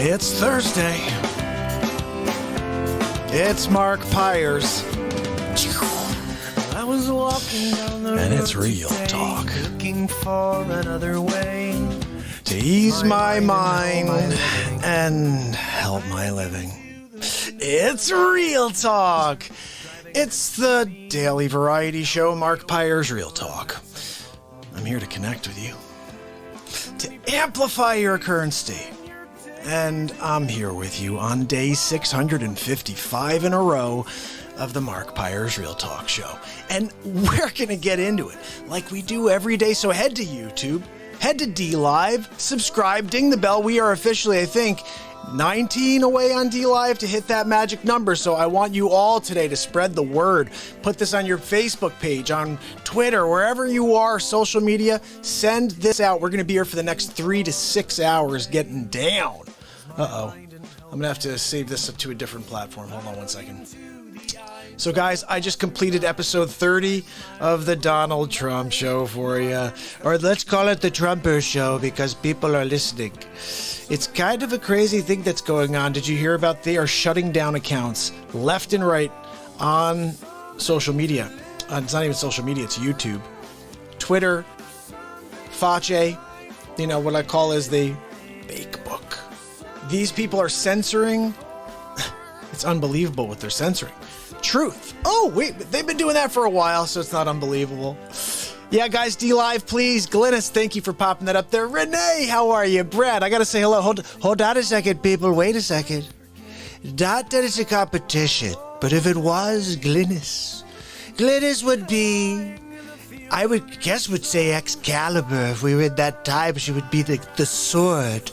It's Thursday. It's MARKPIRES. I was walking down the And it's road real today, talk. looking for another way To ease my mind and help my living. It's real talk. It's the daily variety show, MARKPIRES Real Talk. I'm here to connect with you, to amplify your current state. And I'm here with you on day 655 in a row of the MARKPIRES Real Talk show. And we're going to get into it like we do every day. So head to YouTube, head to DLive, subscribe, ding the bell. We are officially, I think, 19 away on DLive to hit that magic number. So I want you all today to spread the word. Put this on your Facebook page, on Twitter, wherever you are, social media. Send this out. We're going to be here for the next 3 to 6 hours getting down. Uh-oh. I'm going to have to save this up to a different platform. Hold on one second. So, guys, I just completed episode 30 of the Donald Trump show for you. Or let's call it the Trumper show because people are listening. It's kind of a crazy thing that's going on. Did you hear about they are shutting down accounts left and right on social media? It's not even social media, it's YouTube, Twitter, Fache, what I call as the fake book. These people are censoring. It's unbelievable what they're censoring. Truth. Oh, wait, they've been doing that for a while, so it's not unbelievable. Yeah, guys, DLive, please. Glynis, thank you for popping that up there. Renee, how are you? Brad, I got to say hello. Hold on a second, people. Wait a second. Not that it's a competition, but if it was, Glynis would be, I would say Excalibur. If we were in that time, she would be the sword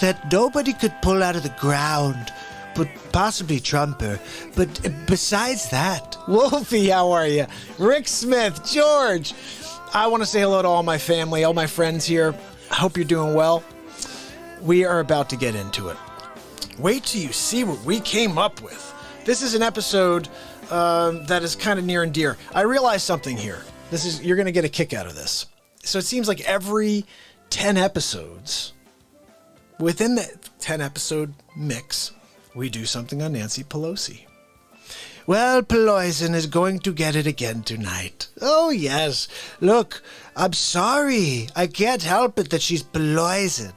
that nobody could pull out of the ground. But possibly Trumper. But besides that, Wolfie, how are you? Rick Smith, George. I want to say hello to all my family, all my friends here. I hope you're doing well. We are about to get into it. Wait till you see what we came up with. This is an episode that is kind of near and dear. I realized something here. You're going to get a kick out of this. So it seems like every 10 episodes, within the 10 episode mix, we do something on Nancy Pelosi. Well, Pelosi is going to get it again tonight. Oh, yes. Look, I'm sorry. I can't help it that she's poisoned.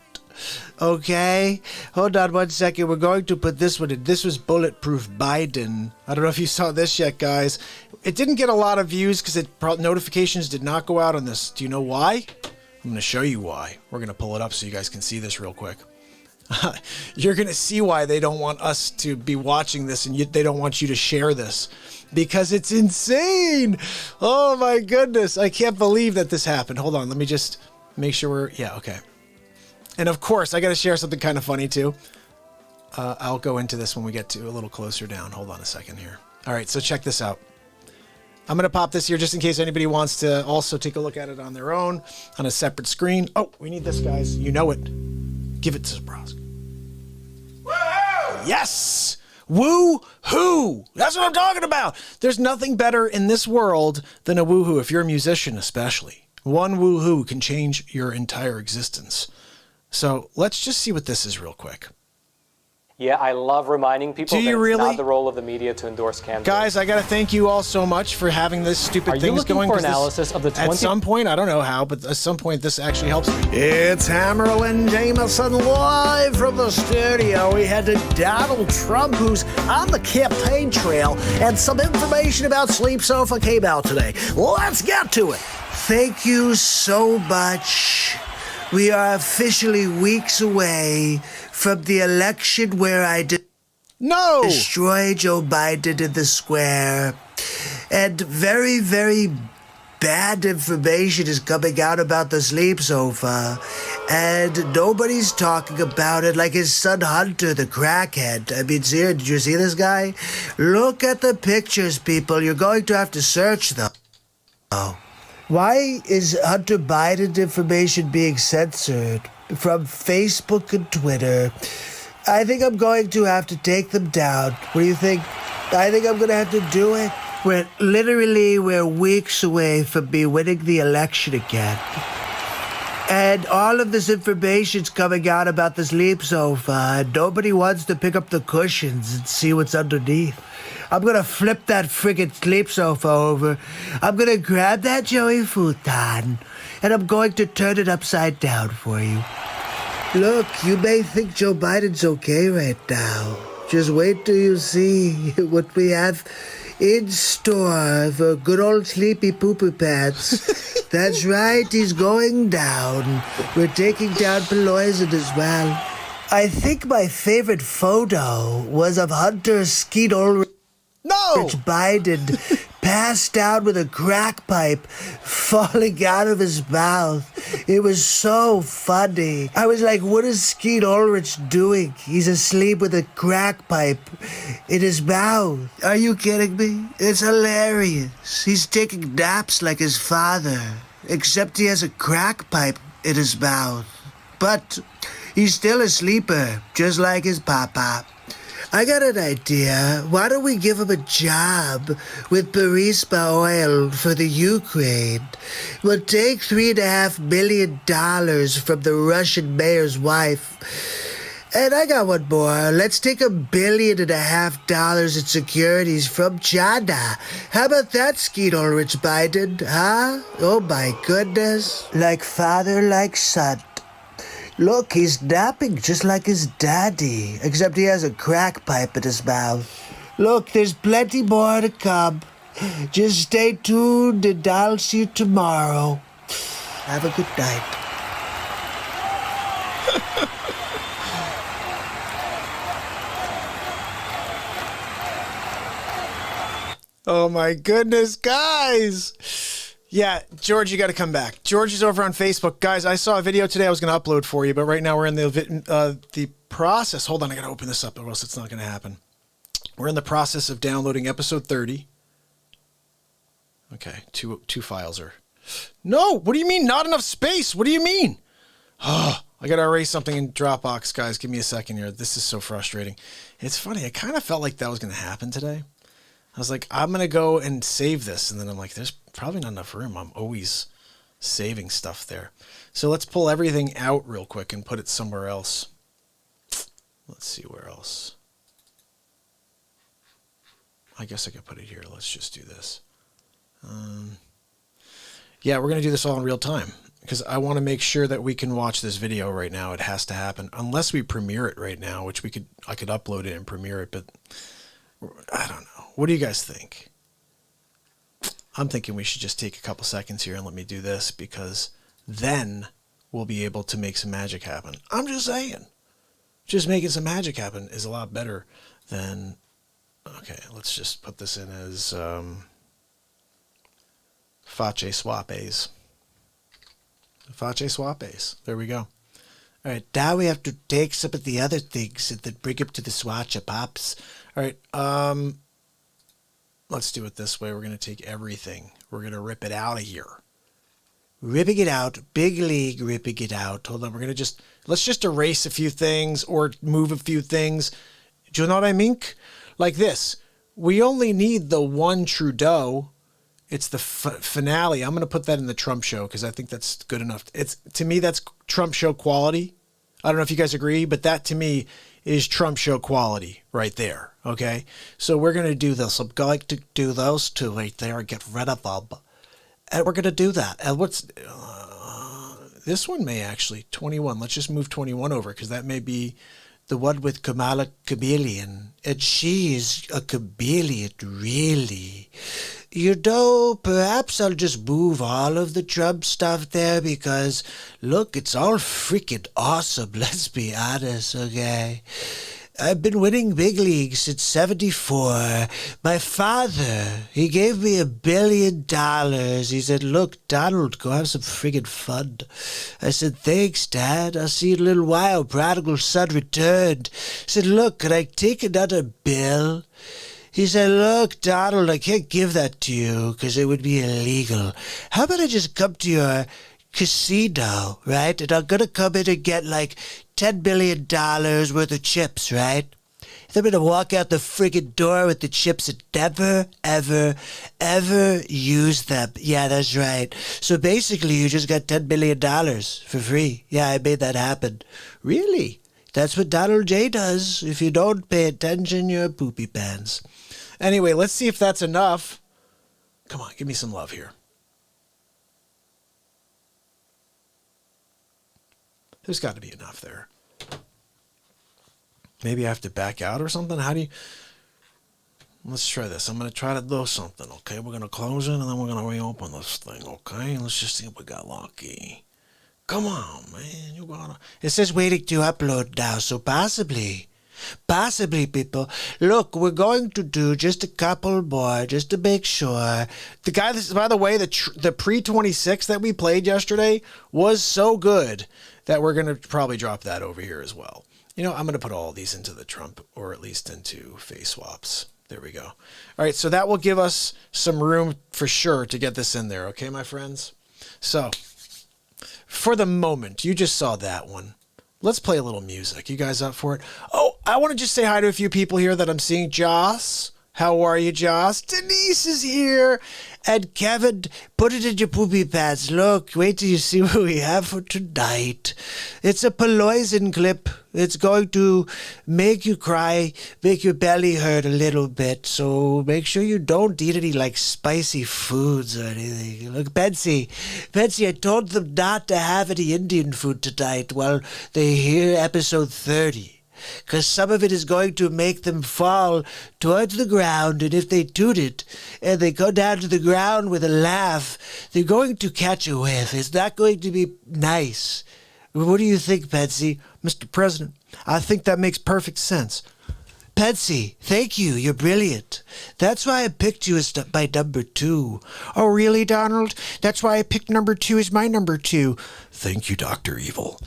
Okay? Hold on one second. We're going to put this one in. This was Bulletproof Biden. I don't know if you saw this yet, guys. It didn't get a lot of views because notifications did not go out on this. Do you know why? I'm going to show you why. We're going to pull it up so you guys can see this real quick. You're going to see why they don't want us to be watching this and they don't want you to share this because it's insane. Oh my goodness. I can't believe that this happened. Hold on. Let me just make sure okay. And of course, I got to share something kind of funny too. I'll go into this when we get to a little closer down. Hold on a second here. All right. So check this out. I'm going to pop this here just in case anybody wants to also take a look at it on their own on a separate screen. Oh, we need this, guys. You know it. Give it to Zabrowski. Yes! Woo-hoo! That's what I'm talking about! There's nothing better in this world than a woo-hoo, if you're a musician especially. One woo-hoo can change your entire existence. So let's just see what this is real quick. Yeah, I love reminding people that it's not the role of the media to endorse candidates. Guys, I got to thank you all so much for having this stupid things going. Are you looking for analysis of the 20... At some point, I don't know how, but at some point this actually helps me. It's Hammerlin Jameson live from the studio. We had to Donald Trump, who's on the campaign trail, and some information about Sleep Sofa came out today. Let's get to it. Thank you so much. We are officially weeks away from the election where I destroy Joe Biden in the square. And very, very bad information is coming out about the Sleep Sofa. And nobody's talking about it like his son Hunter, the crackhead. I mean, did you see this guy? Look at the pictures, people. You're going to have to search them. Oh. Why is Hunter Biden information being censored from Facebook and Twitter? I think I'm going to have to take them down. What do you think? I think I'm going to have to do it. We're weeks away from me winning the election again. And all of this information's coming out about the sleep sofa, and nobody wants to pick up the cushions and see what's underneath. I'm gonna flip that friggin' sleep sofa over. I'm gonna grab that Joey futon, and I'm going to turn it upside down for you. Look, you may think Joe Biden's okay right now. Just wait till you see what we have in store for good old Sleepy Pooper Pants. That's right, he's going down. We're taking down Pelosi as well. I think my favorite photo was of Hunter Skeet Ulrich Biden passed out with a crack pipe falling out of his mouth. It was so funny. I was like, what is Skeet Ulrich doing? He's asleep with a crack pipe in his mouth. Are you kidding me? It's hilarious. He's taking naps like his father, except he has a crack pipe in his mouth. But he's still a sleeper, just like his papa. I got an idea. Why don't we give him a job with Burisma Oil for the Ukraine? We'll take $3.5 million from the Russian mayor's wife. And I got one more. Let's take $1.5 billion in securities from China. How about that, Skeet Ulrich Biden? Huh? Oh my goodness. Like father, like son. Look, he's napping just like his daddy, except he has a crack pipe in his mouth. Look, there's plenty more to come. Just stay tuned and I'll see you tomorrow. Have a good night. Oh my goodness, guys. Yeah, George, you got to come back. George is over on Facebook. Guys, I saw a video today I was going to upload for you, but right now we're in the process. Hold on, I got to open this up or else it's not going to happen. We're in the process of downloading episode 30. Okay, two files are... No, what do you mean? Not enough space? What do you mean? Oh, I got to erase something in Dropbox, guys. Give me a second here. This is so frustrating. It's funny. I kind of felt like that was going to happen today. I was like, I'm going to go and save this. And then I'm like, there's probably not enough room. I'm always saving stuff there. So let's pull everything out real quick and put it somewhere else. Let's see where else. I guess I could put it here. Let's just do this. Yeah, we're going to do this all in real time because I want to make sure that we can watch this video right now. It has to happen unless we premiere it right now, which I could upload it and premiere it, but I don't know. What do you guys think? I'm thinking we should just take a couple seconds here and let me do this because then we'll be able to make some magic happen. I'm just saying. Just making some magic happen is a lot better than... Okay, let's just put this in as Face Swapes. Face Swapes. There we go. All right, now we have to take some of the other things and then bring them to the swatch of pops. All right, let's do it this way. We're going to take everything. We're going to rip it out of here. Ripping it out. Big league ripping it out. Hold on. Let's just erase a few things or move a few things. Do you know what I mean? Like this. We only need the one Trudeau. It's the finale. I'm going to put that in the Trump show because I think that's good enough. To me, that's Trump show quality. I don't know if you guys agree, but that to me is Trump show quality right there. Okay, so we're going to do this. I'm going to do those two right there and get rid of them. And we're going to do that. And this one may actually, 21. Let's just move 21 over because that may be the one with Kamala Chameleon. And she's a chameleon, really. You know, perhaps I'll just move all of the Trump stuff there because, look, it's all freaking awesome. Let's be honest, okay? I've been winning big leagues since 74. My father, he gave me $1 billion. He said, look, Donald, go have some friggin' fun. I said, thanks, Dad. I'll see you in a little while. Prodigal son returned. He said, look, can I take another bill? He said, look, Donald, I can't give that to you because it would be illegal. How about I just come to your casino, right? And I'm going to come in and get like $10 billion worth of chips, right? I'm going to walk out the friggin' door with the chips and never, ever, ever use them. Yeah, that's right. So basically, you just got $10 million for free. Yeah, I made that happen. Really? That's what Donald J. does. If you don't pay attention, you're poopy pants. Anyway, let's see if that's enough. Come on, give me some love here. There's got to be enough there. Maybe I have to back out or something? How do you... Let's try this. I'm going to try to do something, okay? We're going to close it, and then we're going to reopen this thing, okay? Let's just see if we got lucky. Come on, man. You gotta... It says waiting to upload now, so possibly, people. Look, we're going to do just a couple more, just to make sure. The guy, by the way, the pre-26 that we played yesterday was so good that we're going to probably drop that over here as well. You know, I'm going to put all these into the Trump, or at least into face swaps. There we go. All right, so that will give us some room for sure to get this in there, okay, my friends? So, for the moment, you just saw that one. Let's play a little music. You guys up for it? Oh, I want to just say hi to a few people here that I'm seeing. Joss, how are you, Joss? Denise is here. And Kevin, put it in your poopy pants. Look, wait till you see what we have for tonight. It's a Pelosi clip. It's going to make you cry, make your belly hurt a little bit. So make sure you don't eat any like spicy foods or anything. Look, Betsy, I told them not to have any Indian food tonight while they hear episode 30. Because some of it is going to make them fall towards the ground, and if they toot it and they go down to the ground with a laugh, they're going to catch a whiff. It's not going to be nice. What do you think, Betsy? Mr. President, I think that makes perfect sense. Betsy, thank you. You're brilliant. That's why I picked you as my number 2. Oh, really, Donald? That's why I picked number 2 as my number 2. Thank you, Dr. Evil.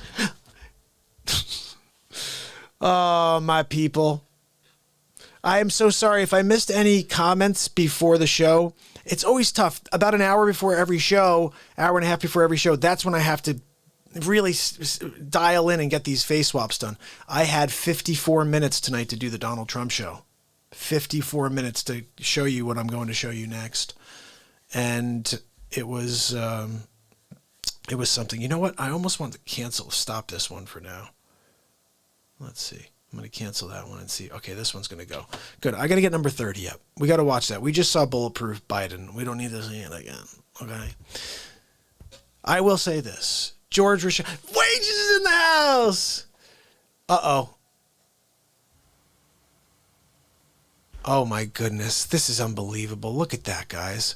Oh, my people. I am so sorry if I missed any comments before the show. It's always tough. About an hour before every show, hour and a half before every show, that's when I have to really dial in and get these face swaps done. I had 54 minutes tonight to do the Donald Trump show. 54 minutes to show you what I'm going to show you next. And it was something. You know what? I almost want to stop this one for now. Let's see. I'm going to cancel that one and see. Okay, this one's going to go. Good. I got to get number 30 up. We got to watch that. We just saw Bulletproof Biden. We don't need to see it again. Okay. I will say this. George Rashad. Wages is in the house. Uh-oh. Oh, my goodness. This is unbelievable. Look at that, guys.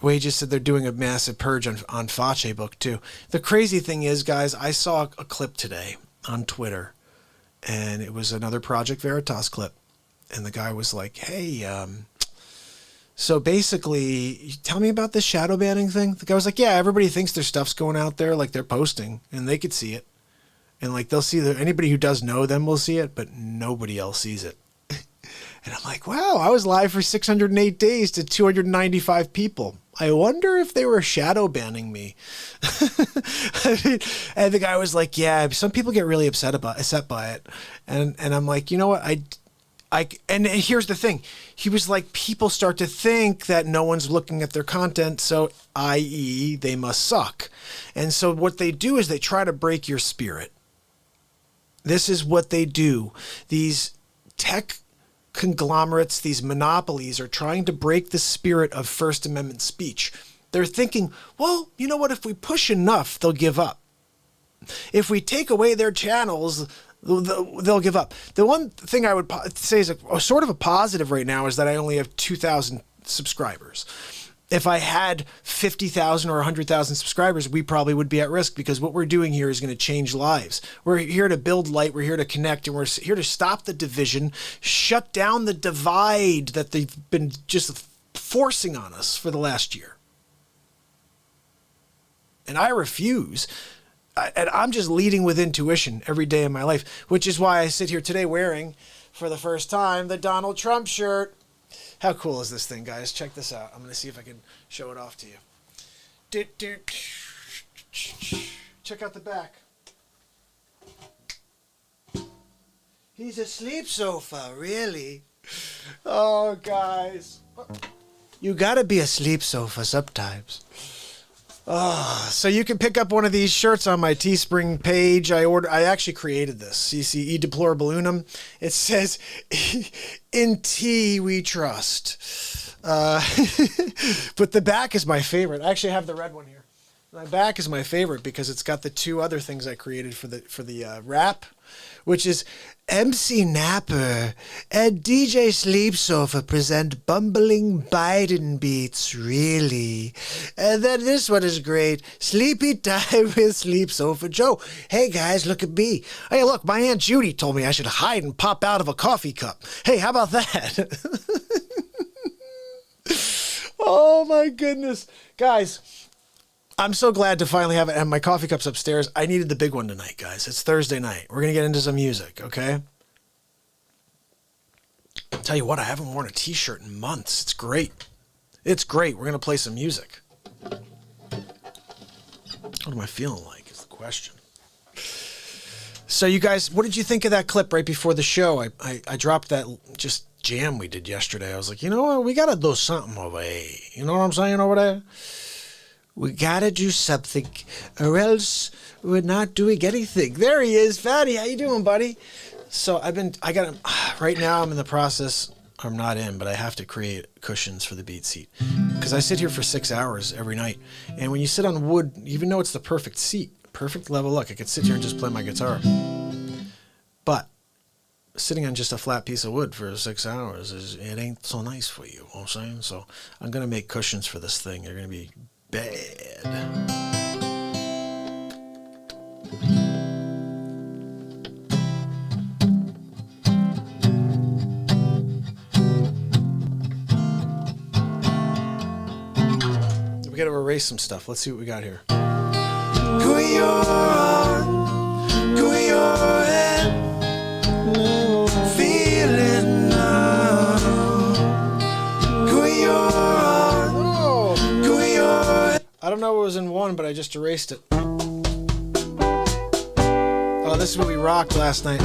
Wages said they're doing a massive purge on Fauci book, too. The crazy thing is, guys, I saw a clip today on Twitter, and it was another Project Veritas clip, and the guy was like, hey, so basically, tell me about this shadow banning thing. The guy was like, yeah, everybody thinks their stuff's going out there, like they're posting, and they could see it, and like they'll see anybody who does know them will see it, but nobody else sees it. And I'm like, wow, I was live for 608 days to 295 people. I wonder if they were shadow banning me. And the guy was like, yeah, some people get really upset by it. And I'm like, you know what? And here's the thing. He was like, people start to think that no one's looking at their content. So i.e. they must suck. And so what they do is they try to break your spirit. This is what they do. These tech conglomerates, these monopolies are trying to break the spirit of First Amendment speech. They're thinking, well, you know what? If we push enough, they'll give up. If we take away their channels, they'll give up. The one thing I would say is a sort of a positive right now is that I only have 2,000 subscribers. If I had 50,000 or 100,000 subscribers, we probably would be at risk, because what we're doing here is going to change lives. We're here to build light. We're here to connect, and we're here to stop the division, shut down the divide that they've been just forcing on us for the last year. And I refuse. And I'm just leading with intuition every day of my life, which is why I sit here today wearing, for the first time, the Donald Trump shirt. How cool is this thing, guys? Check this out. I'm going to see if I can show it off to you. Check out the back. He's a sleep sofa, really. Oh, guys. You gotta be a sleep sofa sometimes. Oh, so you can pick up one of these shirts on my Teespring page. I actually created this. CCE Deplorable Unum. It says, "In tea we trust." But the back is my favorite. I actually have the red one here. My back is my favorite because it's got the two other things I created for the wrap, which is MC Napper and DJ Sleep Sofa present bumbling Biden beats, really. And then this one is great. Sleepy Time with Sleep Sofa Joe. Hey guys, look at me. Hey, look, my Aunt Judy told me I should hide and pop out of a coffee cup. Hey, how about that? Oh my goodness. Guys, I'm so glad to finally have it. And my coffee cup's upstairs. I needed the big one tonight, guys. It's Thursday night. We're going to get into some music, okay? I'll tell you what, I haven't worn a t-shirt in months. It's great. It's great. We're going to play some music. What am I feeling like is the question. So you guys, what did you think of that clip right before the show? I dropped that just jam we did yesterday. I was like, you know what? We got to do something over there. You know what I'm saying over there? We gotta do something, or else we're not doing anything. There he is, Fatty. How you doing, buddy? So right now I'm in the process. I'm not in, but I have to create cushions for the BeatSeat because I sit here for 6 hours every night. And when you sit on wood, even though it's the perfect seat, perfect level, look, I could sit here and just play my guitar. But sitting on just a flat piece of wood for 6 hours it ain't so nice for you. You know what I'm saying? So I'm gonna make cushions for this thing. They're gonna be bad. We gotta erase some stuff. Let's see what we got here. Go in your heart, go in your head, feel it now. Go in your heart, go in your head. I don't know what was in one, but I just erased it. Oh, this is what we rocked last night.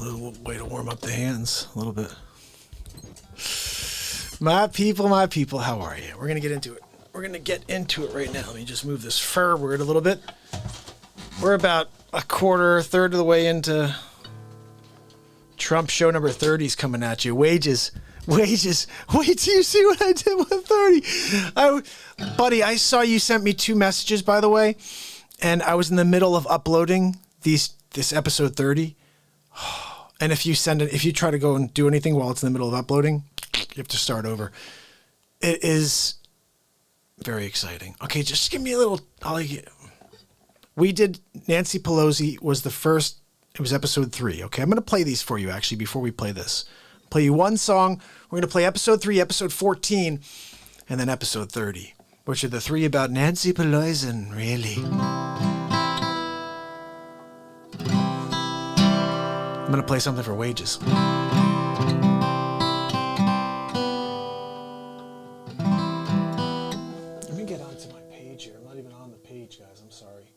little way to warm up the hands a little bit. My people, how are you? We're going to get into it. We're going to get into it right now. Let me just move this forward a little bit. We're about a third of the way into Trump show number 30 is coming at you. Wages. Wait till you see what I did with 30. Buddy, I saw you sent me 2 messages, by the way, and I was in the middle of uploading this episode 30. And if you try to go and do anything while it's in the middle of uploading, you have to start over. It is very exciting. Okay, just give me a little. We did Nancy Pelosi was the first. It was episode 3. Okay, I'm going to play these for you actually before we play this. Play you one song. We're going to play episode 3, episode 14, and then episode 30, which are the 3 about Nancy Pelosi. Really. I'm going to play something for wages. Let me get onto my page here. I'm not even on the page, guys. I'm sorry.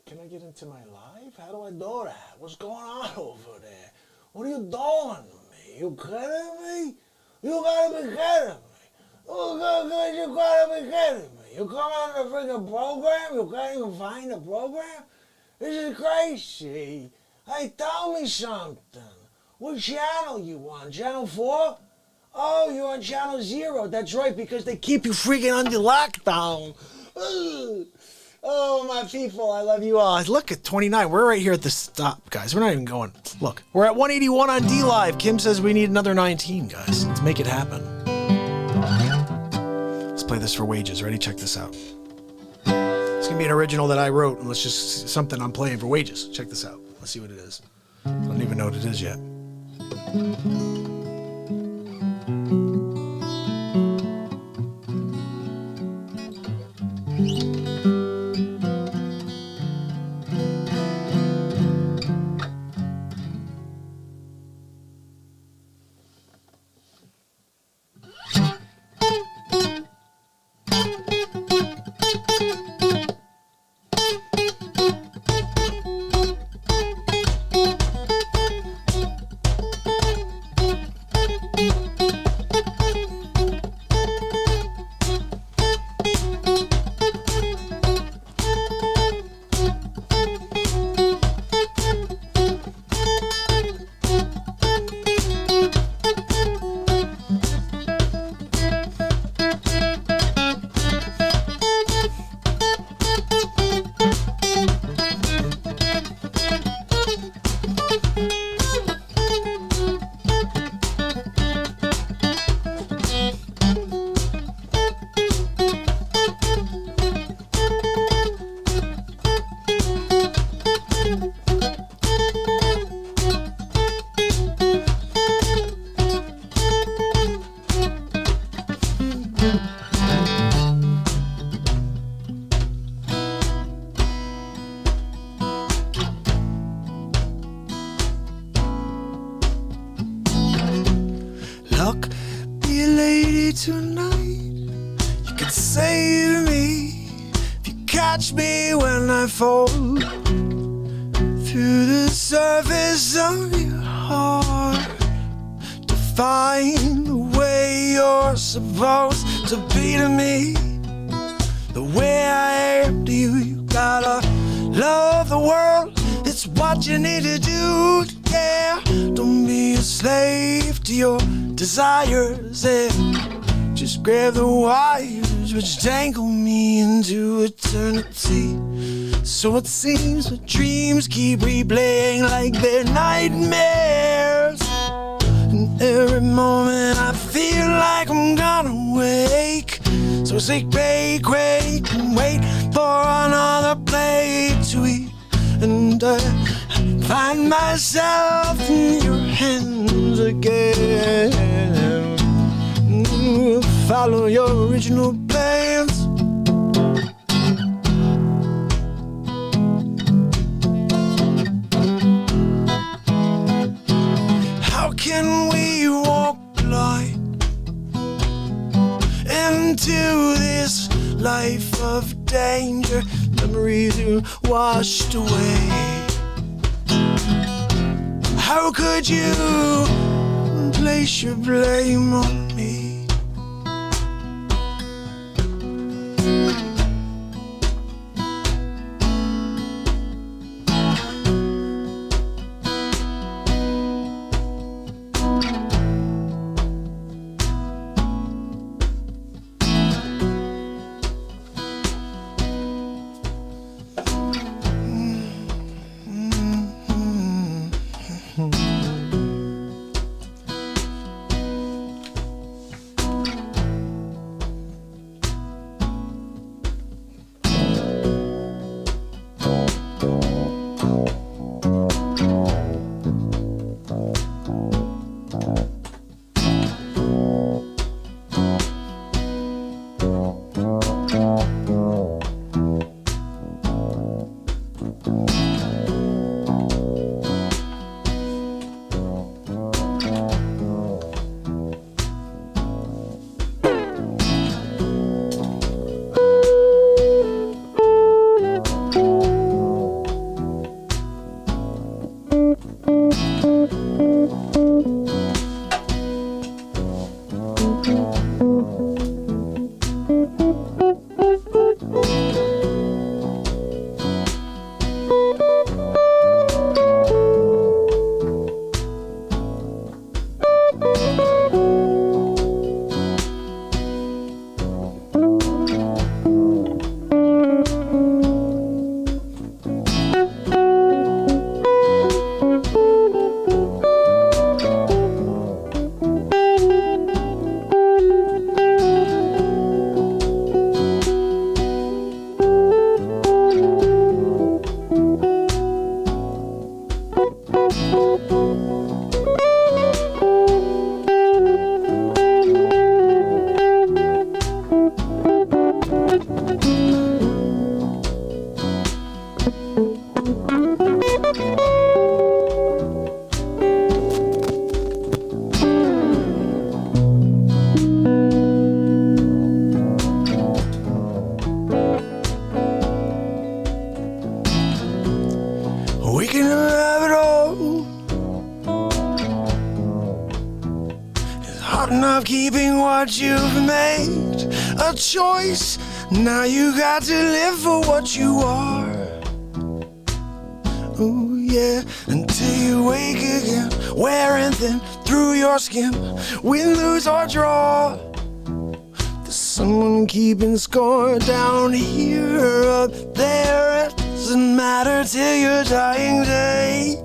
Can I get into my live? How do I do that? What's going on over there? What are you doing to me? You kidding me? You gotta be kidding me. You gotta be kidding me. You come on the freaking program? You can't even find the program? This is crazy. Hey, tell me something. What channel you on? Channel 4? Oh, you're on channel 0. That's right, because they keep you freaking under lockdown. Oh, my people, I love you all. Look at 29. We're right here at the stop, guys. We're not even going. Look, we're at 181 on DLive. Kim says we need another 19, guys. Let's make it happen. Let's play this for wages. Ready? Check this out. It's going to be an original that I wrote, and let's just something I'm playing for wages. Check this out. Let's see what it is. I don't even know what it is yet. Fall through the surface of your heart to find the way you're supposed to be to me, the way I am to you. You gotta love the world, it's what you need to do. Yeah, don't be a slave to your desires, and just grab the wires which tangle me into eternity. So it seems the dreams keep replaying like they're nightmares. And every moment I feel like I'm gonna wake. So sick, bake, wait, and wait for another plate to eat. And I find myself in your hands again. Follow your original plans. How can we walk blind into this life of danger? Memories are washed away. How could you place your blame on me? Keeping what you've made a choice. Now you got to live for what you are. Ooh, yeah, until you wake again, wearing thin through your skin. Win, lose, or draw. There's someone keeping score down here, up there. It doesn't matter till your dying day.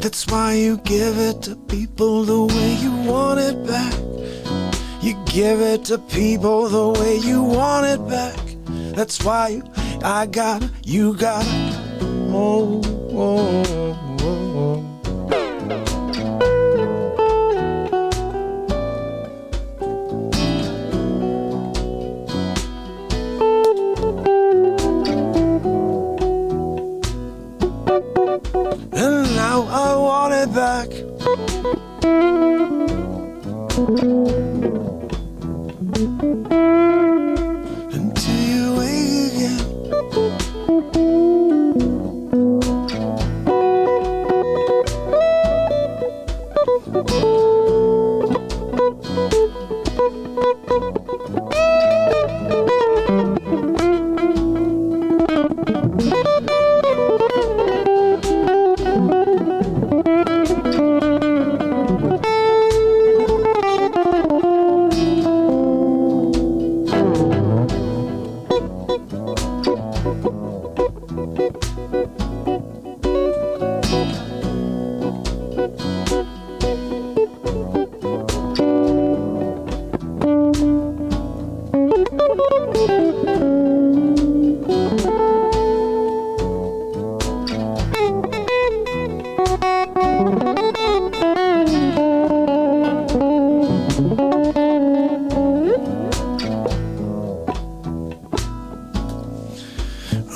That's why you give it to people the way you want it back. You give it to people the way you want it back. That's why you gotta. Oh, oh, oh, oh. And now I want it back. Until you wake again.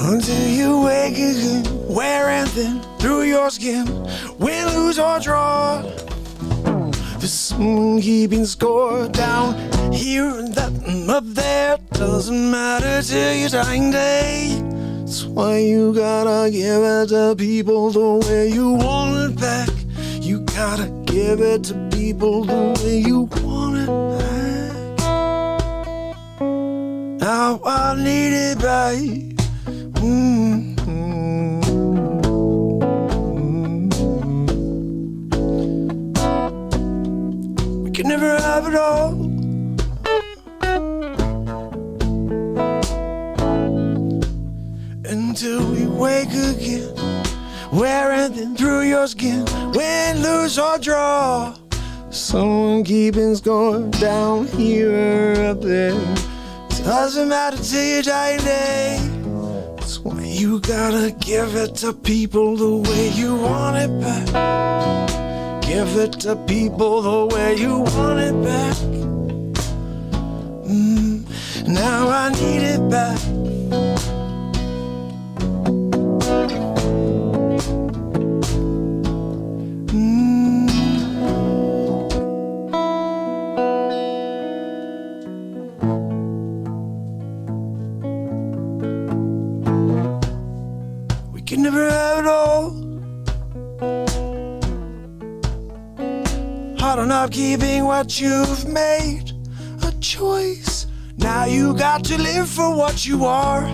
Until you wake again, wear anything through your skin, win, lose, or draw. There's someone keeping score down here and that and up there. Doesn't matter till your dying day. That's That's why you gotta give it to people the way you want it back. You gotta give it to people the way you want it back. Now I need it back. We can never have it all. Until we wake again, wearing thin through your skin, win, lose or draw. Someone keeping score down here or up there. Doesn't matter till your dying day. That's why you gotta give it to people the way you want it back. Give it to people the way you want it back. Now I need it back. We can never have it all. Hard enough keeping what you've made a choice. Now you got to live for what you are.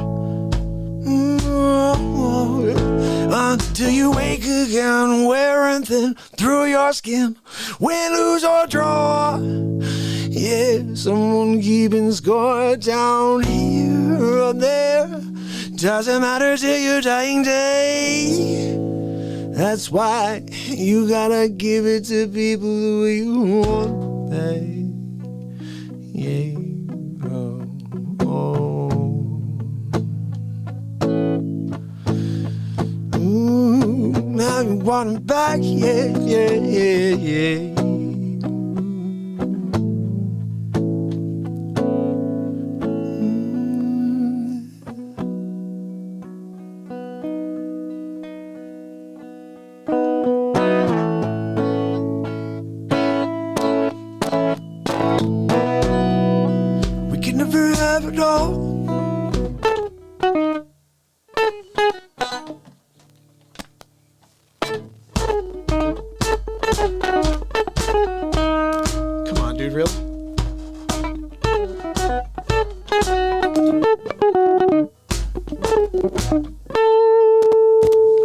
Until you wake again, wearing thin through your skin, win, lose or draw. Yeah, someone keeping score down here or there. Doesn't matter till your dying day. That's why you gotta give it to people the way you want it. Yeah. Now you want them back, yeah. We can never have it all.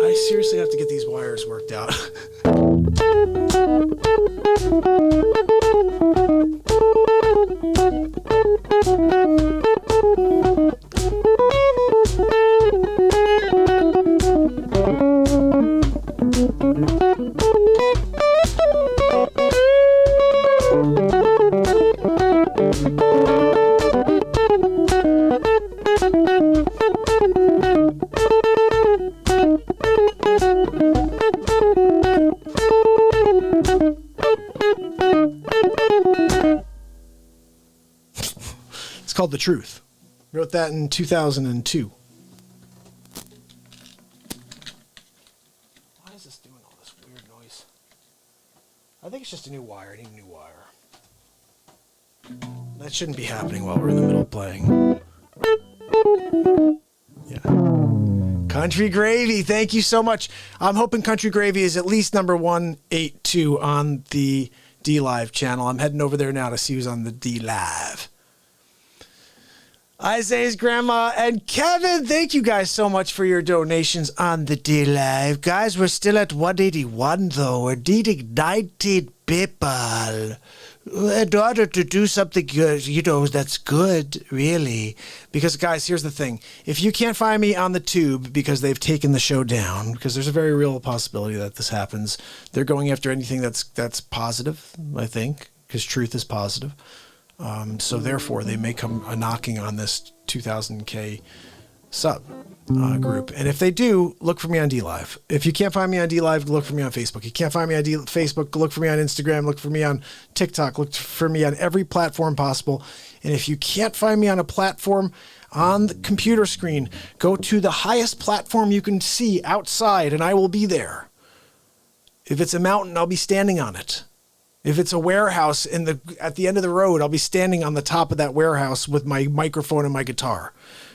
I seriously have to get these wires worked out. It's called The Truth. Wrote that in 2002. Why is this doing all this weird noise? I think it's just a new wire. I need a new wire. That shouldn't be happening while we're in the middle of playing. Yeah. Country Gravy, thank you so much. I'm hoping Country Gravy is at least number 182 on the DLive channel. I'm heading over there now to see who's on the DLive. Isaiah's grandma and Kevin, thank you guys so much for your donations on the DLive. Guys, we're still at 181 though. We're needing 19 people in order to do something good, that's good, really. Because guys, here's the thing. If you can't find me on the tube because they've taken the show down, because there's a very real possibility that this happens, they're going after anything that's positive, I think, because truth is positive. So therefore, they may come knocking on this 2,000K sub group. And if they do, look for me on DLive. If you can't find me on DLive, look for me on Facebook. You can't find me on Facebook, look for me on Instagram, look for me on TikTok, look for me on every platform possible. And if you can't find me on a platform on the computer screen, go to the highest platform you can see outside, and I will be there. If it's a mountain, I'll be standing on it. If it's a warehouse at the end of the road, I'll be standing on the top of that warehouse with my microphone and my guitar.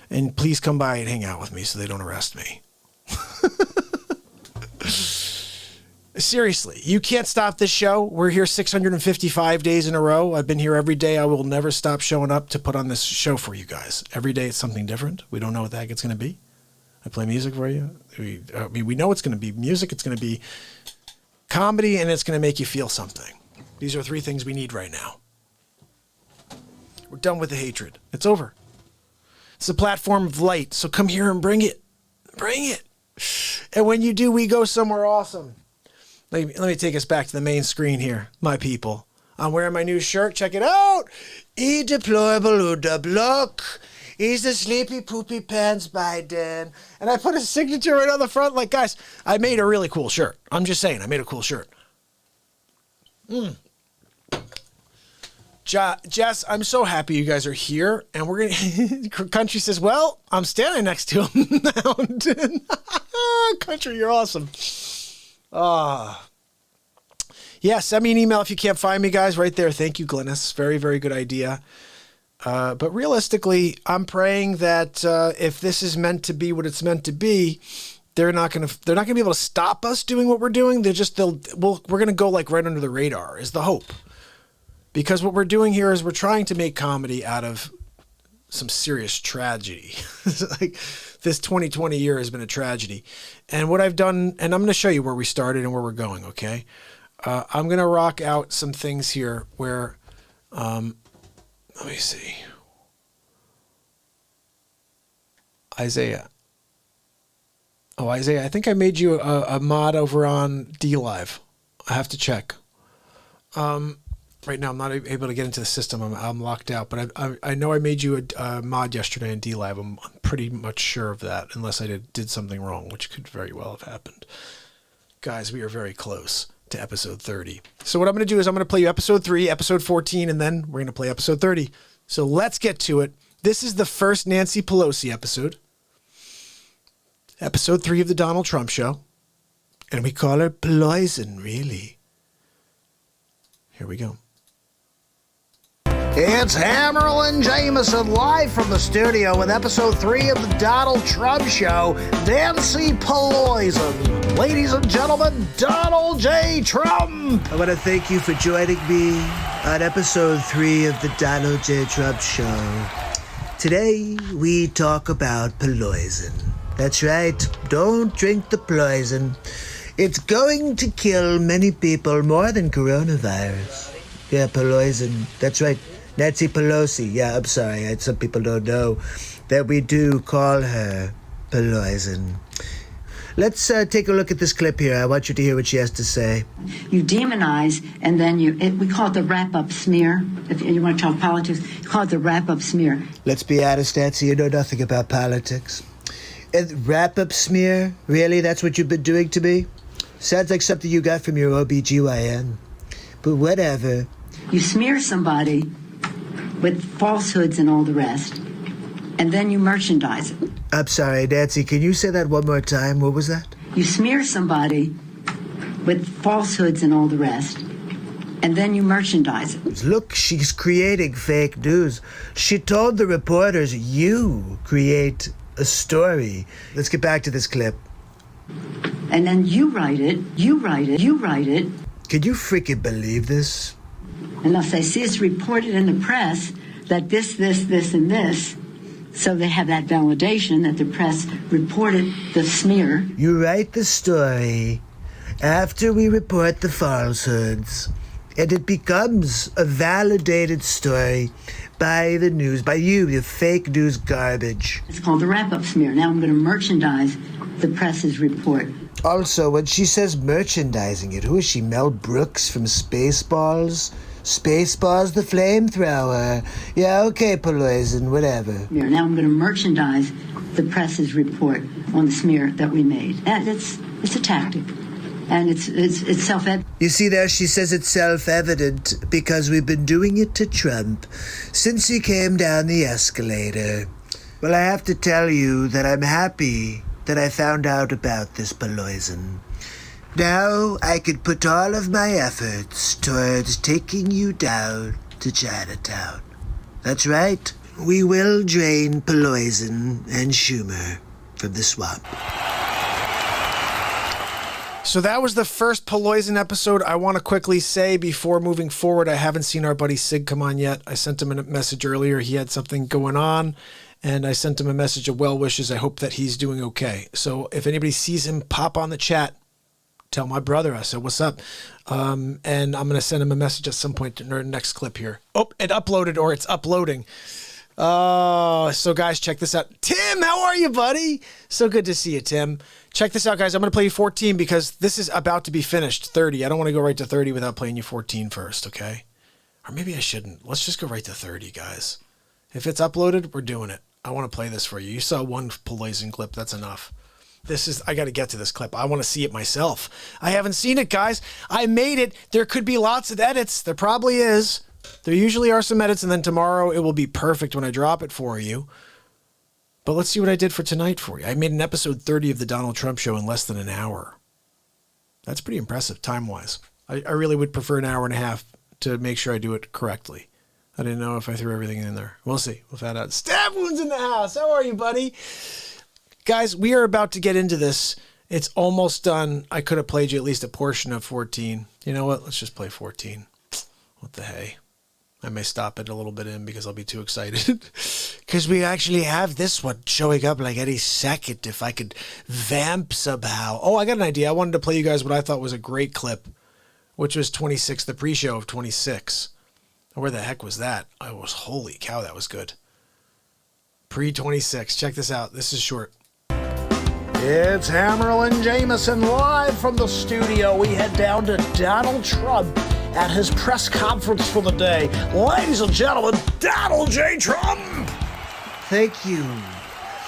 And please come by and hang out with me so they don't arrest me. Seriously, you can't stop this show. We're here 655 days in a row. I've been here every day. I will never stop showing up to put on this show for you guys. Every day it's something different. We don't know what the heck it's going to be. I play music for you. We know it's going to be music. It's going to be comedy, and it's going to make you feel something. These are 3 things we need right now. We're done with the hatred. It's over. It's a platform of light, so come here and bring it. Bring it. And when you do, we go somewhere awesome. Let me take us back to the main screen here, my people. I'm wearing my new shirt. Check it out. Deplorable look. He's the sleepy poopy pants Biden. And I put a signature right on the front. Like, guys, I made a really cool shirt. I'm just saying, I made a cool shirt. Jess, I'm so happy you guys are here. And we're going to... Country says, well, I'm standing next to a mountain. Country, you're awesome. Yeah, send me an email if you can't find me, guys. Right there. Thank you, Glynis. Very, very good idea. But realistically, I'm praying that if this is meant to be what it's meant to be, they're not gonna be able to stop us doing what we're doing. We're gonna go like right under the radar is the hope. Because what we're doing here is we're trying to make comedy out of some serious tragedy. Like this 2020 year has been a tragedy. And what I've done, and I'm going to show you where we started and where we're going, okay? I'm going to rock out some things here where, let me see. Isaiah. Oh, Isaiah, I think I made you a mod over on DLive. I have to check. Right now, I'm not able to get into the system. I'm locked out. But I know I made you a mod yesterday in DLive. I'm pretty much sure of that, unless I did something wrong, which could very well have happened. Guys, we are very close to episode 30. So what I'm going to do is I'm going to play you episode 3, episode 14, and then we're going to play episode 30. So let's get to it. This is the first Nancy Pelosi episode. Episode 3 of the Donald Trump Show. And we call her Poison, really. Here we go. It's Hammerlin Jameson live from the studio with episode 3 of the Donald Trump Show. Nancy Pelosi. Ladies and gentlemen, Donald J. Trump. I want to thank you for joining me on episode 3 of the Donald J. Trump Show. Today, we talk about poison. That's right. Don't drink the poison. It's going to kill many people more than coronavirus. Yeah, poison. That's right. Nancy Pelosi. Yeah, I'm sorry. Some people don't know that we do call her poison. Let's take a look at this clip here. I want you to hear what she has to say. You demonize, and then we call it the wrap-up smear. If you want to talk politics, you call it the wrap-up smear. Let's be honest, Nancy. You know nothing about politics. And wrap-up smear? Really? That's what you've been doing to me? Sounds like something you got from your OBGYN. But whatever. You smear somebody with falsehoods and all the rest, and then you merchandise it. I'm sorry, Nancy, can you say that one more time? What was that? You smear somebody with falsehoods and all the rest, and then you merchandise it. Look, she's creating fake news. She told the reporters, you create a story. Let's get back to this clip. And then you write it. Can you freaking believe this? Unless they see it's reported in the press that this, and this, so they have that validation that the press reported the smear. You write the story after we report the falsehoods, and it becomes a validated story by the news, by you, the fake news garbage. It's called the wrap-up smear. Now I'm going to merchandise the press's report. Also, when she says merchandising it, who is she, Mel Brooks from Spaceballs? Spaceballs the flamethrower. Yeah, okay, poison, whatever. Now I'm going to merchandise the press's report on the smear that we made. And it's a tactic. And it's self-evident. You see there, she says it's self-evident because we've been doing it to Trump since he came down the escalator. Well, I have to tell you that I'm happy that I found out about this poison. Now I could put all of my efforts towards taking you down to Chinatown. That's right. we will drain Pelosi and Schumer from the swamp. So that was the first Pelosi episode. I want to quickly say before moving forward, I haven't seen our buddy Sig come on yet. I sent him a message earlier. He had something going on, and I sent him a message of well wishes. I hope that he's doing okay. So if anybody sees him pop on the chat, tell my brother I said, what's up? And I'm going to send him a message at some point in our next clip here. Oh, it uploaded, or it's uploading. So guys, check this out. Tim, how are you, buddy? So good to see you, Tim. Check this out, guys. I'm going to play you 14 because this is about to be finished. 30. I don't want to go right to 30 without playing you 14 first, okay? Or maybe I shouldn't. Let's just go right to 30, guys. If it's uploaded, we're doing it. I want to play this for you. You saw one Pelosi clip. That's enough. I got to get to this clip. I want to see it myself. I haven't seen it, guys. I made it. There could be lots of edits. There probably is. There usually are some edits, and then tomorrow it will be perfect when I drop it for you. But let's see what I did for tonight for you. I made an episode 30 of the Donald Trump Show in less than an hour. That's pretty impressive time-wise. I really would prefer an hour and a half to make sure I do it correctly. I didn't know if I threw everything in there. We'll see. We'll find out. Stab Wounds in the house. How are you, buddy? Guys, we are about to get into this. It's almost done. I could have played you at least a portion of 14. You know what? Let's just play 14. What the hey? I may stop it a little bit in because I'll be too excited. Because we actually have this one showing up like any second if I could vamp somehow. Oh, I got an idea. I wanted to play you guys what I thought was a great clip, which was 26, the pre-show of 26. Where the heck was that? Holy cow, that was good. Pre-26. Check this out. This is short. It's Hammerlin Jameson live from the studio. We head down to Donald Trump at his press conference for the day. Ladies and gentlemen, Donald J. Trump! Thank you.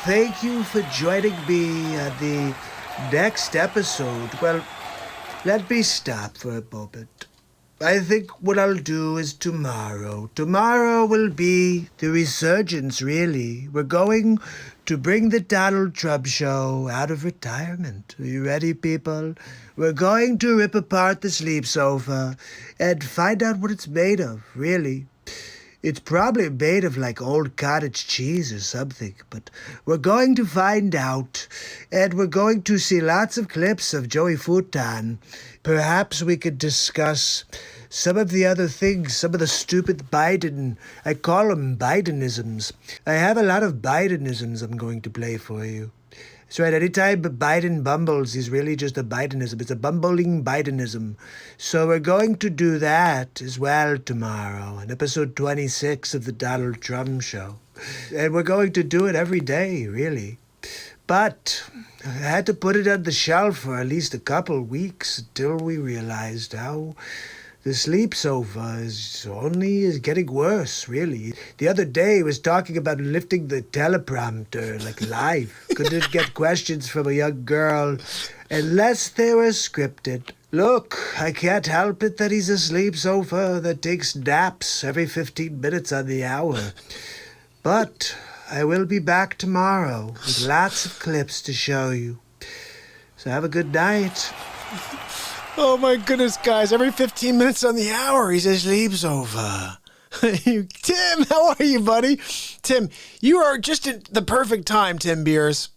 Thank you for joining me on the next episode. Well, let me stop for a moment. I think what I'll do is tomorrow. Tomorrow will be the resurgence, really. We're going to bring the Donald Trump Show out of retirement. Are you ready, people? We're going to rip apart the sleep sofa and find out what it's made of, really. It's probably made of like old cottage cheese or something, but we're going to find out, and we're going to see lots of clips of Joey Futan. Perhaps we could discuss some of the other things, some of the stupid Biden, I call them Bidenisms. I have a lot of Bidenisms I'm going to play for you. That's right, anytime Biden bumbles, he's really just a Bidenism. It's a bumbling Bidenism. So we're going to do that as well tomorrow in episode 26 of the Donald Trump Show. And we're going to do it every day, really. But I had to put it on the shelf for at least a couple weeks until we realized how the sleep sofa is getting worse, really. The other day, he was talking about lifting the teleprompter, like live. Couldn't get questions from a young girl unless they were scripted. Look, I can't help it that he's a sleep sofa that takes naps every 15 minutes on the hour. But I will be back tomorrow with lots of clips to show you. So have a good night. Oh my goodness, guys. Every 15 minutes on the hour, he says sleeps over. Tim, how are you, buddy? Tim, you are just at the perfect time, Tim Beers.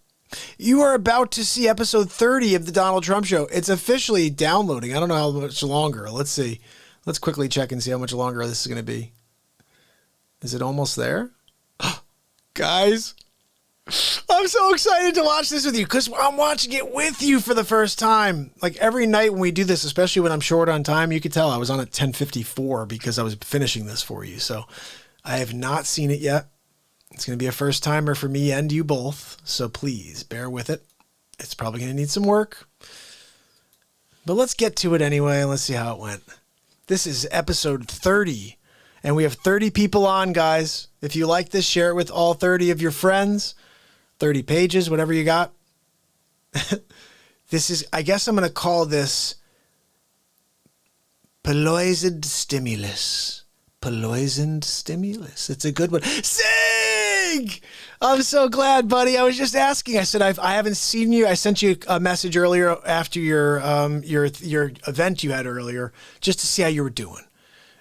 You are about to see episode 30 of the Donald Trump Show. It's officially downloading. I don't know how much longer. Let's see. Let's quickly check and see how much longer this is going to be. Is it almost there? Guys, I'm so excited to watch this with you because I'm watching it with you for the first time. Like every night when we do this, especially when I'm short on time, you can tell I was on at 10:54 because I was finishing this for you. So I have not seen it yet. It's going to be a first timer for me and you both. So please bear with it. It's probably going to need some work. But let's get to it anyway and let's see how it went. This is episode 30. And we have 30 people on, guys. If you like this, share it with all 30 of your friends. 30 pages, whatever you got. This is, I guess I'm going to call this Pelosi stimulus. Pelosi stimulus. It's a good one. Sig! I'm so glad, buddy. I was just asking. I said, I haven't seen you. I sent you a message earlier after your event you had earlier just to see how you were doing.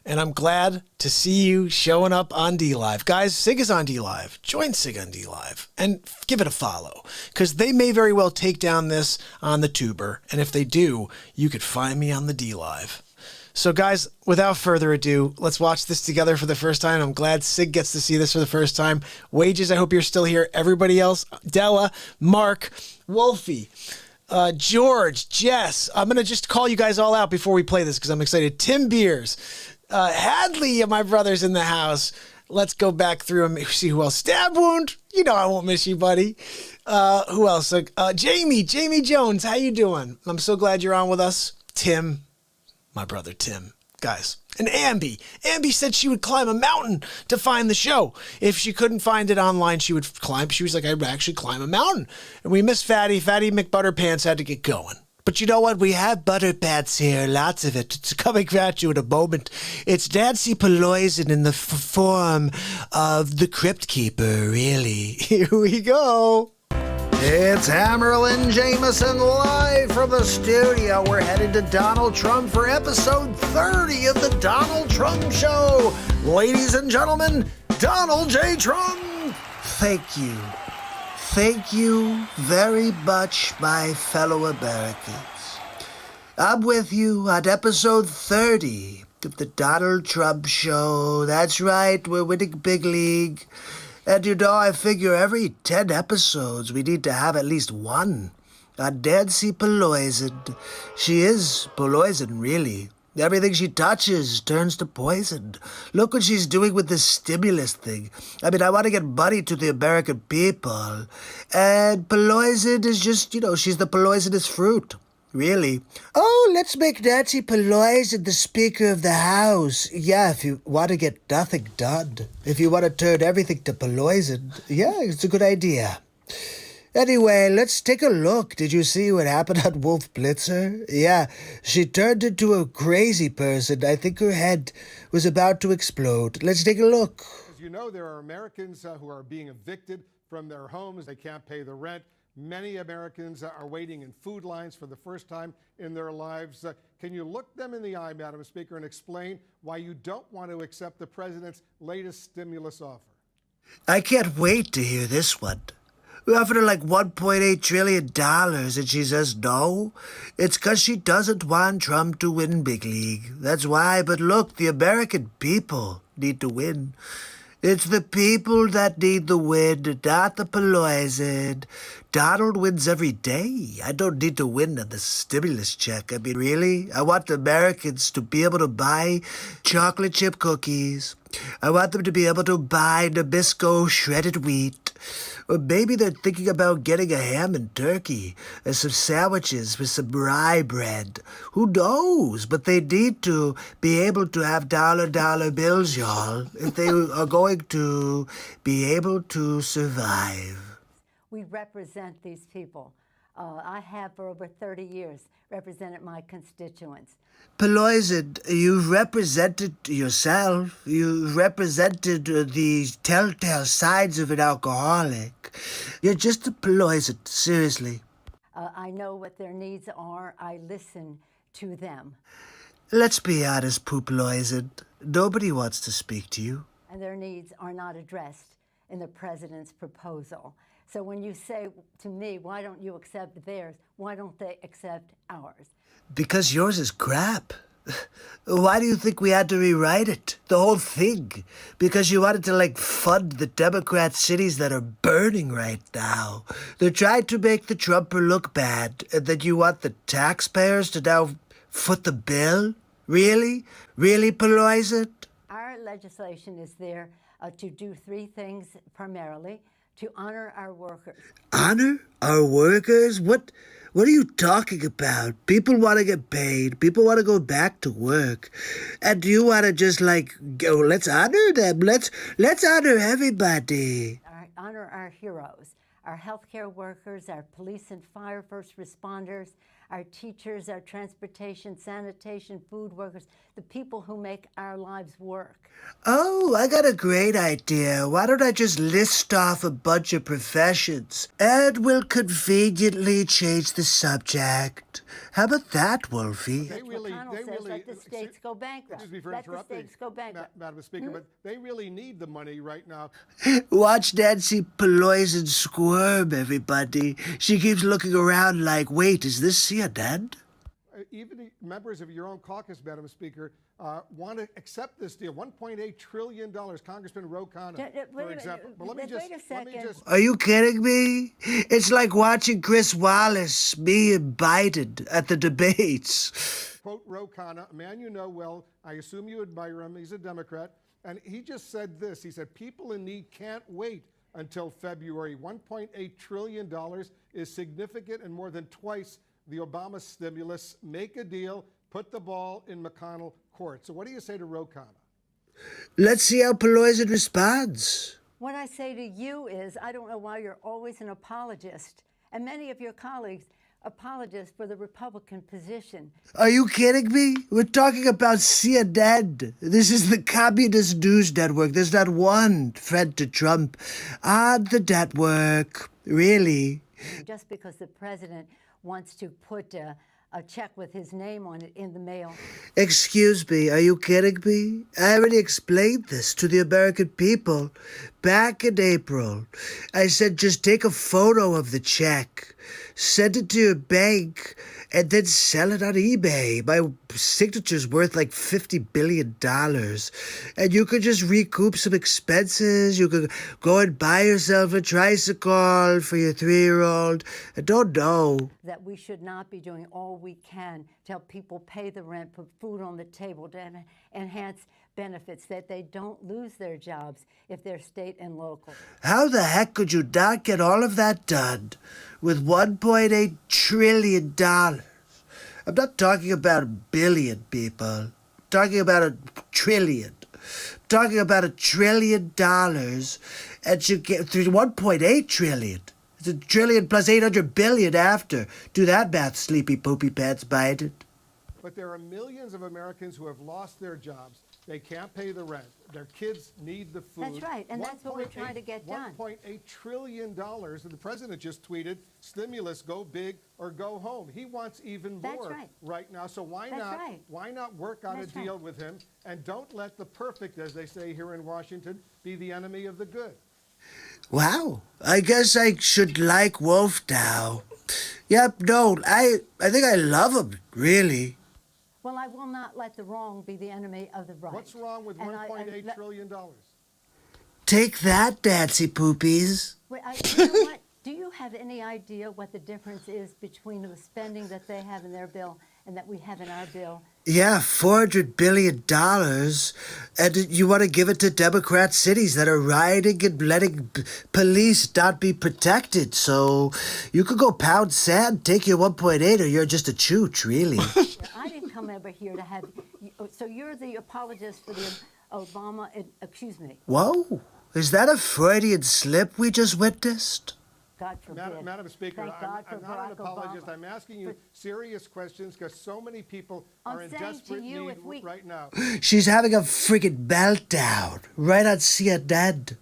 And I'm glad to see you showing up on DLive. Guys, Sig is on DLive. Join Sig on DLive and give it a follow, because they may very well take down this on the tuber. And if they do, you could find me on the DLive. So guys, without further ado, let's watch this together for the first time. I'm glad Sig gets to see this for the first time. Wages, I hope you're still here. Everybody else, Della, Mark, Wolfie, George, Jess. I'm going to just call you guys all out before we play this because I'm excited. Tim Beers, Hadley, my brother's in the house. Let's go back through and see who else. Stab Wound, you know I won't miss you, buddy. Who else? Jamie Jones, how you doing? I'm so glad you're on with us. Tim, my brother Tim. Guys, and Ambi said she would climb a mountain to find the show. If she couldn't find it online, she would climb. She was like, I'd actually climb a mountain. And we miss Fatty McButterpants had to get going. But you know what? We have butter pats here, lots of it. It's coming at you in a moment. It's Nancy Pelosi in the form of the Crypt Keeper, really. Here we go. It's Hammerlin Jameson live from the studio. We're headed to Donald Trump for episode 30 of the Donald Trump Show. Ladies and gentlemen, Donald J. Trump. Thank you. Thank you very much, my fellow Americans. I'm with you at episode 30 of the Donald Trump Show. That's right, we're winning big league. And you know, I figure every 10 episodes we need to have at least one on Nancy Pelosi. She is poison, really. Everything she touches turns to poison. Look what she's doing with this stimulus thing. I mean, I want to get money to the American people. And Pelosi is just, she's the poisonous fruit. Really. Oh, let's make Nancy Pelosi the Speaker of the House. Yeah, if you want to get nothing done. If you want to turn everything to Pelosi. Yeah, it's a good idea. Anyway, let's take a look. Did you see what happened on Wolf Blitzer? Yeah, she turned into a crazy person. I think her head was about to explode. Let's take a look. As you know, there are Americans who are being evicted from their homes. They can't pay the rent. Many Americans are waiting in food lines for the first time in their lives. Can you look them in the eye, Madam Speaker, and explain why you don't want to accept the president's latest stimulus offer? I can't wait to hear this one. We offered her like $1.8 trillion, and she says no. It's because she doesn't want Trump to win big league. That's why. But look, the American people need to win. It's the people that need the win, not the Pelosi. Donald wins every day. I don't need to win on the stimulus check. I mean, really? I want the Americans to be able to buy chocolate chip cookies. I want them to be able to buy Nabisco shredded wheat. Or maybe they're thinking about getting a ham and turkey and some sandwiches with some rye bread. Who knows? But they need to be able to have dollar bills, y'all, if they are going to be able to survive. We represent these people. I have for over 30 years represented my constituents. Pelosi, you've represented yourself. You've represented the telltale signs of an alcoholic. You're just a Pelosi, seriously. I know what their needs are. I listen to them. Let's be honest, Pelosi. Nobody wants to speak to you. And their needs are not addressed in the president's proposal. So when you say to me, why don't you accept theirs? Why don't they accept ours? Because yours is crap. Why do you think we had to rewrite it? The whole thing. Because you wanted to, fund the Democrat cities that are burning right now. They're trying to make the Trumper look bad. And then you want the taxpayers to now foot the bill? Really? Really, Pelosi? Our legislation is there to do three things primarily. To honor our workers. Honor our workers? What are you talking about? People want to get paid. People want to go back to work. And you want to just go, let's honor them. Let's honor everybody. Honor our heroes, our healthcare workers, our police and fire first responders, our teachers, our transportation, sanitation, food workers, the people who make our lives work. Oh, I got a great idea. Why don't I just list off a bunch of professions and we'll conveniently change the subject? How about that, Wolfie? McConnell says let the states go bankrupt. Excuse me for let the interrupting, states go bankrupt. Madam Speaker, but they really need the money right now. Watch Nancy Pelosi squirm, everybody. She keeps looking around like, wait, is this CNN? Even the members of your own caucus, Madam Speaker, want to accept this deal. $1.8 trillion. Congressman Ro Khanna, for example. But let me just. Are you kidding me? It's like watching Chris Wallace, me and Biden at the debates. Quote Ro Khanna, a man you know well. I assume you admire him. He's a Democrat. And he just said this. He said, people in need can't wait until February. $1.8 trillion is significant and more than twice the Obama stimulus. Make a deal, put the ball in McConnell court. So what do you say to Ro Khanna? Let's see how Pelosi responds. What I say to you is, I don't know why you're always an apologist, and many of your colleagues apologists for the Republican position. Are you kidding me? We're talking about CNN. This is the communist news network. There's not one friend to Trump on the network. Really? Just because the president wants to put a check with his name on it in the mail. Excuse me, are you kidding me? I already explained this to the American people back in April. I said just take a photo of the check, send it to your bank, and then sell it on eBay. My signature's worth like $50 billion. And you could just recoup some expenses. You could go and buy yourself a tricycle for your 3-year-old. I don't know. That we should not be doing all we can to help people pay the rent, put food on the table, to enhance benefits, that they don't lose their jobs if they're state and local. How the heck could you not get all of that done with $1.8 trillion? I'm not talking about a billion, people. I'm talking about a trillion. I'm talking about $1 trillion, and you get through 1.8 trillion. It's a trillion plus 800 billion after. Do that math, sleepy poopy pants Biden. But there are millions of Americans who have lost their jobs. They can't pay the rent. Their kids need the food. That's right, and that's what we're trying to get done. $1.8 trillion, and the president just tweeted, stimulus, go big or go home. He wants even more right now. So why not work out a deal with him, and don't let the perfect, as they say here in Washington, be the enemy of the good. Wow, I guess I should like Wolf now. Yep, no, I think I love him, really. Well, I will not let the wrong be the enemy of the right. What's wrong with $1.8 trillion? Take that, Nancy Poopies. Wait, you know what? Do you have any idea what the difference is between the spending that they have in their bill and that we have in our bill? Yeah, $400 billion. And you want to give it to Democrat cities that are rioting and letting police not be protected. So you could go pound sand, take your 1.8, or you're just a chooch, really. I didn't come over here to have... So you're the apologist for the Obama... Excuse me. Whoa. Is that a Freudian slip we just witnessed? God forbid. Madam Speaker, I'm not an apologist. Obama. I'm asking you serious questions because so many people are in desperate need right now. She's having a friggin' meltdown right on CNN.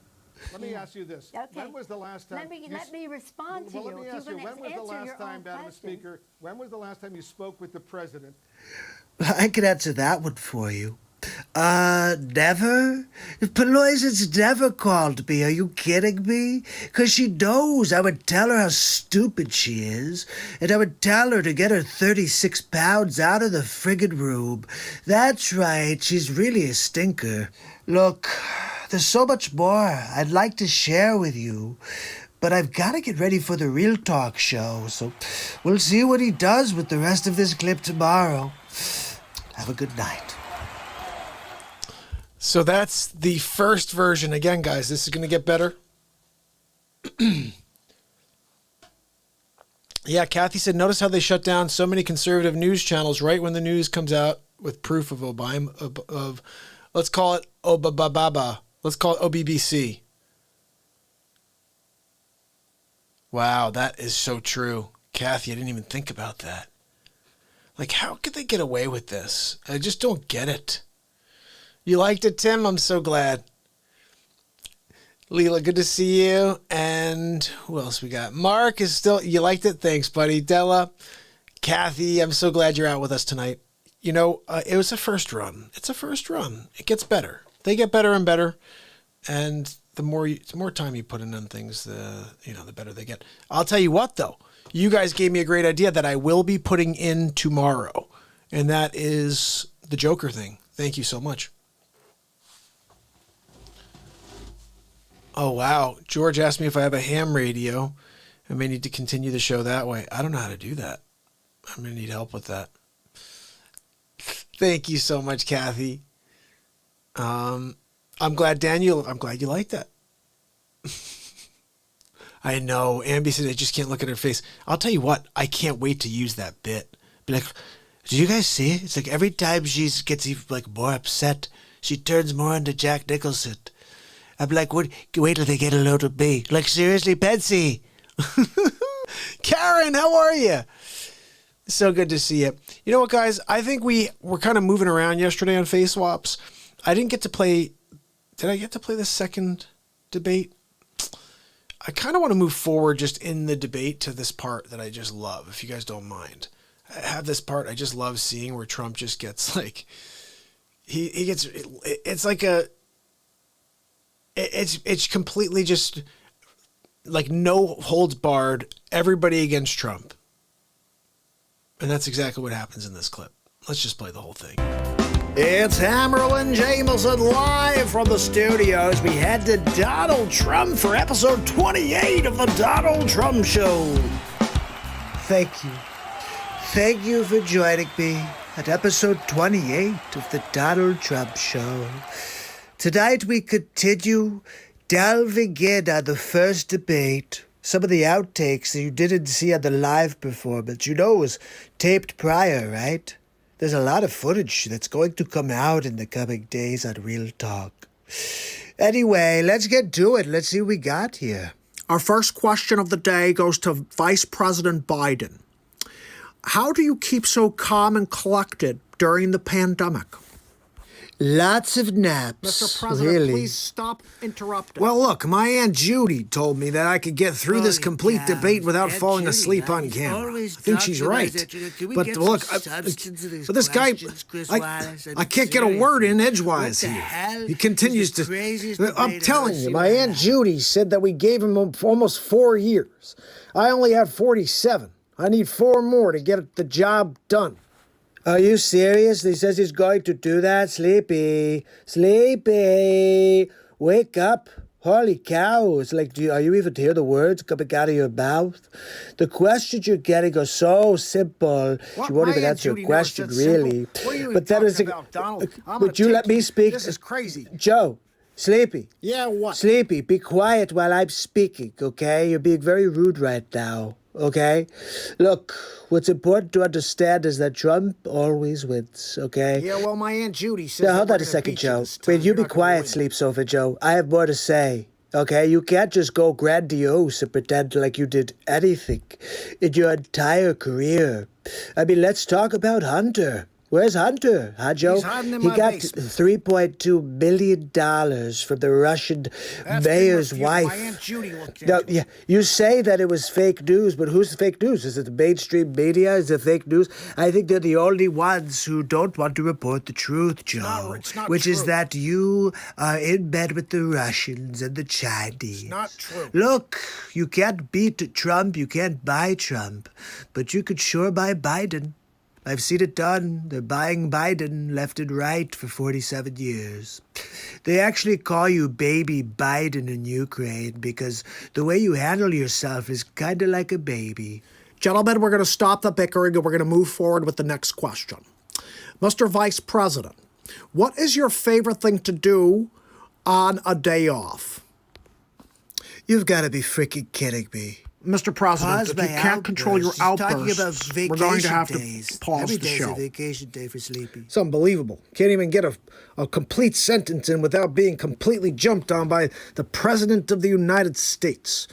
Let me ask you this. Okay. When was the last time... Let me respond to you. Let me ask you, when was the last time, Madam Speaker, when was the last time you spoke with the president? I can answer that one for you. Never? Pelosi's never called me. Are you kidding me? 'Cause she knows I would tell her how stupid she is, and I would tell her to get her 36 pounds out of the friggin' room. That's right, she's really a stinker. Look, there's so much more I'd like to share with you, but I've got to get ready for the Real Talk show, so we'll see what he does with the rest of this clip tomorrow. Have a good night. So that's the first version. Again, guys, this is going to get better. Yeah, Kathy said, notice how they shut down so many conservative news channels right when the news comes out with proof of Obama, of let's call it Obababa. Let's call it OBBC. Wow, that is so true. Kathy, I didn't even think about that. Like, how could they get away with this? I just don't get it. You liked it, Tim? I'm so glad. Leela, good to see you. And who else we got? Mark is still... You liked it? Thanks, buddy. Della, Kathy, I'm so glad you're out with us tonight. You know, it was a first run. It's a first run. It gets better. They get better and better. And the more time you put in on things, the better they get. I'll tell you what, though. You guys gave me a great idea that I will be putting in tomorrow. And that is the Joker thing. Thank you so much. Oh, wow. George asked me if I have a ham radio. I may need to continue the show that way. I don't know how to do that. I'm going to need help with that. Thank you so much, Kathy. I'm glad you liked that. I know. Ambi said I just can't look at her face. I'll tell you what, I can't wait to use that bit. Be like, did you guys see it? It's like every time she gets more upset, she turns more into Jack Nicholson. I'm like, wait till they get a load of me. Like, seriously, Betsy? Karen, how are you? So good to see you. You know what, guys? I think we were kind of moving around yesterday on Face Swaps. I didn't get to play... Did I get to play the second debate? I kind of want to move forward just in the debate to this part that I just love, if you guys don't mind. I have this part I just love seeing where Trump just gets like... He gets... It's like a... It's completely just like no holds barred, everybody against Trump. And that's exactly what happens in this clip. Let's just play the whole thing. It's Hammerlin Jameson live from the studios. We head to Donald Trump for episode 28 of the Donald Trump Show. Thank you. Thank you for joining me at episode 28 of the Donald Trump Show. Tonight we continue delving in on the first debate. Some of the outtakes that you didn't see on the live performance. You know it was taped prior, right? There's a lot of footage that's going to come out in the coming days on Real Talk. Anyway, let's get to it. Let's see what we got here. Our first question of the day goes to Vice President Biden. How do you keep so calm and collected during the pandemic? Lots of naps. Mr. President, really. Please stop interrupting. Well, look, my Aunt Judy told me that I could get through this complete debate without falling asleep on camera. I think she's right. But look, but this guy, I can't get a word in edgewise here. He continues to... I'm telling you, my Aunt Judy said that we gave him almost 4 years. I only have 47. I need 4 more to get the job done. Are you serious? He says he's going to do that? Sleepy. Sleepy. Wake up. Holy cow. It's like, are you even to hear the words coming out of your mouth? The questions you're getting are so simple. She won't even answer a question, really. But that is... Would you let me speak? This is crazy. Joe. Sleepy. Yeah, what? Sleepy, be quiet while I'm speaking, okay? You're being very rude right now. Okay? Look, what's important to understand is that Trump always wins, okay? Yeah, well, my Aunt Judy says... Now, hold on a second, Joe. Wait, you be quiet, Sleep Sofa Joe. I have more to say, okay? You can't just go grandiose and pretend like you did anything in your entire career. I mean, let's talk about Hunter. Where's Hunter, huh, Joe? He's hiding in he my got basement. $3.2 million from the Russian mayor's wife. My Aunt Judy looked Now, into. yeah, you say that it was fake news, but who's the fake news? Is it the mainstream media? Is it fake news? I think they're the only ones who don't want to report the truth, Joe. It's not which true. is that you are in bed with the Russians and the Chinese. It's not true. Look, you can't beat Trump, you can't buy Trump, but you could sure buy Biden. I've seen it done. They're buying Biden left and right for 47 years. They actually call you baby Biden in Ukraine because the way you handle yourself is kind of like a baby. Gentlemen, we're going to stop the bickering and we're going to move forward with the next question. Mr. Vice President, what is your favorite thing to do on a day off? You've got to be freaking kidding me. Mr. President, if you can't control your outbursts, we're going to have to pause Every the day's show. a vacation day for Sleepy. It's unbelievable. Can't even get a complete sentence in without being completely jumped on by the President of the United States.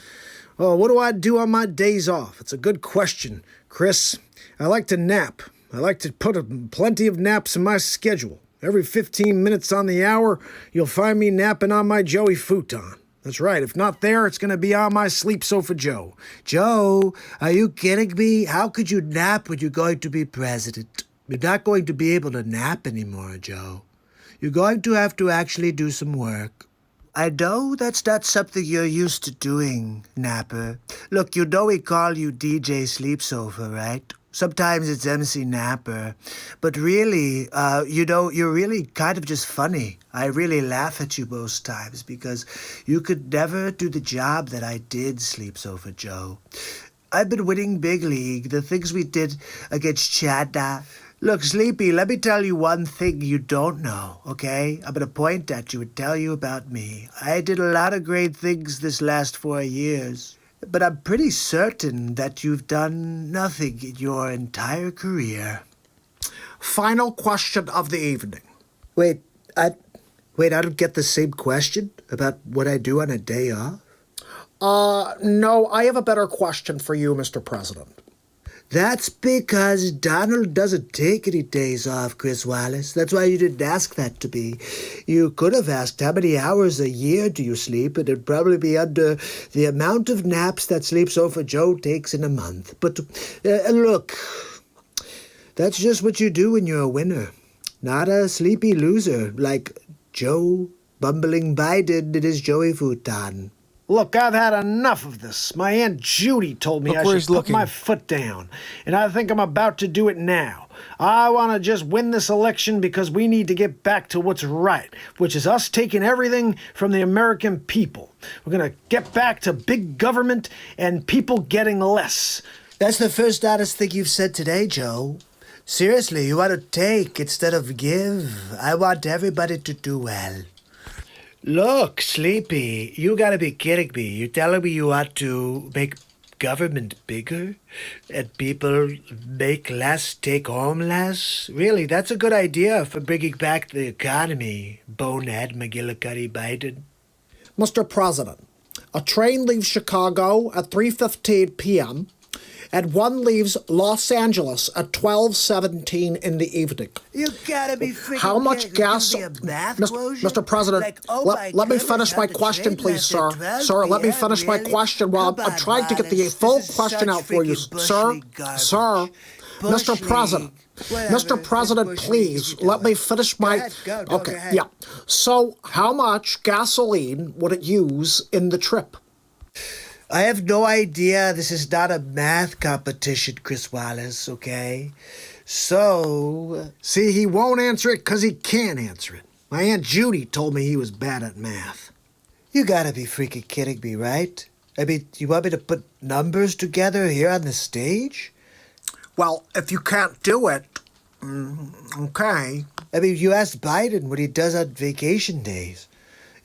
Oh, what do I do on my days off? It's a good question, Chris. I like to nap. I like to put plenty of naps in my schedule. Every 15 minutes on the hour, you'll find me napping on my Joey futon. That's right. If not there, it's going to be on my sleep sofa Joe. Joe, are you kidding me? How could you nap when you're going to be president? You're not going to be able to nap anymore, Joe. You're going to have to actually do some work. I know that's not something you're used to doing, Napper. Look, you know we call you DJ Sleep Sofa, right? Sometimes it's MC Napper. But really, you're really kind of just funny. I really laugh at you most times because you could never do the job that I did, Sleep Sofa Joe. I've been winning big league, the things we did against Chadda. Look, Sleepy, let me tell you one thing you don't know, okay? I'm going to point at you and tell you about me. I did a lot of great things this last 4 years, but I'm pretty certain that you've done nothing in your entire career. Final question of the evening. Wait, I don't get the same question about what I do on a day off? No, I have a better question for you, Mr. President. That's because Donald doesn't take any days off, Chris Wallace. That's why you didn't ask that to me. You could have asked how many hours a year do you sleep, and it'd probably be under the amount of naps that Sleep Sofa Joe takes in a month. But look, that's just what you do when you're a winner. Not a sleepy loser like Joe Bumbling Biden in his Joey futon. Look, I've had enough of this. My Aunt Judy told me I should put my foot down, and I think I'm about to do it now. I want to just win this election because we need to get back to what's right, which is us taking everything from the American people. We're going to get back to big government and people getting less. That's the first honest thing you've said today, Joe. Seriously, you want to take instead of give. I want everybody to do well. Look, Sleepy, you gotta be kidding me. You're telling me you want to make government bigger and people make less, take home less? Really, that's a good idea for bringing back the economy, bonehead McGillicuddy Biden. Mr. President, a train leaves Chicago at 3:15 p.m., and one leaves Los Angeles at 12:17 in the evening. You gotta be freaking How much kidding. gas... Mr. President, let me finish my question, please, sir. Sir, let me finish my question while I'm trying to get the full question out for you. Sir, Mr. President. Mr. President, please, let me finish my... Okay, yeah. So, how much gasoline would it use in the trip? I have no idea. This is not a math competition, Chris Wallace, okay? So... See, he won't answer it because he can't answer it. My Aunt Judy told me he was bad at math. You gotta be freaking kidding me, right? I mean, you want me to put numbers together here on the stage? Well, if you can't do it, okay. I mean, you asked Biden what he does on vacation days.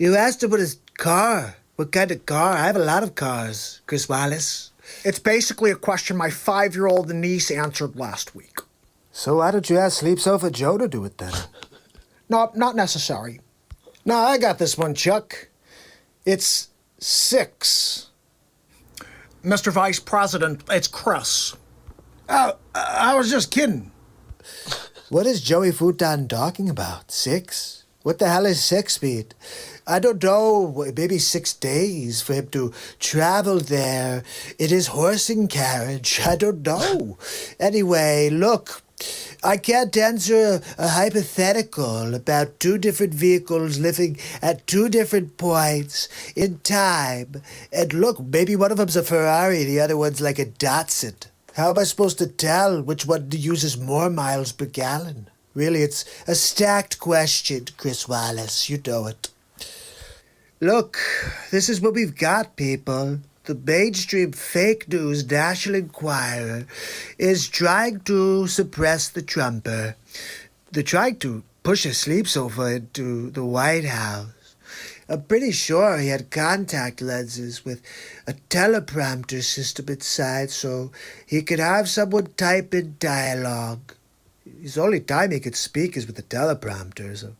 You asked him what his car... What kind of car? I have a lot of cars, Chris Wallace. It's basically a question my 5-year-old niece answered last week. So why don't you ask Sleep Sofa Joe to do it then? No, not necessary. No, I got this one, Chuck. It's 6. Mr. Vice President, it's Chris. Oh, I was just kidding. What is Joey Futon talking about? 6? What the hell is 6 feet? I don't know, maybe 6 days for him to travel there in his horse and carriage. I don't know. Anyway, look, I can't answer a hypothetical about 2 different vehicles living at 2 different points in time. And look, maybe one of them's a Ferrari, the other one's like a Datsun. How am I supposed to tell which one uses more miles per gallon? Really, it's a stacked question, Chris Wallace. You know it. Look, this is what we've got, people. The mainstream fake news National Enquirer is trying to suppress the Trumper. They're trying to push a Sleep Sofa into the White House. I'm pretty sure he had contact lenses with a teleprompter system inside so he could have someone type in dialogue. The only time he could speak is with the teleprompter. So,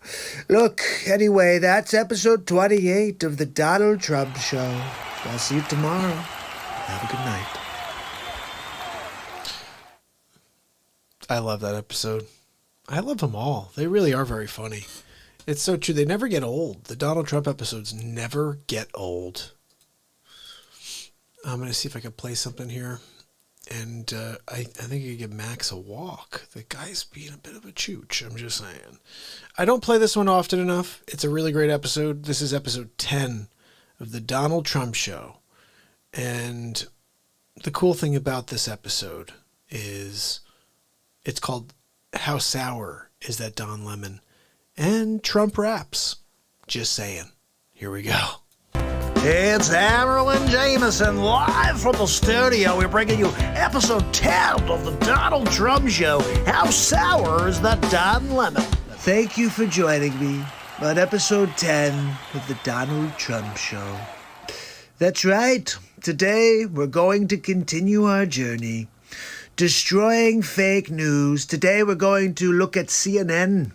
look, anyway, that's episode 28 of the Donald Trump Show. I'll see you tomorrow. Have a good night. I love that episode. I love them all. They really are very funny. It's so true. They never get old. The Donald Trump episodes never get old. I'm going to see if I can play something here. And I think you give Max a walk. The guy's being a bit of a chooch. I'm just saying. I don't play this one often enough. It's a really great episode. This is episode 10 of the Donald Trump Show. And the cool thing about this episode is it's called How Sour Is That Don Lemon? And Trump raps. Just saying. Here we go. It's Amaryl and Jameson live from the studio. We're bringing you episode 10 of the Donald Trump Show. How sour is that Don Lemon? Thank you for joining me on episode 10 of the Donald Trump Show. That's right. Today we're going to continue our journey destroying fake news. Today we're going to look at CNN.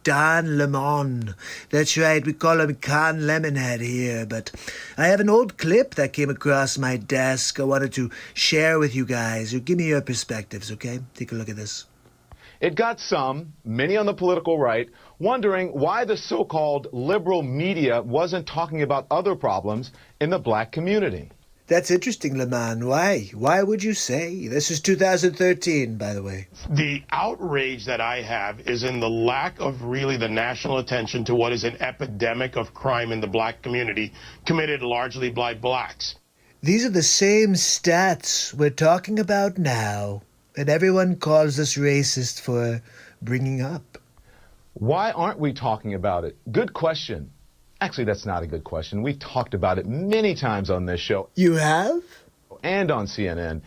Don Lemon. That's right, we call him Con Lemonhead here, but I have an old clip that came across my desk I wanted to share with you guys. Give me your perspectives, okay? Take a look at this. It got some, many on the political right, wondering why the so-called liberal media wasn't talking about other problems in the black community. That's interesting, Lemon. Why? Why would you say? This is 2013, by the way. The outrage that I have is in the lack of really the national attention to what is an epidemic of crime in the black community, committed largely by blacks. These are the same stats we're talking about now, and everyone calls us racist for bringing up. Why aren't we talking about it? Good question. Actually, that's not a good question. We've talked about it many times on this show. You have? And on CNN.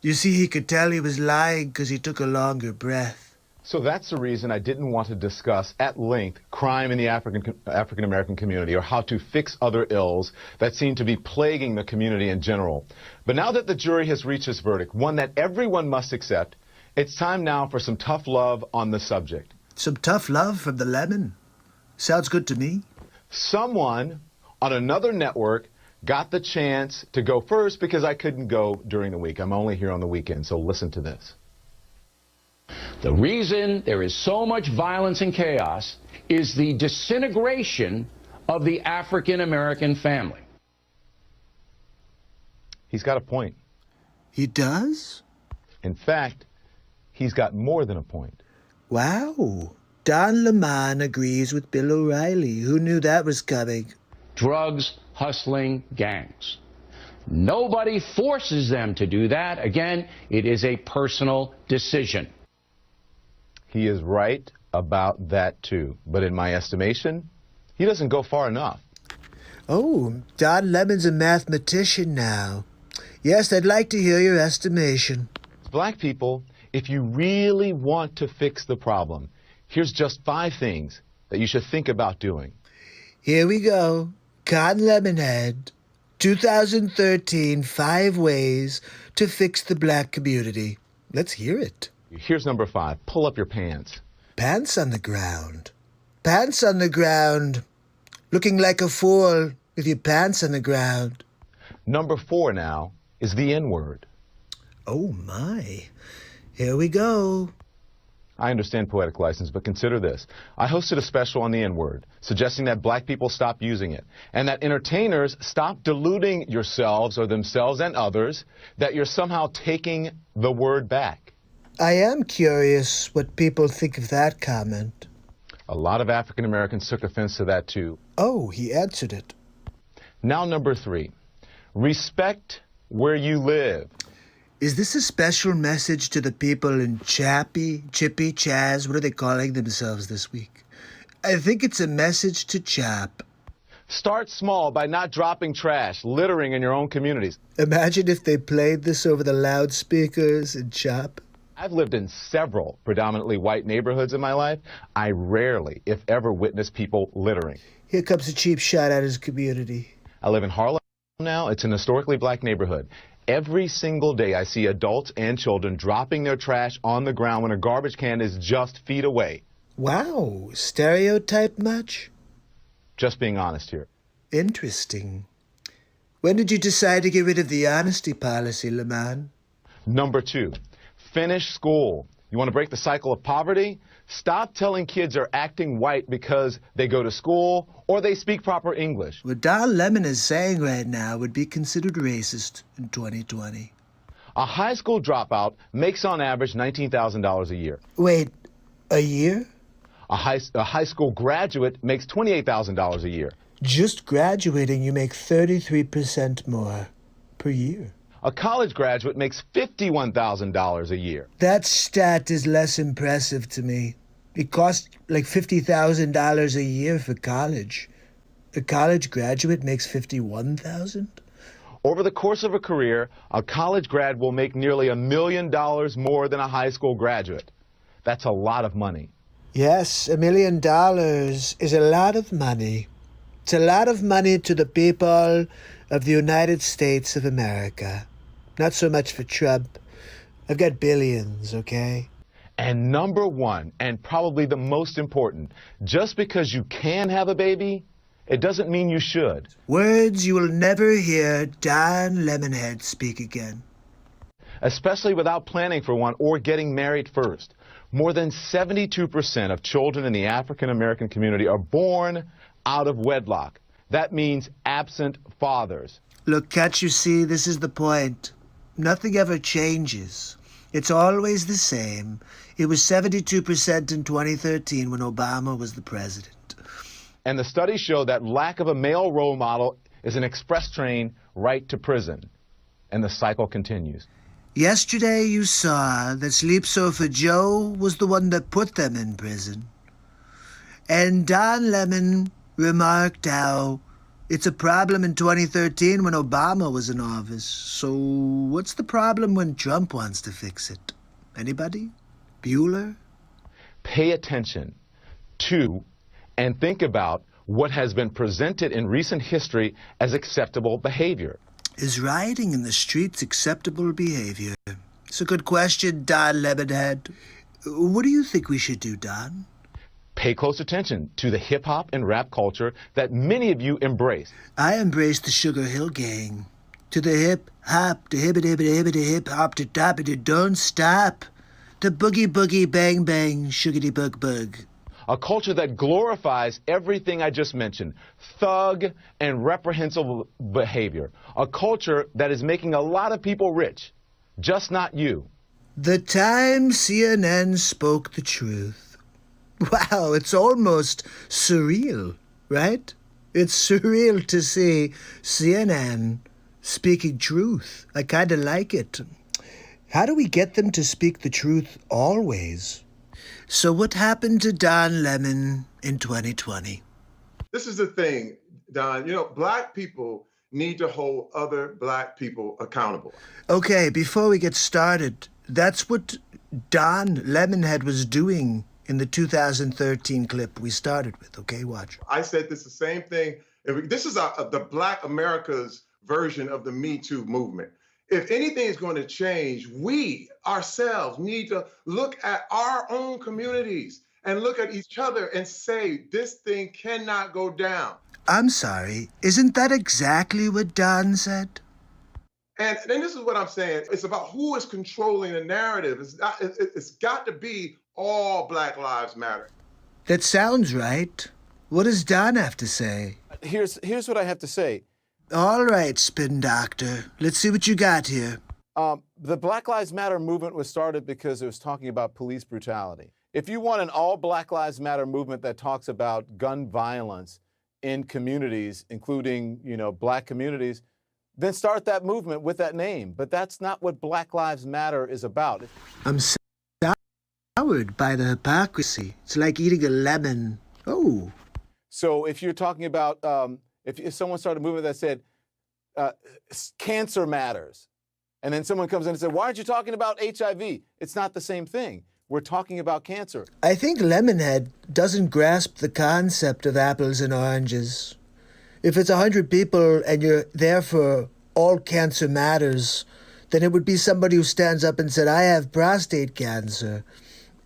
You see, he could tell he was lying because he took a longer breath. So that's the reason I didn't want to discuss at length crime in the African-American community or how to fix other ills that seem to be plaguing the community in general. But now that the jury has reached its verdict, one that everyone must accept, it's time now for some tough love on the subject. Some tough love from the lemon. Sounds good to me. Someone on another network got the chance to go first because I couldn't go during the week. I'm only here on the weekend, so listen to this. The reason there is so much violence and chaos is the disintegration of the African-American family. He's got a point. He does? In fact, he's got more than a point. Wow. Don Lemon agrees with Bill O'Reilly. Who knew that was coming? Drugs, hustling gangs. Nobody forces them to do that. Again, it is a personal decision. He is right about that, too. But in my estimation, he doesn't go far enough. Oh, Don Lemon's a mathematician now. Yes, I'd like to hear your estimation. Black people, if you really want to fix the problem, here's just 5 things that you should think about doing. Here we go. Con Lemonhead, 2013, 5 ways to fix the black community. Let's hear it. Here's number 5. Pull up your pants. Pants on the ground. Pants on the ground. Looking like a fool with your pants on the ground. Number 4 now is the N-word. Oh, my. Here we go. I understand poetic license, but consider this. I hosted a special on the N-word, suggesting that black people stop using it, and that entertainers stop deluding yourselves or themselves and others that you're somehow taking the word back. I am curious what people think of that comment. A lot of African Americans took offense to that, too. Oh, he answered it. Now, number 3. Respect where you live. Is this a special message to the people in Chippy, Chaz? What are they calling themselves this week? I think it's a message to Chap. Start small by not dropping trash, littering in your own communities. Imagine if they played this over the loudspeakers in Chap. I've lived in several predominantly white neighborhoods in my life. I rarely, if ever, witness people littering. Here comes a cheap shot at his community. I live in Harlem now. It's an historically black neighborhood. Every single day I see adults and children dropping their trash on the ground when a garbage can is just feet away. Wow, stereotype much? Just being honest here. Interesting. When did you decide to get rid of the honesty policy, Leman? Number 2, finish school. You want to break the cycle of poverty? Stop telling kids are acting white because they go to school or they speak proper English. What Don Lemon is saying right now would be considered racist in 2020. A high school dropout makes on average $19,000 a year. Wait, a year? A high school graduate makes $28,000 a year. Just graduating, you make 33% more per year. A college graduate makes $51,000 a year. That stat is less impressive to me. It costs like $50,000 a year for college. A college graduate makes $51,000? Over the course of a career, a college grad will make nearly $1 million more than a high school graduate. That's a lot of money. Yes, $1 million is a lot of money. It's a lot of money to the people of the United States of America. Not so much for Trump. I've got billions, okay? And number 1, and probably the most important, just because you can have a baby, it doesn't mean you should. Words you will never hear Don Lemonhead speak again. Especially without planning for one or getting married first. More than 72% of children in the African American community are born out of wedlock. That means absent fathers. Look, can't you see, this is the point. Nothing ever changes. It's always the same. It was 72% in 2013 when Obama was the president. And the studies show that lack of a male role model is an express train right to prison. And the cycle continues. Yesterday you saw that Sleep Sofa Joe was the one that put them in prison. And Don Lemon remarked how it's a problem in 2013 when Obama was in office. So what's the problem when Trump wants to fix it? Anybody? Bueller? Pay attention to and think about what has been presented in recent history as acceptable behavior. Is rioting in the streets acceptable behavior? It's a good question, Don Lemonhead. What do you think we should do, Don? Pay close attention to the hip-hop and rap culture that many of you embrace. I embrace the Sugar Hill Gang. To the hip-hop, the hibbity-hibbity-hibbity hip-hop, to top-it, don't stop. The boogie-boogie bang-bang, sugary-bug-bug. A culture that glorifies everything I just mentioned, thug and reprehensible behavior. A culture that is making a lot of people rich, just not you. The time CNN spoke the truth. Wow, it's almost surreal, right? It's surreal to see CNN speaking truth. I kind of like it. How do we get them to speak the truth always? So what happened to Don Lemon in 2020? This is the thing, Don. You know, black people need to hold other black people accountable. Okay, before we get started, that's what Don Lemonhead was doing in the 2013 clip we started with. Okay, watch. I said this the same thing. This is the Black America's version of the Me Too movement. If anything is going to change, we ourselves need to look at our own communities and look at each other and say, this thing cannot go down. I'm sorry, isn't that exactly what Don said? And then this is what I'm saying. It's about who is controlling the narrative. It's got to be all Black Lives Matter. That sounds right. What does Don have to say? Here's what I have to say. All right, Spin Doctor. Let's see what you got here. The Black Lives Matter movement was started because it was talking about police brutality. If you want an all Black Lives Matter movement that talks about gun violence in communities, including, black communities, then start that movement with that name. But that's not what Black Lives Matter is about. I'm soured by the hypocrisy. It's like eating a lemon. Oh. So if you're talking about, if someone started a movement that said, cancer matters, and then someone comes in and said, why aren't you talking about HIV? It's not the same thing. We're talking about cancer. I think Lemonhead doesn't grasp the concept of apples and oranges. If it's 100 people and you're there for all cancer matters, then it would be somebody who stands up and said, I have prostate cancer.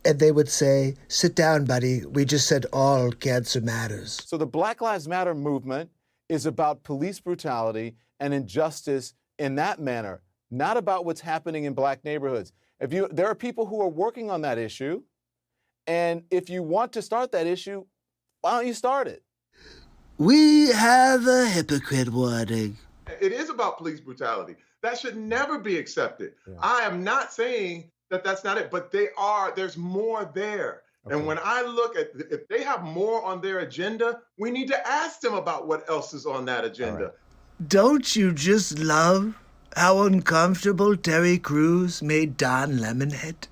And they would say, sit down, buddy. We just said all cancer matters. So the Black Lives Matter movement is about police brutality and injustice in that manner, not about what's happening in black neighborhoods. There are people who are working on that issue, and if you want to start that issue, why don't you start it? We have a hypocrite warning. It is about police brutality. That should never be accepted. Yeah. I am not saying that that's not it, but there's more there. Okay. And when I look at, if they have more on their agenda, we need to ask them about what else is on that agenda. Right. Don't you just love how uncomfortable Terry Crews made Don Lemonhead?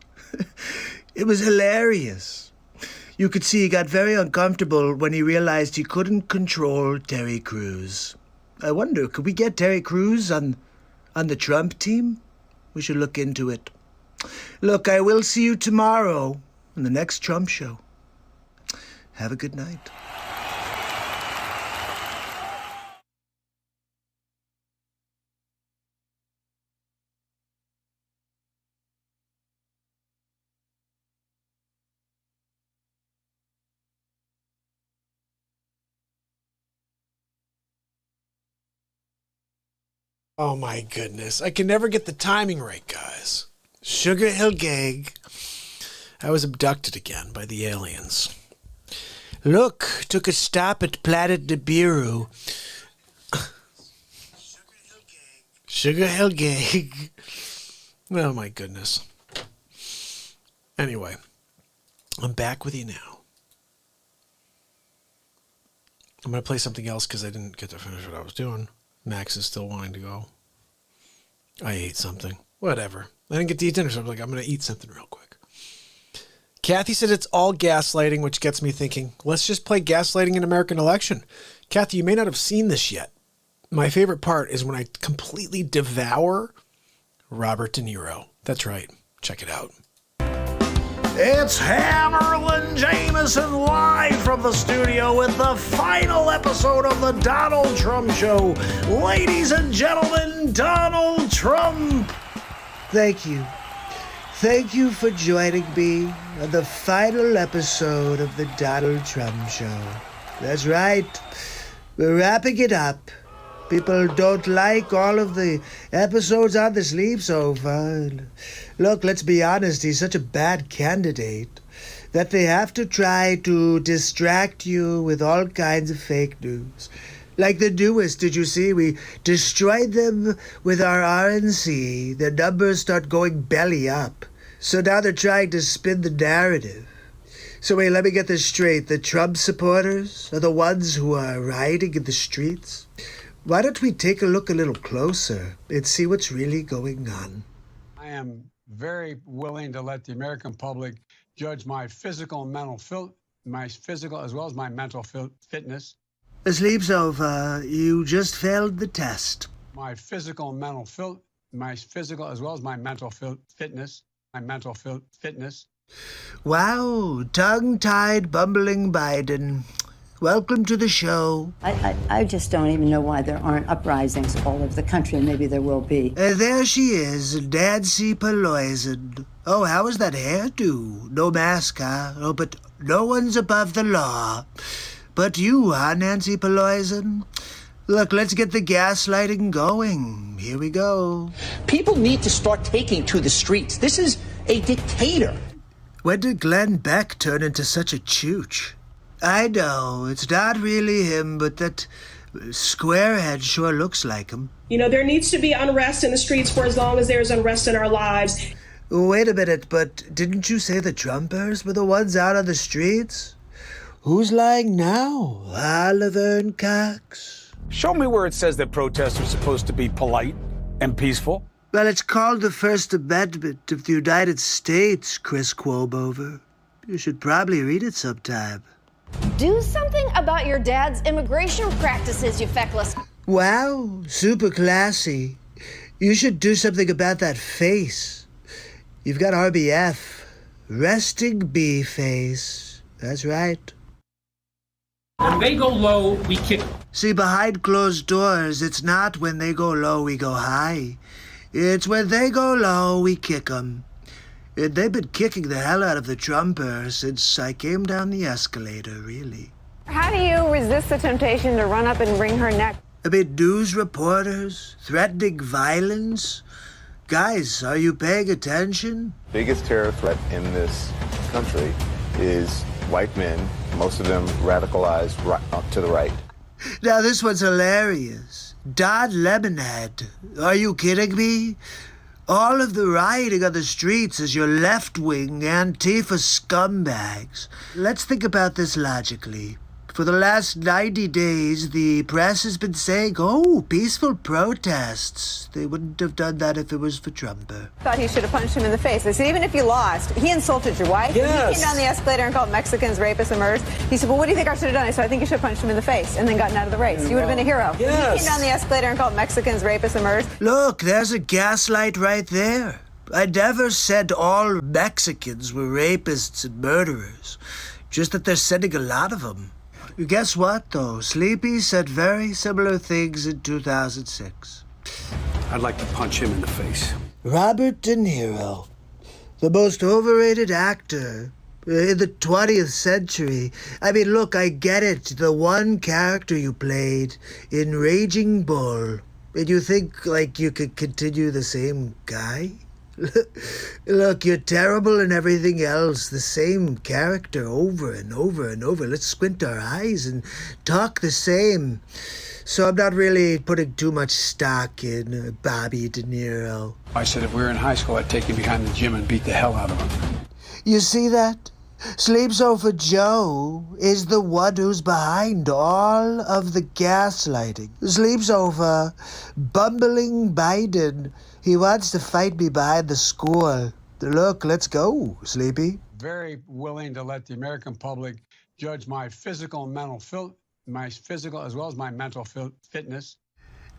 It was hilarious. You could see he got very uncomfortable when he realized he couldn't control Terry Crews. I wonder, could we get Terry Crews on the Trump team? We should look into it. Look, I will see you tomorrow on the next Trump show. Have a good night. Oh my goodness. I can never get the timing right, guys. Sugar Hill Gag. I was abducted again by the aliens. Look, took a stop at Planet Nibiru. Sugar Hill Gag. Oh my goodness. Anyway, I'm back with you now. I'm going to play something else because I didn't get to finish what I was doing. Max is still wanting to go. I ate something. Whatever. I didn't get to eat dinner, so I'm like, I'm going to eat something real quick. Kathy said it's all gaslighting, which gets me thinking, let's just play gaslighting in American election. Kathy, you may not have seen this yet. My favorite part is when I completely devour Robert De Niro. That's right. Check it out. It's Hammerlin Jameson live from the studio with the final episode of the Donald Trump Show. Ladies and gentlemen, Donald Trump. Thank you. Thank you for joining me on the final episode of the Donald Trump Show. That's right. We're wrapping it up. People don't like all of the episodes on the sleeve so far. Look, let's be honest, he's such a bad candidate that they have to try to distract you with all kinds of fake news. Like the newest, did you see? We destroyed them with our RNC. Their numbers start going belly up. So now they're trying to spin the narrative. So wait, let me get this straight. The Trump supporters are the ones who are rioting in the streets? Why don't we take a look a little closer and see what's really going on? I am very willing to let the American public judge my physical and mental my physical as well as my mental fitness. The sleep's over. You just failed the test. My physical and mental my physical as well as my mental fitness. My mental fitness. Wow, tongue-tied, bumbling Biden. Welcome to the show. I just don't even know why there aren't uprisings all over the country, and maybe there will be. There she is, Nancy Pelosi. Oh, how is that hairdo? No mask, huh? Oh, but no one's above the law. But you, huh, Nancy Pelosi? Look, let's get the gaslighting going. Here we go. People need to start taking to the streets. This is a dictator. When did Glenn Beck turn into such a chooch? I know, it's not really him, but that squarehead sure looks like him. You know, there needs to be unrest in the streets for as long as there's unrest in our lives. Wait a minute, but didn't you say the Trumpers were the ones out on the streets? Who's lying now? Oliver and Cox? Show me where it says that protests are supposed to be polite and peaceful. Well, it's called the First Amendment of the United States, Chris Quobover. You should probably read it sometime. Do something about your dad's immigration practices, you feckless. Wow, super classy. You should do something about that face. You've got RBF, resting bee face. That's right. When they go low, we kick them. See, behind closed doors, it's not when they go low, we go high. It's when they go low, we kick them. They've been kicking the hell out of the Trumpers since I came down the escalator, really. How do you resist the temptation to run up and wring her neck? I mean, news reporters threatening violence. Guys, are you paying attention? Biggest terror threat in this country is white men, most of them radicalized to the right. Now this one's hilarious. Don Lemonhead. Are you kidding me? All of the rioting on the streets is your left-wing Antifa scumbags. Let's think about this logically. For the last 90 days, the press has been saying, oh, peaceful protests. They wouldn't have done that if it was for Trump. Thought he should have punched him in the face. I said, even if you lost, he insulted your wife. Yes. He came down the escalator and called Mexicans rapists and murderers. He said, well, what do you think I should have done? I said, I think you should have punched him in the face and then gotten out of the race. You would have been a hero. Yes. He came down the escalator and called Mexicans rapists and murderers. Look, there's a gaslight right there. I never said all Mexicans were rapists and murderers. Just that they're sending a lot of them. Guess what, though? Sleepy said very similar things in 2006. I'd like to punch him in the face. Robert De Niro, the most overrated actor in the 20th century. I mean, look, I get it. The one character you played in Raging Bull, and you think, like, you could continue the same guy? Look, you're terrible in everything else. The same character over and over and over. Let's squint our eyes and talk the same. So I'm not really putting too much stock in Bobby De Niro. I said if we were in high school, I'd take him behind the gym and beat the hell out of him. You see that? Sleeps Over Joe is the one who's behind all of the gaslighting. Sleeps Over bumbling Biden. He wants to fight me behind the school. Look, let's go, Sleepy. Very willing to let the American public judge my physical and mental my physical as well as my mental fitness.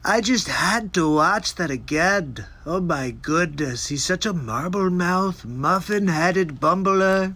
I just had to watch that again. Oh my goodness, he's such a marble-mouthed, muffin-headed bumbler.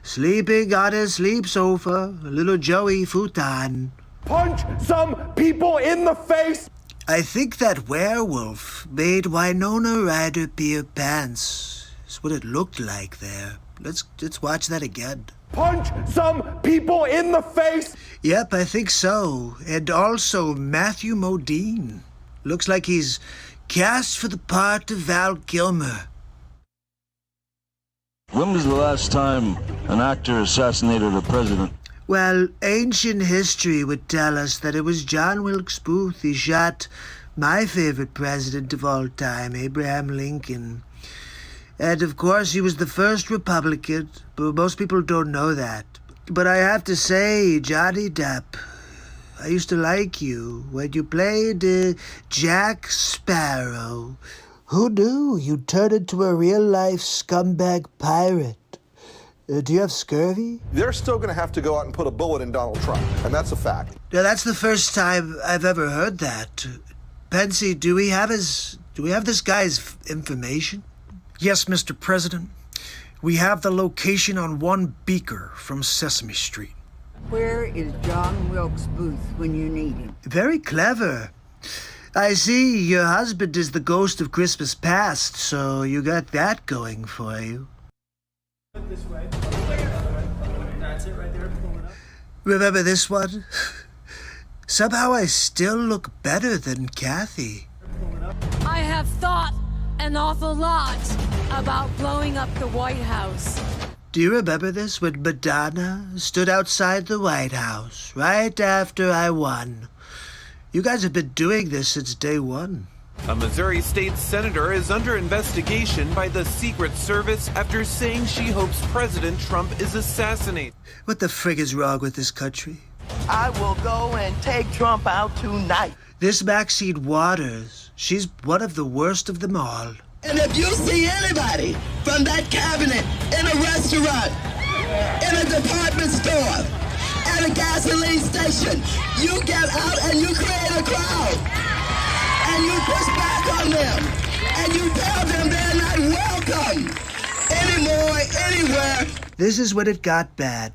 Sleeping on his sleep sofa, a little Joey futon. Punch some people in the face! I think that werewolf made Winona Ryder pee her pants. That's what it looked like there. Let's watch that again. Punch some people in the face! Yep, I think so. And also Matthew Modine. Looks like he's cast for the part of Val Kilmer. When was the last time an actor assassinated a president? Well, ancient history would tell us that it was John Wilkes Booth. He shot my favorite president of all time, Abraham Lincoln. And of course, he was the first Republican, but most people don't know that. But I have to say, Johnny Depp, I used to like you when you played Jack Sparrow. Who knew you'd turn into a real-life scumbag pirate? Do you have scurvy? They're still going to have to go out and put a bullet in Donald Trump, and that's a fact. Now, that's the first time I've ever heard that. Pensy, do we have this guy's information? Yes, Mr. President. We have the location on one beaker from Sesame Street. Where is John Wilkes Booth when you need him? Very clever. I see your husband is the ghost of Christmas past, so you got that going for you. This way. That's it right there. Pull it up. Remember this one? Somehow I still look better than Kathy. I have thought an awful lot about blowing up the White House. Do you remember this when Madonna stood outside the White House right after I won? You guys have been doing this since day one. A Missouri state senator is under investigation by the Secret Service after saying she hopes President Trump is assassinated. What the frig is wrong with this country? I will go and take Trump out tonight. This Maxine Waters, she's one of the worst of them all. And if you see anybody from that cabinet in a restaurant, in a department store, at a gasoline station, you get out and you create a crowd. And you push back on them. And you tell them they're not welcome anymore, anywhere. This is when it got bad.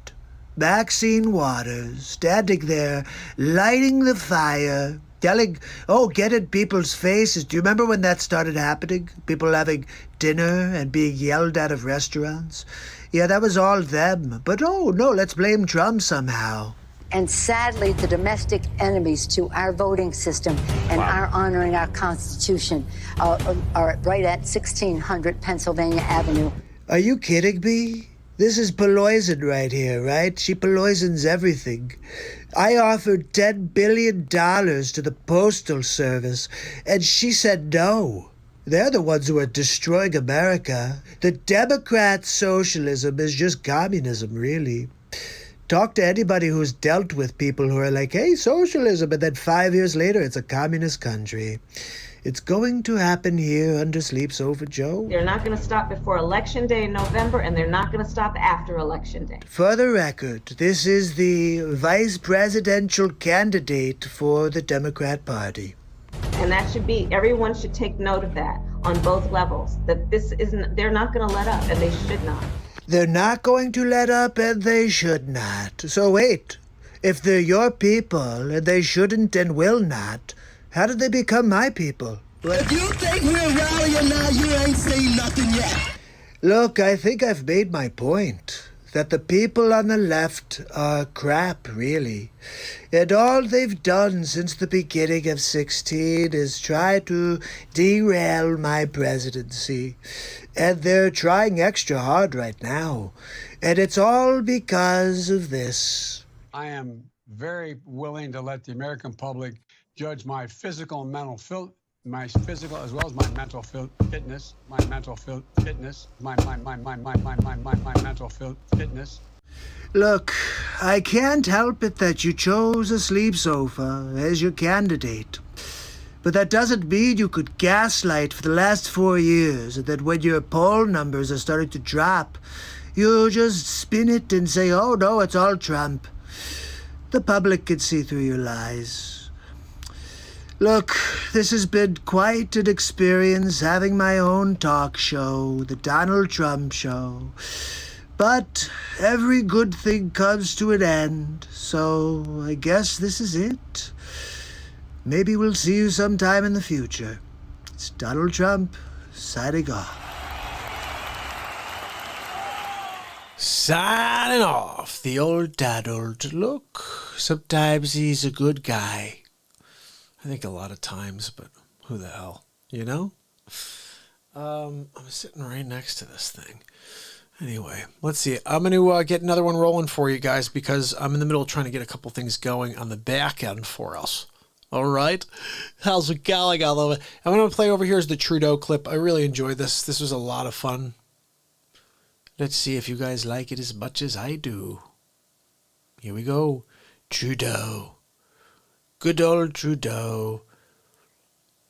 Maxine Waters standing there, lighting the fire, telling, get in people's faces. Do you remember when that started happening? People having dinner and being yelled out of restaurants? Yeah, that was all them. But no, let's blame Trump somehow. And sadly, the domestic enemies to our voting system and our honoring our Constitution are right at 1600 Pennsylvania Avenue. Are you kidding me? This is poison right here, right? She poisons everything. I offered $10 billion to the Postal Service, and she said no. They're the ones who are destroying America. The Democrat socialism is just communism, really. Talk to anybody who's dealt with people who are like, hey, socialism, and then 5 years later, it's a communist country. It's going to happen here under Sleep Sofa Joe. They're not going to stop before Election Day in November, and they're not going to stop after Election Day. For the record, this is the vice presidential candidate for the Democrat Party. And that should be, everyone should take note of that on both levels, that this isn't, they're not going to let up, and they should not. They're not going to let up, and they should not. So wait, if they're your people, and they shouldn't and will not, how did they become my people? If you think we're rallying now, you ain't seen nothing yet. Look, I think I've made my point. That the people on the left are crap, really. And all they've done since the beginning of 16 is try to derail my presidency. And they're trying extra hard right now. And it's all because of this. I am very willing to let the American public judge my physical and mental my physical as well as my mental fitness, my mental fitness, my mental fitness. Look, I can't help it that you chose a sleep sofa as your candidate. But that doesn't mean you could gaslight for the last 4 years, and that when your poll numbers are starting to drop, you just spin it and say, oh no, it's all Trump. The public can see through your lies. Look, this has been quite an experience having my own talk show, the Donald Trump Show. But every good thing comes to an end, so I guess this is it. Maybe we'll see you sometime in the future. It's Donald Trump, signing off. Signing off, the old Donald. Look, sometimes he's a good guy. I think a lot of times, but who the hell, you know? I'm sitting right next to this thing. Anyway, let's see. I'm going to get another one rolling for you guys because I'm in the middle of trying to get a couple things going on the back end for us. All right? How's it going? I love it. I'm going to play over here is the Trudeau clip. I really enjoyed this. This was a lot of fun. Let's see if you guys like it as much as I do. Here we go. Trudeau. Good old Trudeau.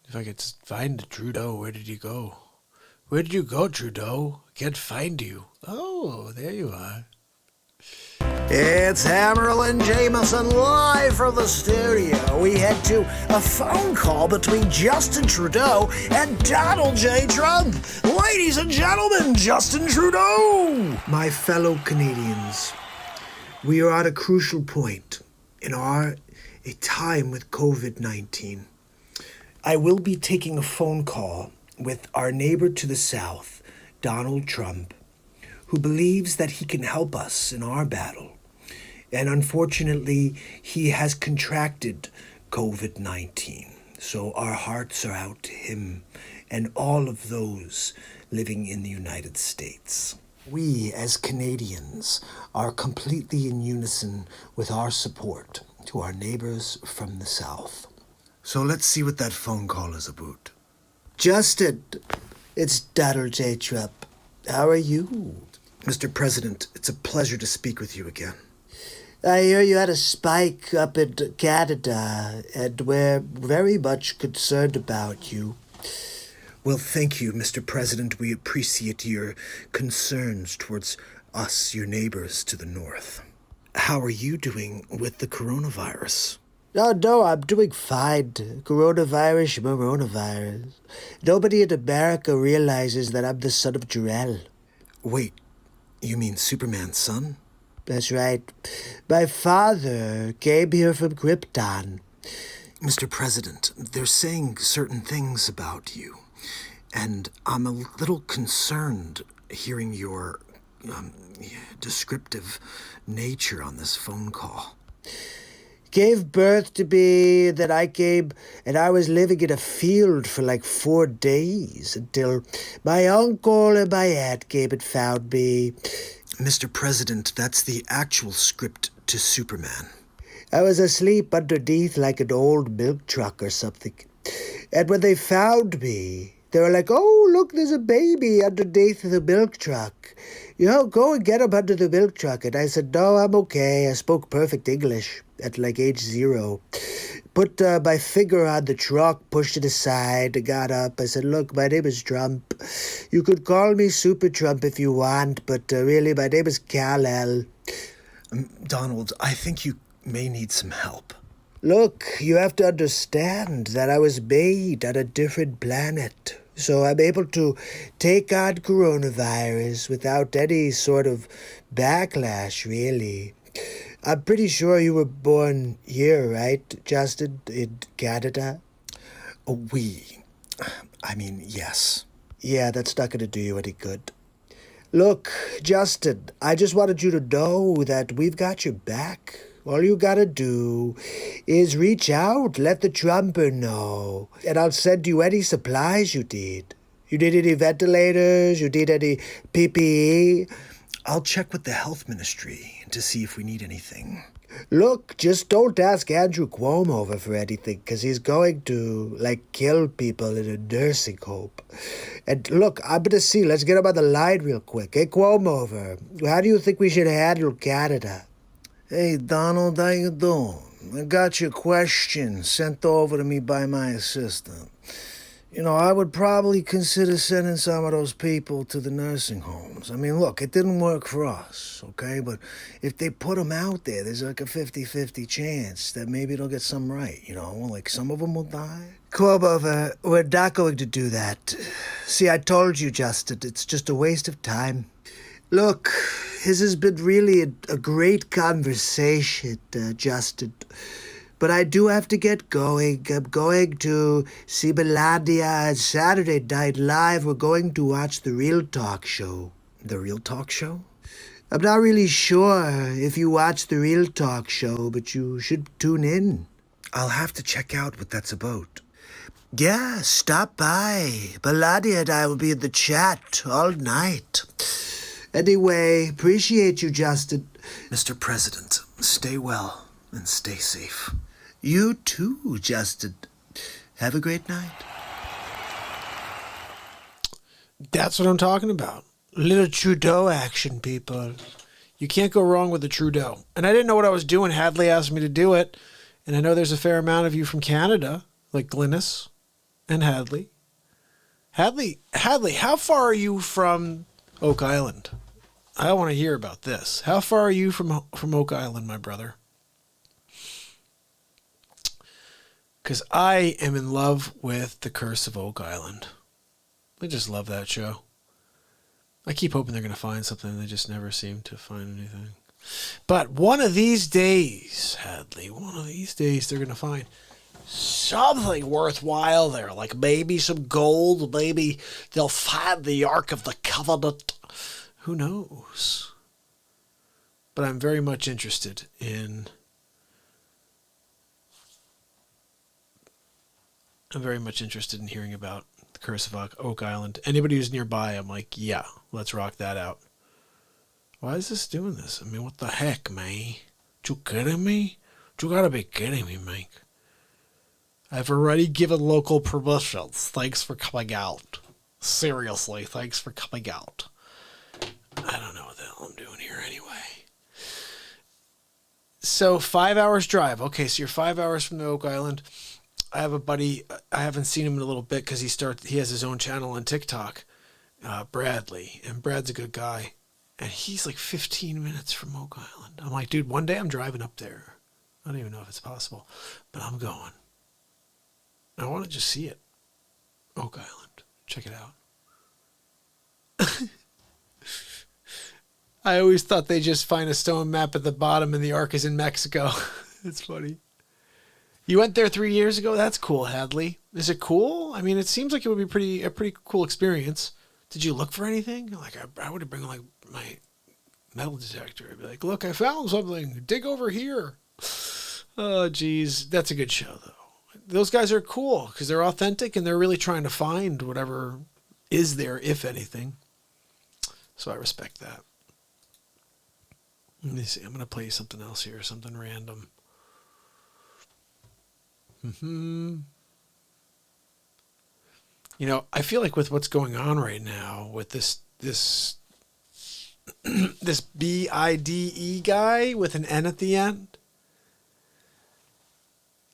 If I could find the Trudeau, where did you go? Where did you go, Trudeau? I can't find you. Oh, there you are. It's Hammerlin Jameson live from the studio. We head to a phone call between Justin Trudeau and Donald J. Trump. Ladies and gentlemen, Justin Trudeau. My fellow Canadians, we are at a crucial point in a time with COVID-19. I will be taking a phone call with our neighbor to the south, Donald Trump, who believes that he can help us in our battle. And unfortunately, he has contracted COVID-19. So our hearts are out to him and all of those living in the United States. We, as Canadians, are completely in unison with our support to our neighbors from the south. So let's see what that phone call is about. Justin, it's Donald J. Trump. How are you? Mr. President, it's a pleasure to speak with you again. I hear you had a spike up in Canada, and we're very much concerned about you. Well, thank you, Mr. President. We appreciate your concerns towards us, your neighbors to the north. How are you doing with the coronavirus? Oh, no, I'm doing fine. Coronavirus. Nobody in America realizes that I'm the son of Jor-El. Wait, you mean Superman's son? That's right. My father came here from Krypton. Mr. President, they're saying certain things about you, and I'm a little concerned hearing your descriptive nature on this phone call. Gave birth to me, then I came, and I was living in a field for like 4 days until my uncle and my aunt came and found me. Mr. President, that's the actual script to Superman. I was asleep underneath like an old milk truck or something. And when they found me, they were like, oh, look, there's a baby underneath the milk truck. You know, go and get him under the milk truck. And I said, no, I'm okay. I spoke perfect English at like age 0. Put my finger on the truck, pushed it aside, got up. I said, look, my name is Trump. You could call me Super Trump if you want, but really, my name is Kal-El. Donald, I think you may need some help. Look, you have to understand that I was made on a different planet. So I'm able to take on coronavirus without any sort of backlash, really. I'm pretty sure you were born here, right, Justin, in Canada? Yes. Yeah, that's not going to do you any good. Look, Justin, I just wanted you to know that we've got your back. All you gotta do is reach out, let the Trumper know, and I'll send you any supplies you need. You need any ventilators? You need any PPE? I'll check with the health ministry to see if we need anything. Look, just don't ask Andrew Cuomo for anything, because he's going to, kill people in a nursing home. And look, I'm going to see. Let's get him on the line real quick. Hey, Cuomo, how do you think we should handle Canada? Hey, Donald, how you doing? I got your question sent over to me by my assistant. You know, I would probably consider sending some of those people to the nursing homes. I mean, look, it didn't work for us, okay? But if they put them out there, there's like a 50-50 chance that maybe they'll get some right, you know? Like, some of them will die. Cuomo, we're not going to do that. See, I told you, Justin, it's just a waste of time. Look, this has been really a great conversation, Justin. But I do have to get going. I'm going to see Melania on Saturday Night Live. We're going to watch The Real Talk Show. The Real Talk Show? I'm not really sure if you watch The Real Talk Show, but you should tune in. I'll have to check out what that's about. Yeah, stop by. Melania and I will be in the chat all night. Anyway, appreciate you, Justin. Mr. President, stay well and stay safe. You too, Justin. Have a great night. That's what I'm talking about. Little Trudeau action, people. You can't go wrong with the Trudeau. And I didn't know what I was doing. Hadley asked me to do it. And I know there's a fair amount of you from Canada, like Glynis and Hadley. Hadley, how far are you from Oak Island? I want to hear about this. How far are you from Oak Island, my brother? Because I am in love with The Curse of Oak Island. I just love that show. I keep hoping they're going to find something. They just never seem to find anything. But one of these days, Hadley, one of these days, they're going to find something worthwhile there. Like maybe some gold. Maybe they'll find the Ark of the Covenant. Who knows? But I'm very much interested in... hearing about The Curse of Oak Island. Anybody who's nearby, I'm like, yeah, let's rock that out. Why is this doing this? I mean, what the heck, man? You kidding me? You gotta be kidding me, Mike. I've already given local permissions. Thanks for coming out. Seriously, thanks for coming out. I don't know what the hell I'm doing here anyway. So 5 hours drive. Okay, so you're 5 hours from the Oak Island. I have a buddy, I haven't seen him in a little bit because he has his own channel on TikTok, Bradley, and Brad's a good guy. And he's like 15 minutes from Oak Island. I'm like, dude, one day I'm driving up there. I don't even know if it's possible, but I'm going. I want to just see it. Oak Island. Check it out. I always thought they just find a stone map at the bottom and the Ark is in Mexico. It's funny. You went there 3 years ago? That's cool, Hadley. Is it cool? I mean, it seems like it would be a pretty cool experience. Did you look for anything? Like, I would bring like my metal detector. I'd be like, look, I found something. Dig over here. Oh, geez. That's a good show, though. Those guys are cool because they're authentic and they're really trying to find whatever is there, if anything. So I respect that. Let me see. I'm going to play you something else here, something random. You know, I feel like with what's going on right now with this this BIDE guy with an N at the end,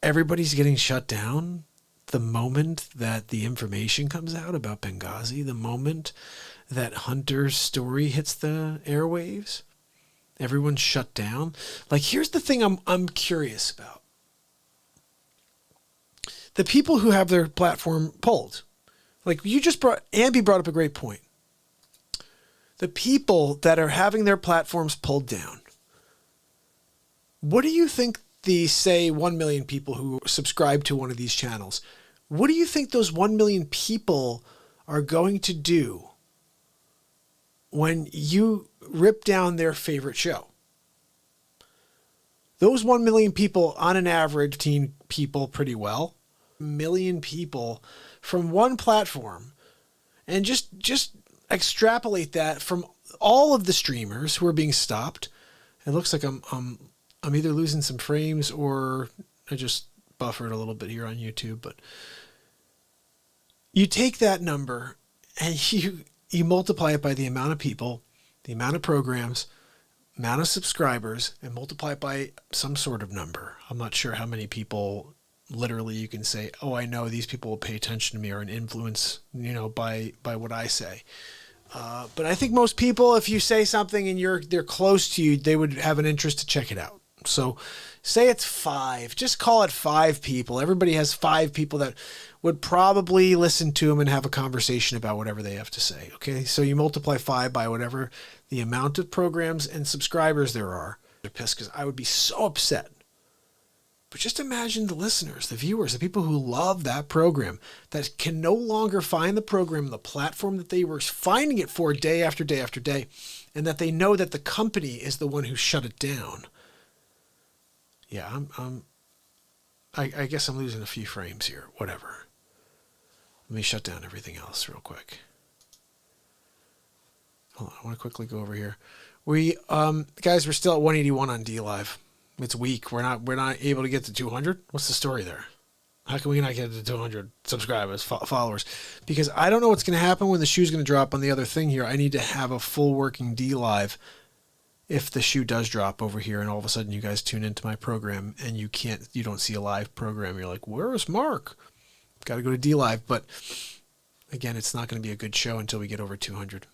everybody's getting shut down the moment that the information comes out about Benghazi, the moment that Hunter's story hits the airwaves. Everyone's shut down. Like, here's the thing I'm curious about. The people who have their platform pulled. Like Ambi brought up a great point. The people that are having their platforms pulled down. What do you think the, say, 1 million people who subscribe to one of these channels, what do you think those 1 million people are going to do when you rip down their favorite show? Those 1 million people, on an average, 15 people pretty well, million people from one platform, and just extrapolate that from all of the streamers who are being stopped. It looks like I'm either losing some frames or I just buffered a little bit here on YouTube, but you take that number and you multiply it by the amount of people, the amount of programs, amount of subscribers, and multiply it by some sort of number. I'm not sure how many people literally you can say, oh, I know these people will pay attention to me or an influence, by what I say. But I think most people, if you say something and they're close to you, they would have an interest to check it out. So say it's 5, just call it 5 people. Everybody has 5 people that would probably listen to them and have a conversation about whatever they have to say. Okay. So you multiply 5 by whatever the amount of programs and subscribers there are. They're pissed because I would be so upset. But just imagine the listeners, the viewers, the people who love that program that can no longer find the program, the platform that they were finding it for day after day after day, and that they know that the company is the one who shut it down. Yeah, I guess I'm losing a few frames here. Whatever. Let me shut down everything else real quick. Hold on, I want to quickly go over here. Guys, we're still at 181 on DLive. It's weak. We're not able to get to 200. What's the story there? How can we not get to 200 subscribers, followers? Because I don't know what's going to happen when the shoe's going to drop on the other thing here. I need to have a full working DLive if the shoe does drop over here and all of a sudden you guys tune into my program and you don't see a live program. You're like, where's Mark? Got to go to DLive. But again, it's not going to be a good show until we get over 200.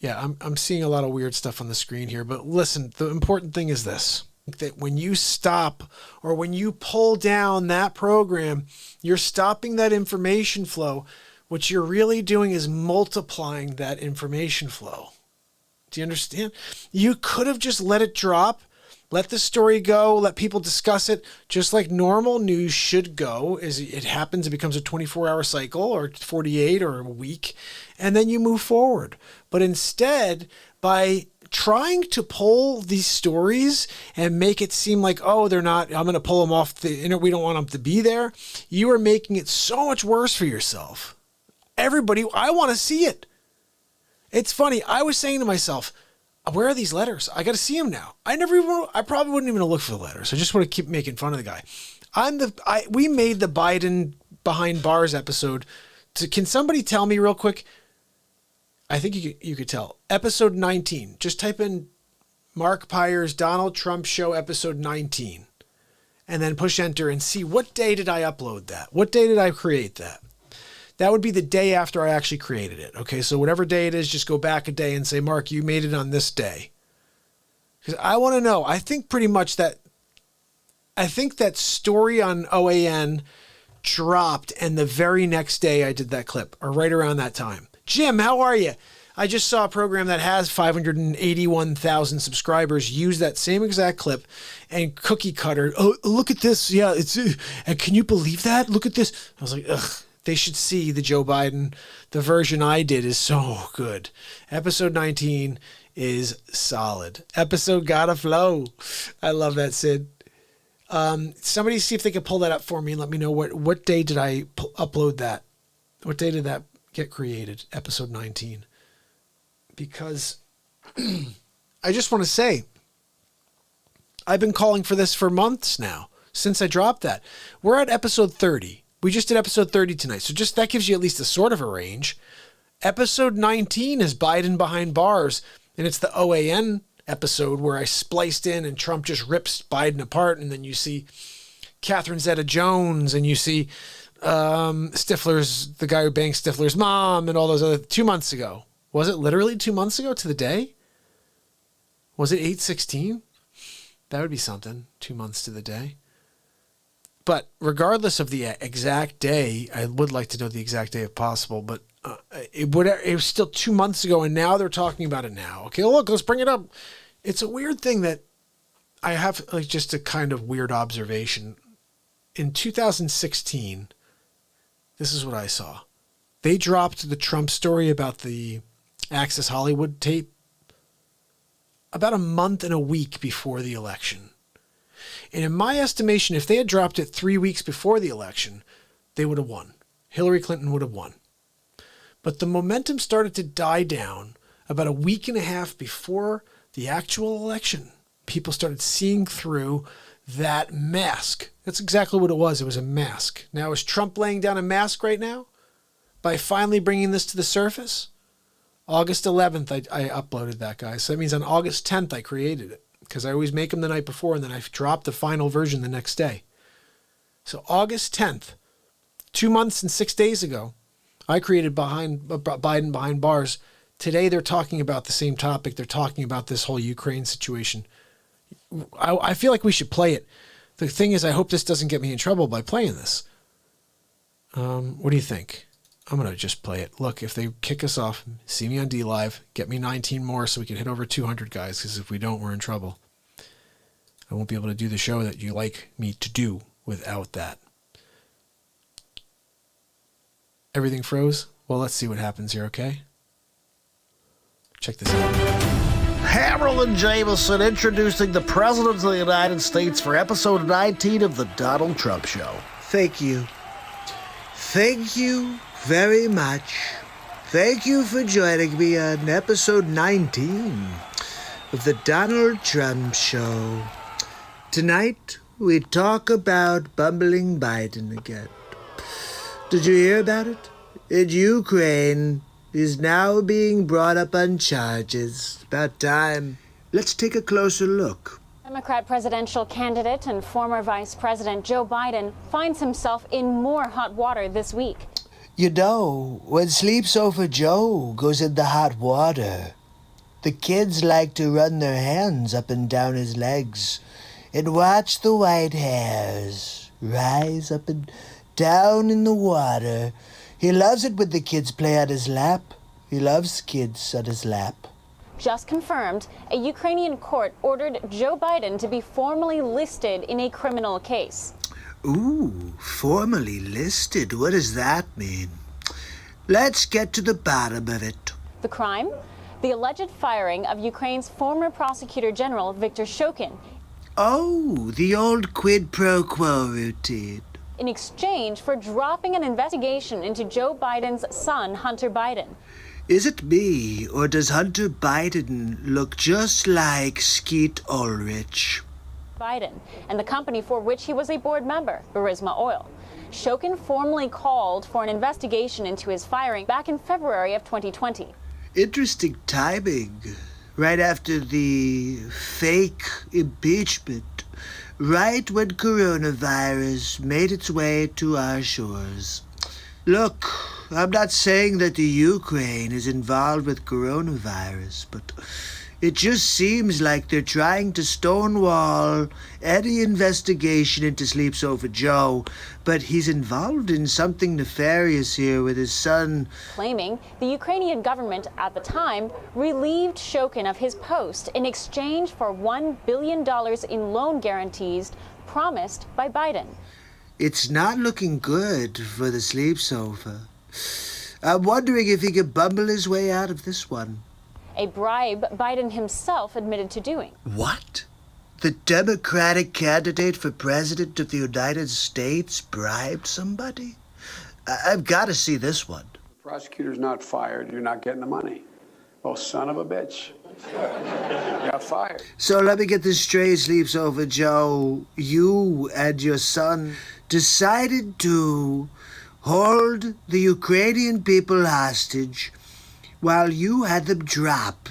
Yeah, I'm seeing a lot of weird stuff on the screen here, but listen, the important thing is this, that when you stop or when you pull down that program, you're stopping that information flow. What you're really doing is multiplying that information flow. Do you understand? You could have just let it drop, let the story go, let people discuss it, just like normal news should go. As it happens, it becomes a 24-hour cycle or 48 or a week, and then you move forward. But instead, by trying to pull these stories and make it seem like, oh, they're not, I'm going to pull them off the internet, we don't want them to be there, you are making it so much worse for yourself. Everybody, I want to see it. It's funny. I was saying to myself, where are these letters? I got to see them now. I probably wouldn't even look for the letters. I just want to keep making fun of the guy. We made the Biden behind bars episode. Can somebody tell me real quick? I think you could tell. Episode 19. Just type in MARKPIRES Donald Trump Show episode 19. And then push enter and see what day did I upload that? What day did I create that? That would be the day after I actually created it. Okay, so whatever day it is, just go back a day and say, Mark, you made it on this day. Because I want to know. I think that story on OAN dropped, and the very next day I did that clip, or right around that time. Jim, how are you? I just saw a program that has 581,000 subscribers use that same exact clip and cookie cutter. Oh, look at this. Yeah, it's. And can you believe that? Look at this. I was like, ugh. They should see the Joe Biden. The version I did is so good. Episode 19 is solid. Episode gotta flow. I love that, Sid. Somebody see if they can pull that up for me and let me know what day did I upload that? What day did that get created? Episode 19. Because I just want to say, I've been calling for this for months now, since I dropped that. We're at episode 30. We just did episode 30 tonight. So just that gives you at least a sort of a range. Episode 19 is Biden Behind Bars. And it's the OAN episode where I spliced in and Trump just rips Biden apart. And then you see Catherine Zeta-Jones and you see Stifler's, the guy who banged Stifler's mom and all those other, 2 months ago. Was it literally 2 months ago to the day? Was it 8/16? That would be something. 2 months to the day. But regardless of the exact day, I would like to know the exact day if possible, but it was still 2 months ago, and now they're talking about it now. Okay, look, let's bring it up. It's a weird thing that I have, like, just a kind of weird observation. In 2016, this is what I saw. They dropped the Trump story about the Access Hollywood tape about a month and a week before the election. And in my estimation, if they had dropped it 3 weeks before the election, they would have won. Hillary Clinton would have won. But the momentum started to die down about a week and a half before the actual election. People started seeing through that mask. That's exactly what it was. It was a mask. Now, is Trump laying down a mask right now by finally bringing this to the surface? August 11th, I uploaded that, guys. So that means on August 10th, I created it. Because I always make them the night before, and then I drop the final version the next day. So August 10th, 2 months and 6 days ago, I created Biden Behind Bars. Today they're talking about the same topic. They're talking about this whole Ukraine situation. I feel like we should play it. The thing is, I hope this doesn't get me in trouble by playing this. What do you think? I'm going to just play it. Look, if they kick us off, see me on DLive, get me 19 more so we can hit over 200, guys, because if we don't, we're in trouble. I won't be able to do the show that you like me to do without that. Everything froze? Well, let's see what happens here, okay? Check this out. Harold and Jameson introducing the President of the United States for episode 19 of the Donald Trump Show. Thank you. Thank you very much. Thank you for joining me on episode 19 of the Donald Trump Show. Tonight, we talk about bumbling Biden again. Did you hear about it? In Ukraine, he's now being brought up on charges. About time. Let's take a closer look. Democrat presidential candidate and former Vice President Joe Biden finds himself in more hot water this week. You know, when Sleeps Over Joe goes in the hot water, the kids like to run their hands up and down his legs and watch the white hairs rise up and down in the water. He loves it when the kids play on his lap. He loves kids on his lap. Just confirmed, a Ukrainian court ordered Joe Biden to be formally listed in a criminal case. Ooh, formally listed? What does that mean? Let's get to the bottom of it. The crime? The alleged firing of Ukraine's former prosecutor general, Viktor Shokin. Oh, the old quid pro quo routine. In exchange for dropping an investigation into Joe Biden's son, Hunter Biden. Is it me, or does Hunter Biden look just like Skeet Ulrich? Biden and the company for which he was a board member, Burisma Oil. Shokin formally called for an investigation into his firing back in February of 2020. Interesting timing. Right after the fake impeachment. Right when coronavirus made its way to our shores. Look, I'm not saying that the Ukraine is involved with coronavirus, but it just seems like they're trying to stonewall any investigation into Sleeps Over Joe, but he's involved in something nefarious here with his son. Claiming the Ukrainian government at the time relieved Shokin of his post in exchange for $1 billion in loan guarantees promised by Biden. It's not looking good for the sleep sofa. I'm wondering if he can bumble his way out of this one. A bribe Biden himself admitted to doing. What? The Democratic candidate for president of the United States bribed somebody? I've got to see this one. The prosecutor's not fired. You're not getting the money. Oh, son of a bitch. You got fired. So let me get this straight, Sleeps Over Joe. You and your son decided to hold the Ukrainian people hostage while you had them drop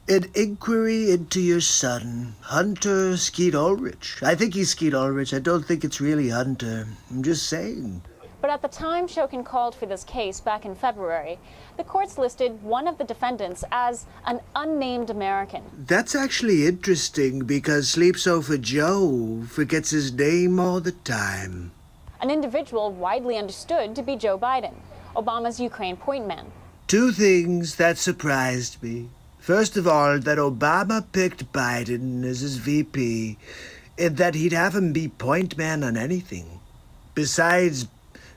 an inquiry into your son, Hunter Skeet Ulrich. I think he's Skeet Ulrich. I don't think it's really Hunter. I'm just saying. But at the time Shokin called for this case back in February, the courts listed one of the defendants as an unnamed American. That's actually interesting because Sleep Sofa Joe forgets his name all the time. An individual widely understood to be Joe Biden, Obama's Ukraine point man. Two things that surprised me. First of all, that Obama picked Biden as his VP, and that he'd have him be point man on anything. Besides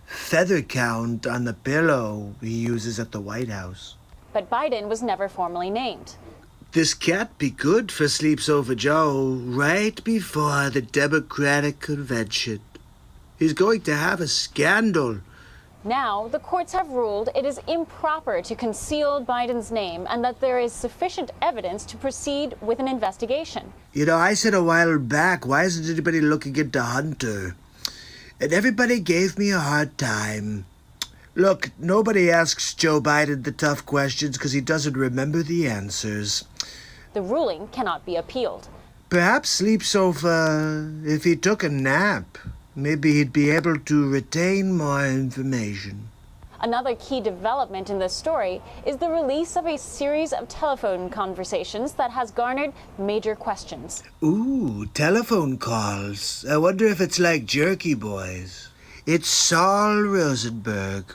feather count on the pillow he uses at the White House. But Biden was never formally named. This can't be good for Sleeps Over Joe right before the Democratic convention. He's going to have a scandal. Now, the courts have ruled it is improper to conceal Biden's name and that there is sufficient evidence to proceed with an investigation. You know, I said a while back, why isn't anybody looking into Hunter? And everybody gave me a hard time. Look, nobody asks Joe Biden the tough questions because he doesn't remember the answers. The ruling cannot be appealed. Perhaps Sleep Sofa, if he took a nap, maybe he'd be able to retain more information. Another key development in this story is the release of a series of telephone conversations that has garnered major questions. Ooh, telephone calls. I wonder if it's like Jerky Boys. It's Saul Rosenberg.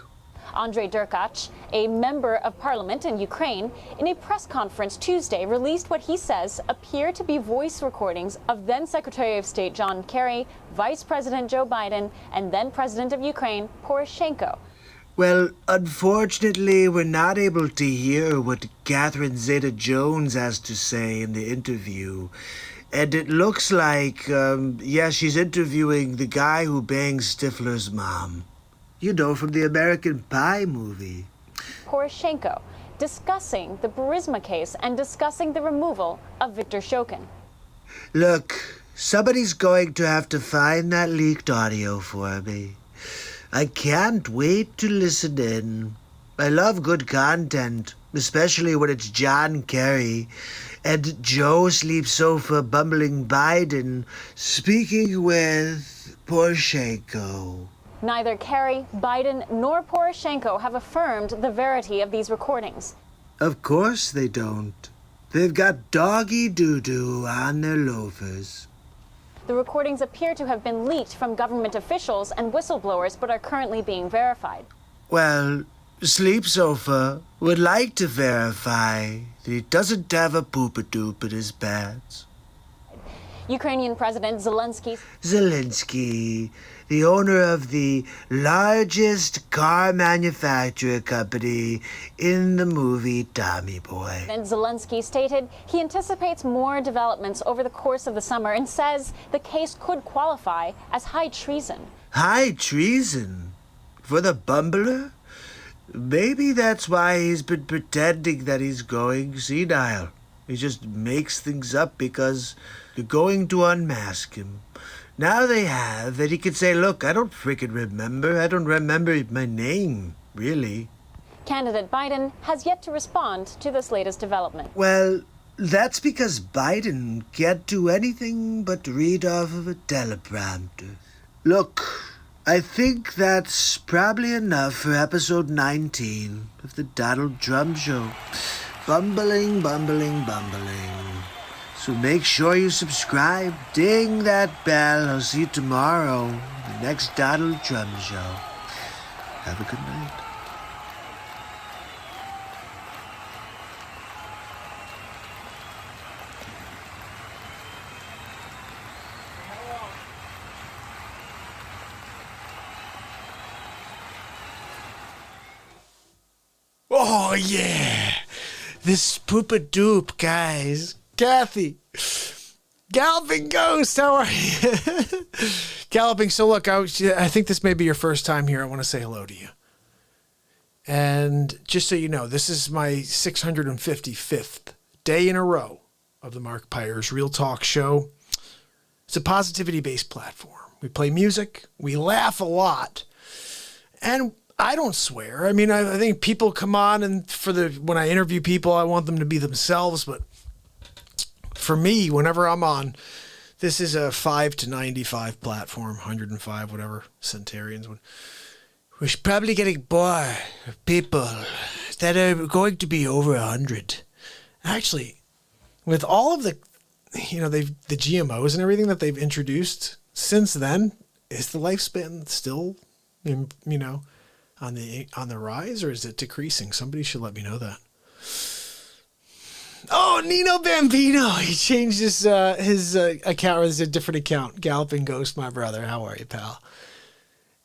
Andrei Derkach, a member of parliament in Ukraine, in a press conference Tuesday released what he says appear to be voice recordings of then Secretary of State John Kerry, Vice President Joe Biden, and then President of Ukraine Poroshenko. Well, unfortunately, we're not able to hear what Catherine Zeta-Jones has to say in the interview. And it looks like, she's interviewing the guy who bangs Stifler's mom. You know, from the American Pie movie. Poroshenko, discussing the Burisma case and discussing the removal of Viktor Shokin. Look, somebody's going to have to find that leaked audio for me. I can't wait to listen in. I love good content, especially when it's John Kerry and Joe Sleep Sofa bumbling Biden speaking with Poroshenko. Neither Kerry, Biden, nor Poroshenko have affirmed the verity of these recordings. Of course they don't. They've got doggy doo-doo on their loafers. The recordings appear to have been leaked from government officials and whistleblowers, but are currently being verified. Well, Sleep Sofa would like to verify that he doesn't have a poopadoop in his pants. Ukrainian President Zelensky, the owner of the largest car manufacturer company in the movie Tommy Boy. And Zelensky stated he anticipates more developments over the course of the summer and says the case could qualify as high treason. High treason? For the bumbler? Maybe that's why he's been pretending that he's going senile. He just makes things up because they're going to unmask him. Now they have, and he can say, look, I don't freaking remember. I don't remember my name, really. Candidate Biden has yet to respond to this latest development. Well, that's because Biden can't do anything but read off of a teleprompter. Look, I think that's probably enough for episode 19 of the Donald Trump Show. Bumbling, bumbling, bumbling. So make sure you subscribe, ding that bell. I'll see you tomorrow, the next Donald Trump Show. Have a good night. Oh, yeah. This poop-a-doop, guys. Kathy. Galloping Ghost, how are you? Galloping, so look, I think this may be your first time here. I want to say hello to you. And just so you know, this is my 655th day in a row of the MARKPIRES Real Talk Show. It's a positivity-based platform. We play music, we laugh a lot, and I don't swear. I mean, I think people come on, and when I interview people, I want them to be themselves, but for me, whenever I'm on, this is a 5 to 95 platform, 105, whatever, centarians would. We're probably getting bored of people that are going to be over 100. Actually, with all of the GMOs and everything that they've introduced since then, is the lifespan still, on the rise, or is it decreasing? Somebody should let me know that. Oh, Nino Bambino. He changed his account, or it's a different account. Galloping Ghost, my brother. How are you, pal?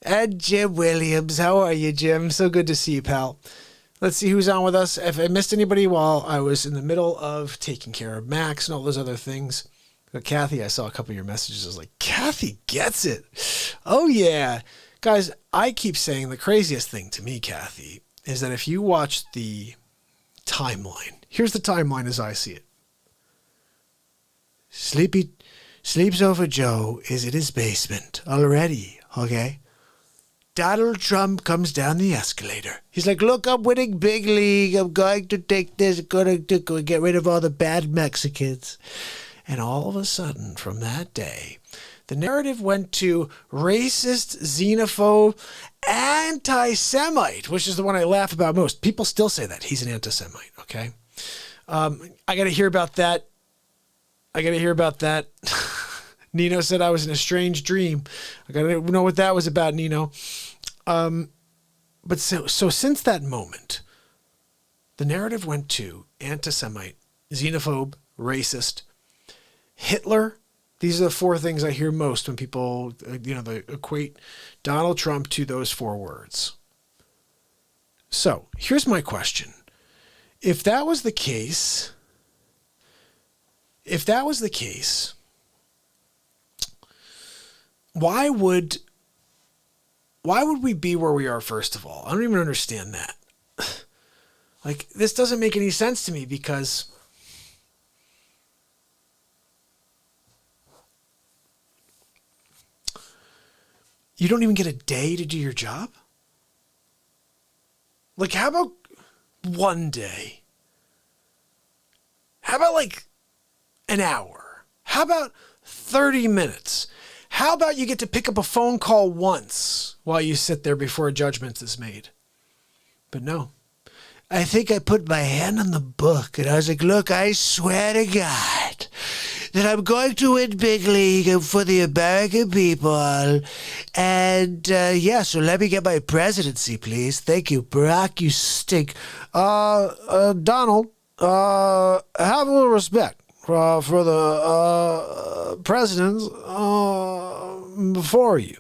And Jim Williams. How are you, Jim? So good to see you, pal. Let's see who's on with us. If I missed anybody while I was in the middle of taking care of Max and all those other things. But Kathy, I saw a couple of your messages. I was like, Kathy gets it. Oh, yeah. Guys, I keep saying the craziest thing to me, Kathy, is that if you watch the timeline, here's the timeline as I see it. Sleeps Over Joe is in his basement already, okay? Donald Trump comes down the escalator. He's like, look, I'm winning big league. I'm going to take this, going to get rid of all the bad Mexicans. And all of a sudden, from that day, the narrative went to racist, xenophobe, anti-Semite, which is the one I laugh about most. People still say that. He's an anti-Semite, okay? I got to hear about that. Nino said I was in a strange dream. I got to know what that was about, Nino. But so since that moment, the narrative went to anti-Semite, xenophobe, racist, Hitler. These are the four things I hear most when people, they equate Donald Trump to those four words. So here's my question. If that was the case, why would we be where we are, first of all? I don't even understand that. Like, this doesn't make any sense to me, because you don't even get a day to do your job? Like, how about one day? How about like an hour? How about 30 minutes? How about you get to pick up a phone call once while you sit there before a judgment is made? But no. I think I put my hand on the book and I was like, look, I swear to God that I'm going to win big league for the American people. And so let me get my presidency, please. Thank you, Barack, you stink. Donald, have a little respect for the presidents before you.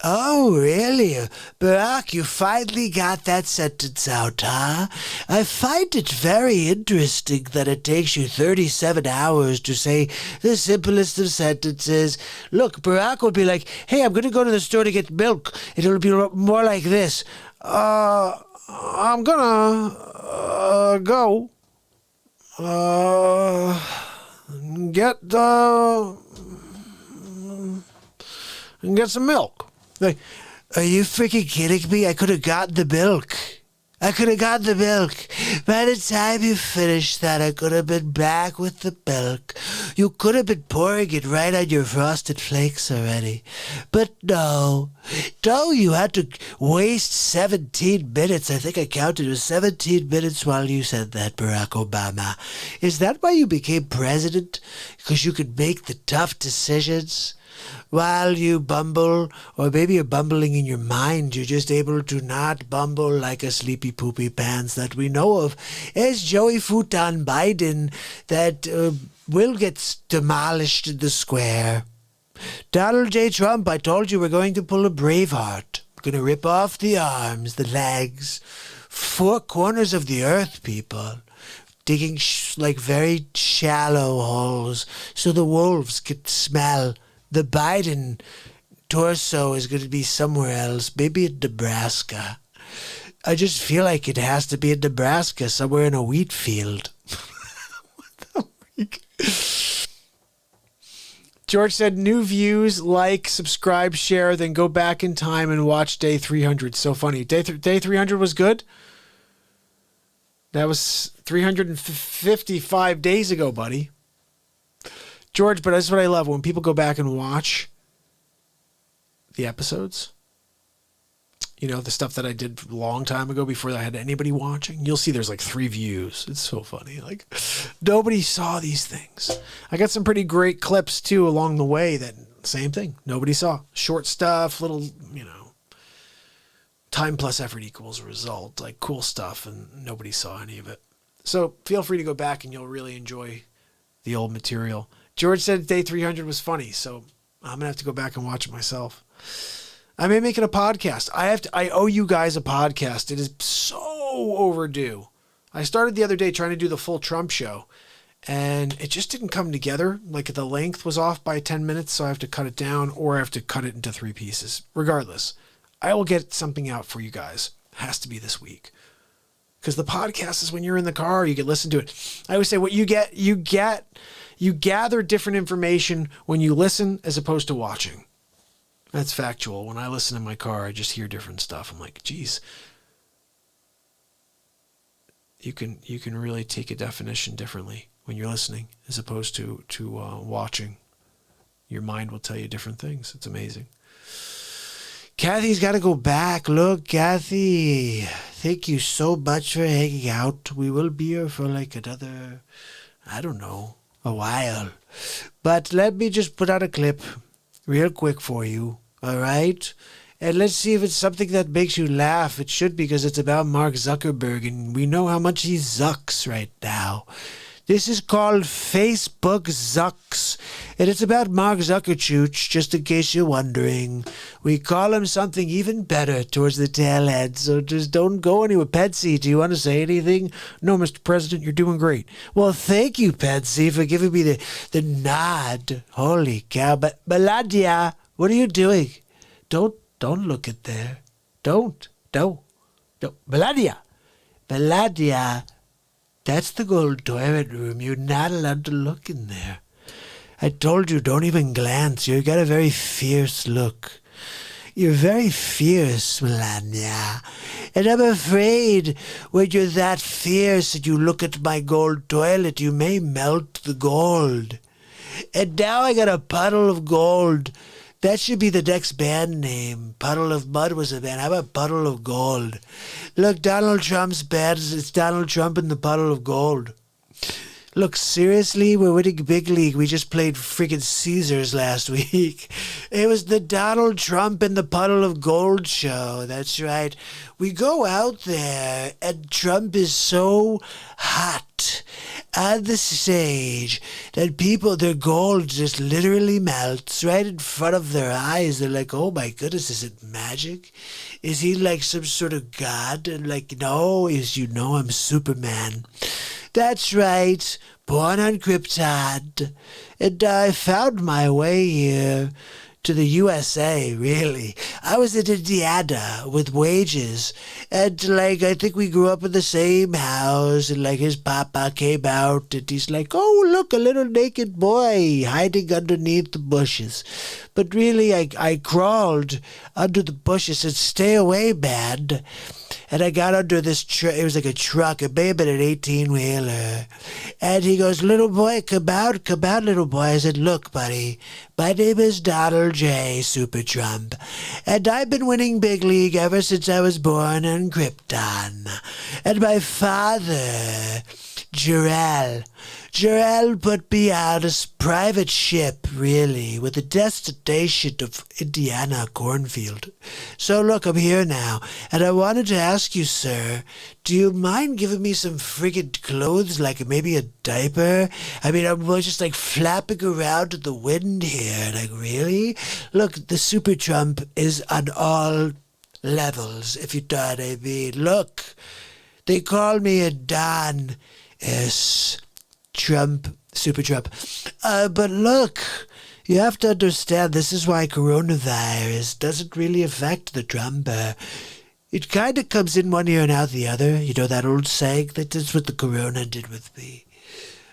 Oh, really? Barack, you finally got that sentence out, huh? I find it very interesting that it takes you 37 hours to say the simplest of sentences. Look, Barack would be like, hey, I'm going to go to the store to get milk. It'll be more like this. I'm going to go get some milk. Like, are you freaking kidding me? I could have gotten the milk. By the time you finished that, I could have been back with the milk. You could have been pouring it right on your frosted flakes already. But no, you had to waste 17 minutes. I think I counted it was 17 minutes while you said that, Barack Obama. Is that why you became president? Because you could make the tough decisions? While you bumble, or maybe you're bumbling in your mind, you're just able to not bumble like a sleepy poopy pants that we know of as Joey Futon Biden that will get demolished in the square. Donald J. Trump, I told you we're going to pull a Braveheart. We're going to rip off the arms, the legs, 4 corners of the earth, people. Digging like very shallow holes so the wolves could smell. The Biden torso is going to be somewhere else, maybe in Nebraska. I just feel like it has to be in Nebraska, somewhere in a wheat field. What the freak? George said, new views, like, subscribe, share, then go back in time and watch day 300. So funny. Day 300 was good? That was 355 days ago, buddy. George, but that's what I love. When people go back and watch the episodes, you know, the stuff that I did a long time ago before I had anybody watching, you'll see there's like 3 views. It's so funny. Like, nobody saw these things. I got some pretty great clips, too, along the way that, same thing, nobody saw. Short stuff, little, you know, time plus effort equals result, like cool stuff, and nobody saw any of it. So feel free to go back and you'll really enjoy the old material. George said day 300 was funny, so I'm going to have to go back and watch it myself. I may make it a podcast. I owe you guys a podcast. It is so overdue. I started the other day trying to do the full Trump show, and it just didn't come together. Like, the length was off by 10 minutes, so I have to cut it down, or I have to cut it into 3 pieces. Regardless, I will get something out for you guys. It has to be this week. Because the podcast is when you're in the car, you can listen to it. I always say what you gather different information when you listen as opposed to watching. That's factual. When I listen in my car, I just hear different stuff. I'm like, geez. You can really take a definition differently when you're listening as opposed to watching. Your mind will tell you different things. It's amazing. Kathy's got to go back. Look, Kathy, thank you so much for hanging out. We will be here for like another, I don't know, a while. But let me just put out a clip real quick for you, all right? And let's see if it's something that makes you laugh. It should, because it's about Mark Zuckerberg, and we know how much he zucks right now. This is called Facebook Zucks, and it's about Mark Zuckerchooch, just in case you're wondering. We call him something even better towards the tail end, so just don't go anywhere. Patsy, do you want to say anything? No, Mr. President, you're doing great. Well, thank you, Patsy, for giving me the nod. Holy cow. But Melania, what are you doing? Don't look at there. Don't. Melania. That's the gold toilet room. You're not allowed to look in there. I told you, don't even glance. You got a very fierce look. You're very fierce, Melania. And I'm afraid when you're that fierce and you look at my gold toilet, you may melt the gold. And now I got a puddle of gold. That should be the next band name. Puddle of Mud was a band. How about Puddle of Gold? Look, Donald Trump's band. It's Donald Trump in the Puddle of Gold. Look, seriously, we're winning big league. We just played freaking Caesars last week. It was the Donald Trump in the Puddle of Gold show. That's right. We go out there, and Trump is so hot on the stage that people, their gold just literally melts right in front of their eyes. They're like, oh my goodness, is it magic? Is he like some sort of god? And like, no, as you know, I'm Superman. That's right, born on Krypton. And I found my way here to the USA, really. I was in Indiana with wages. And, like, I think we grew up in the same house. And, like, his papa came out and he's like, oh, look, a little naked boy hiding underneath the bushes. But really, I crawled under the bushes and stay away, man. And I got under this truck. It was like a truck. It may have been an 18-wheeler. And he goes, little boy, come out, little boy. I said, look, buddy, my name is Donald J. Super Trump. And I've been winning big league ever since I was born on Krypton. And my father, Jarrell put me on a private ship, really, with the destination of Indiana cornfield. So look, I'm here now, and I wanted to ask you, sir, do you mind giving me some friggin' clothes, like maybe a diaper? I mean, I'm just like flapping around in the wind here, like really? Look, the Super Trump is on all levels, if you know what I mean. Look, they call me a Don S. Trump, Super Trump. But look, you have to understand, this is why coronavirus doesn't really affect the Trumper. It kind of comes in one ear and out the other. You know that old saying? That's what the corona did with me.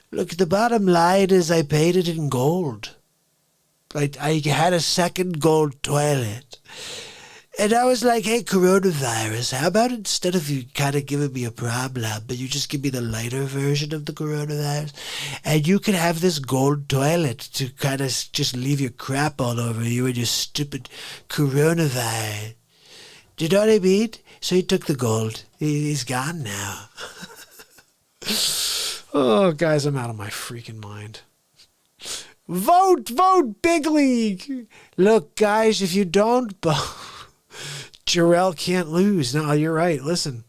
Look, the bottom line is I paid it in gold. I had a second gold toilet. And I was like, hey, coronavirus, how about instead of you kind of giving me a problem, but you just give me the lighter version of the coronavirus? And you can have this gold toilet to kind of just leave your crap all over you and your stupid coronavirus. Do you know what I mean? So he took the gold. He's gone now. Oh, guys, I'm out of my freaking mind. Vote, big league. Look, guys, if you don't vote, Jarrell can't lose. No, you're right. Listen.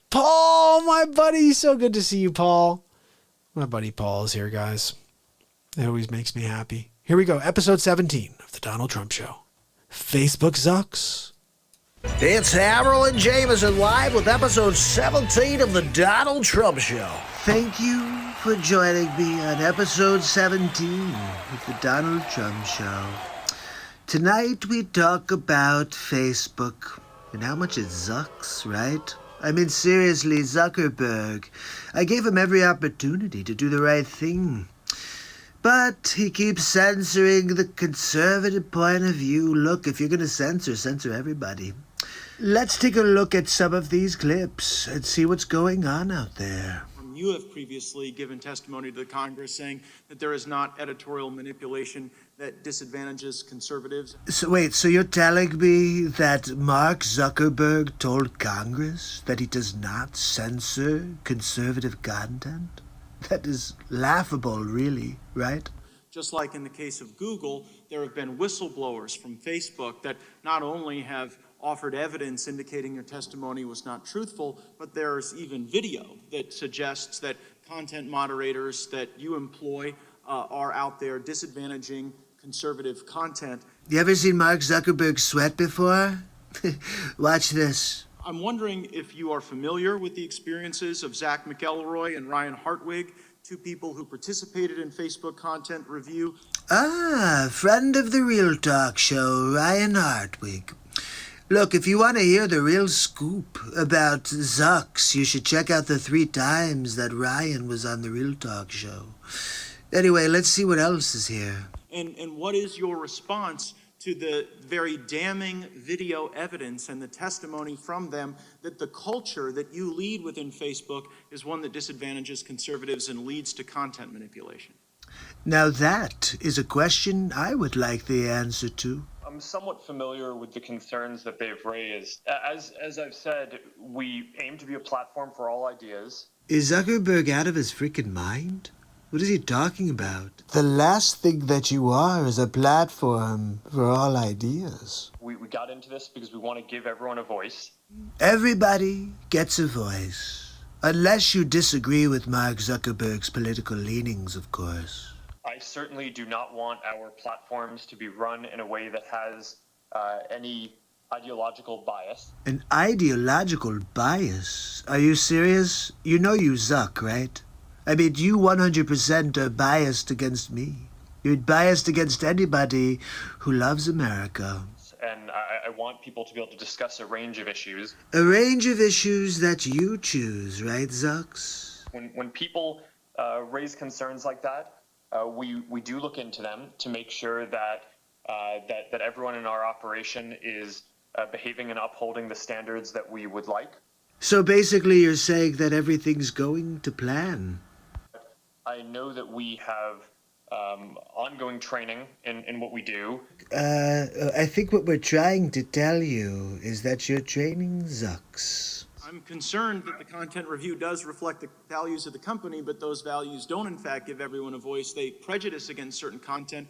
Paul, my buddy. So good to see you, Paul. My buddy Paul is here, guys. It always makes me happy. Here we go. Episode 17 of The Donald Trump Show. Facebook sucks. It's Harold and Jameson live with episode 17 of The Donald Trump Show. Thank you for joining me on episode 17 of The Donald Trump Show. Tonight we talk about Facebook and how much it sucks, right? I mean, seriously, Zuckerberg. I gave him every opportunity to do the right thing. But he keeps censoring the conservative point of view. Look, if you're going to censor everybody. Let's take a look at some of these clips and see what's going on out there. You have previously given testimony to the Congress saying that there is not editorial manipulation that disadvantages conservatives. So wait, so you're telling me that Mark Zuckerberg told Congress that he does not censor conservative content? That is laughable, really, right? Just like in the case of Google, there have been whistleblowers from Facebook that not only have offered evidence indicating your testimony was not truthful, but there's even video that suggests that content moderators that you employ are out there disadvantaging conservative content. You ever seen Mark Zuckerberg sweat before? Watch this. I'm wondering if you are familiar with the experiences of Zach McElroy and Ryan Hartwig, two people who participated in Facebook content review. Ah, friend of the Real Talk Show, Ryan Hartwig. Look, if you want to hear the real scoop about Zucks, you should check out the 3 times that Ryan was on the Real Talk Show. Anyway, let's see what else is here. And what is your response to the very damning video evidence and the testimony from them that the culture that you lead within Facebook is one that disadvantages conservatives and leads to content manipulation? Now that is a question I would like the answer to. I'm somewhat familiar with the concerns that they've raised. As I've said, we aim to be a platform for all ideas. Is Zuckerberg out of his freaking mind? What is he talking about? The last thing that you are is a platform for all ideas. We got into this because we want to give everyone a voice. Everybody gets a voice. Unless you disagree with Mark Zuckerberg's political leanings, of course. I certainly do not want our platforms to be run in a way that has any ideological bias. An ideological bias? Are you serious? You know you Zuck, right? I mean, you 100% are biased against me. You're biased against anybody who loves America. And I want people to be able to discuss a range of issues. A range of issues that you choose, right, Zucks? When people raise concerns like that, we do look into them to make sure that everyone in our operation is behaving and upholding the standards that we would like. So basically you're saying that everything's going to plan. I know that we have ongoing training in what we do. I think what we're trying to tell you is that your training sucks. I'm concerned that the content review does reflect the values of the company, but those values don't in fact give everyone a voice. They prejudice against certain content.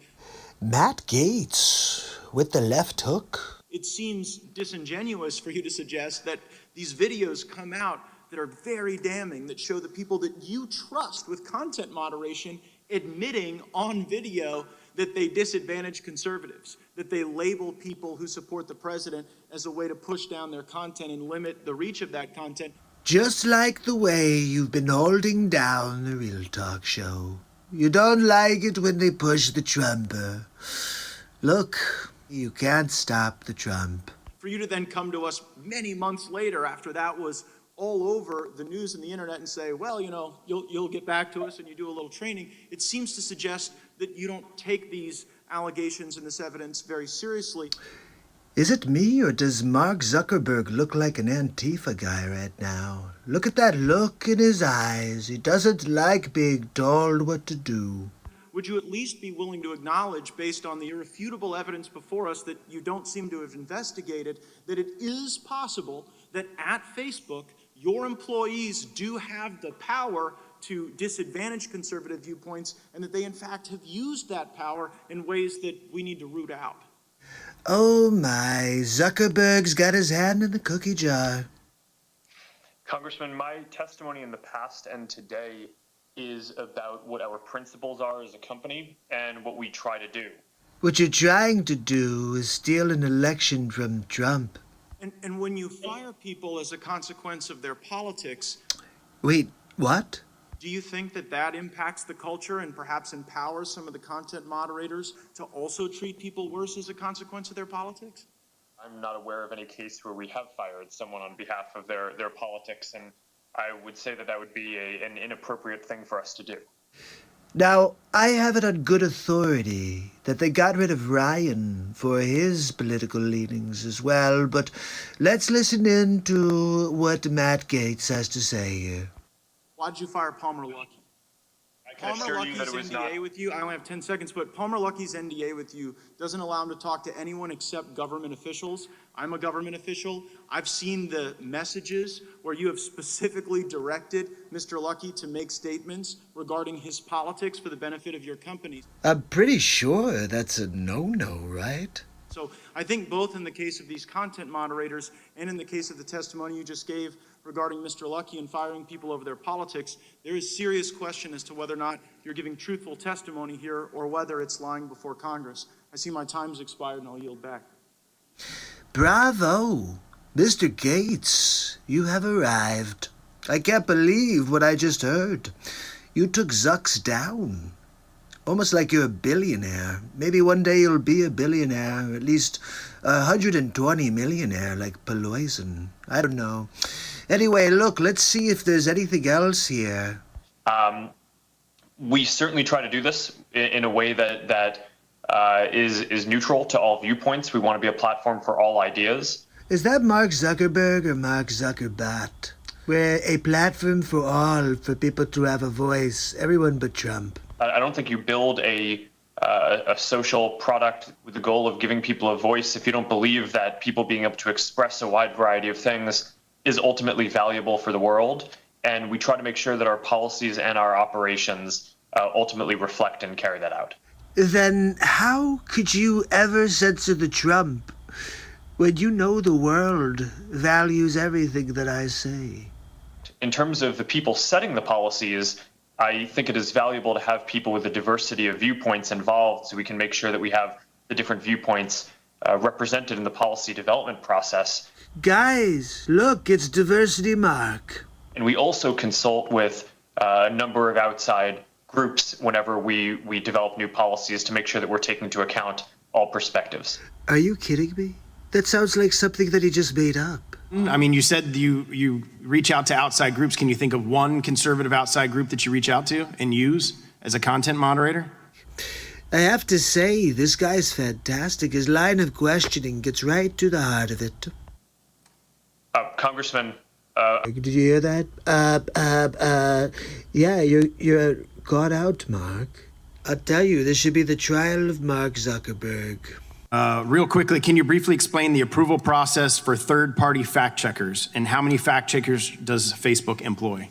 Matt Gaetz with the left hook. It seems disingenuous for you to suggest that these videos come out that are very damning, that show the people that you trust with content moderation admitting on video that they disadvantage conservatives, that they label people who support the president as a way to push down their content and limit the reach of that content. Just like the way you've been holding down the Real Talk show. You don't like it when they push the Trumper. Look, you can't stop the Trump. For you to then come to us many months later after that was all over the news and the internet and say, well, you know, you'll get back to us and you do a little training, it seems to suggest that you don't take these allegations and this evidence very seriously. Is it me, or does Mark Zuckerberg look like an Antifa guy right now? Look at that look in his eyes. He doesn't like being told what to do. Would you at least be willing to acknowledge, based on the irrefutable evidence before us that you don't seem to have investigated, that it is possible that at Facebook, your employees do have the power to disadvantage conservative viewpoints, and that they in fact have used that power in ways that we need to root out? Oh my, Zuckerberg's got his hand in the cookie jar. Congressman, my testimony in the past and today is about what our principles are as a company and what we try to do. What you're trying to do is steal an election from Trump. And when you fire people as a consequence of their politics... Wait, what? Do you think that that impacts the culture and perhaps empowers some of the content moderators to also treat people worse as a consequence of their politics? I'm not aware of any case where we have fired someone on behalf of their politics, and I would say that that would be an inappropriate thing for us to do. Now, I have it on good authority that they got rid of Ryan for his political leanings as well, but let's listen in to what Matt Gaetz has to say here. Why did you fire Palmer Luckey? Palmer Lucky's NDA with you, I only have 10 seconds, but Palmer Lucky's NDA with you doesn't allow him to talk to anyone except government officials. I'm a government official. I've seen the messages where you have specifically directed Mr. Luckey to make statements regarding his politics for the benefit of your company. I'm pretty sure that's a no-no, right? So I think both in the case of these content moderators and in the case of the testimony you just gave regarding Mr. Luckey and firing people over their politics, there is serious question as to whether or not you're giving truthful testimony here or whether it's lying before Congress. I see my time's expired and I'll yield back. Bravo! Mr. Gaetz, you have arrived. I can't believe what I just heard. You took Zucks down. Almost like you're a billionaire. Maybe one day you'll be a billionaire, at least 120 millionaire like Pelosi. I don't know. Anyway, look, let's see if there's anything else here. We certainly try to do this in a way that is neutral to all viewpoints. We want to be a platform for all ideas. Is that Mark Zuckerberg or Mark Zuckerbat? We're a platform for all, for people to have a voice, everyone but Trump. I don't think you build a social product with the goal of giving people a voice if you don't believe that people being able to express a wide variety of things is ultimately valuable for the world. And we try to make sure that our policies and our operations ultimately reflect and carry that out. Then how could you ever censor the Trump when you know the world values everything that I say? In terms of the people setting the policies, I think it is valuable to have people with a diversity of viewpoints involved so we can make sure that we have the different viewpoints represented in the policy development process. Guys, look, it's Diversity Mark. And we also consult with a number of outside groups whenever we develop new policies to make sure that we're taking into account all perspectives. Are you kidding me? That sounds like something that he just made up. I mean, you said you reach out to outside groups. Can you think of one conservative outside group that you reach out to and use as a content moderator? I have to say, this guy's fantastic. His line of questioning gets right to the heart of it. Congressman. Did you hear that? Yeah, you're caught out, Mark. I'll tell you, this should be the trial of Mark Zuckerberg. Real quickly, can you briefly explain the approval process for third-party fact checkers and how many fact checkers does Facebook employ?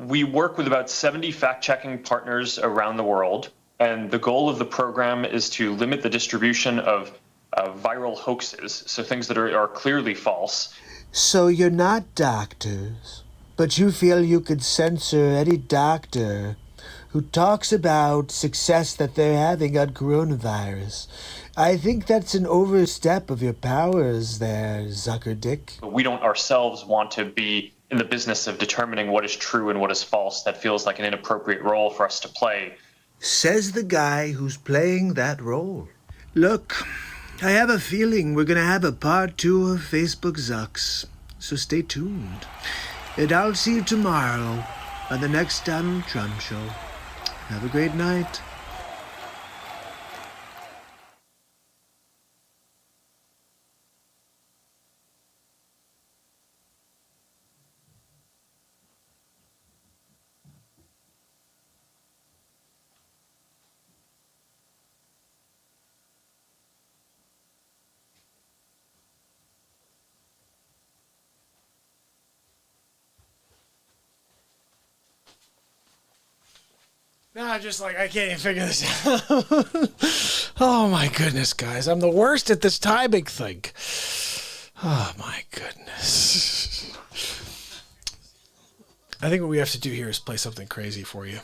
We work with about 70 fact-checking partners around the world, and the goal of the program is to limit the distribution of viral hoaxes, so things that are clearly false. So you're not doctors, but you feel you could censor any doctor who talks about success that they're having on coronavirus. I think that's an overstep of your powers there, Zucker Dick. We don't ourselves want to be in the business of determining what is true and what is false. That feels like an inappropriate role for us to play. Says the guy who's playing that role. Look, I have a feeling we're going to have a part 2 of Facebook Zucks, so stay tuned. And I'll see you tomorrow on the next Donald Trump show. Have a great night. No, just like, I can't even figure this out. Oh my goodness, guys. I'm the worst at this timing thing. Oh my goodness. I think what we have to do here is play something crazy for you.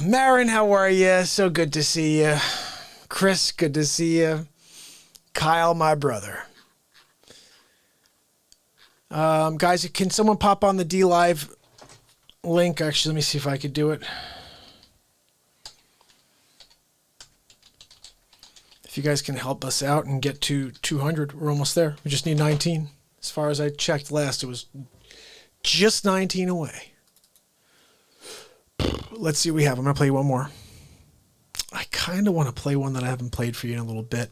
Marin, how are you? So good to see you. Chris, good to see you. Kyle, my brother. Guys, can someone pop on the DLive link? Actually, let me see if I could do it. If you guys can help us out and get to 200, we're almost there. We just need 19. As far as I checked last, it was just 19 away. Let's see what we have. I'm going to play one more. I kind of want to play one that I haven't played for you in a little bit.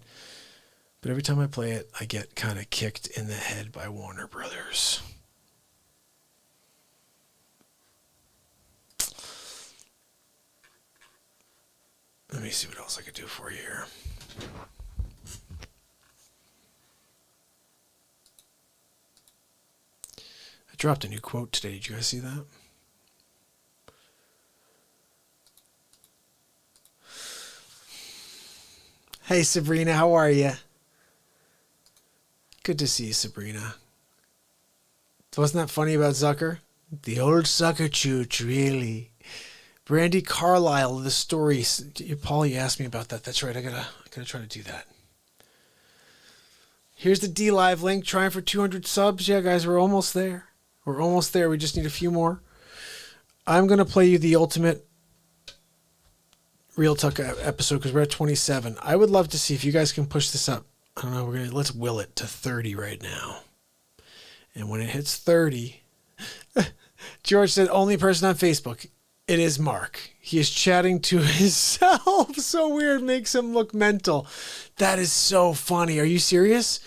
But every time I play it, I get kind of kicked in the head by Warner Brothers. Let me see what else I could do for you here. I dropped a new quote today. Did you guys see that? Hey, Sabrina, how are you? Good to see you, Sabrina. Wasn't that funny about Zucker? The old Zucker chooch, really. Brandy Carlisle, the story. Paulie asked me about that. That's right. I gotta try to do that. Here's the DLive link. Trying for 200 subs. Yeah, guys, we're almost there. We're almost there. We just need a few more. I'm gonna play you the ultimate Real Talk episode because we're at 27. I would love to see if you guys can push this up. I don't know. Let's will it to 30 right now. And when it hits 30, George said only person on Facebook. It is Mark. He is chatting to himself. So weird. Makes him look mental. That is so funny. Are you serious?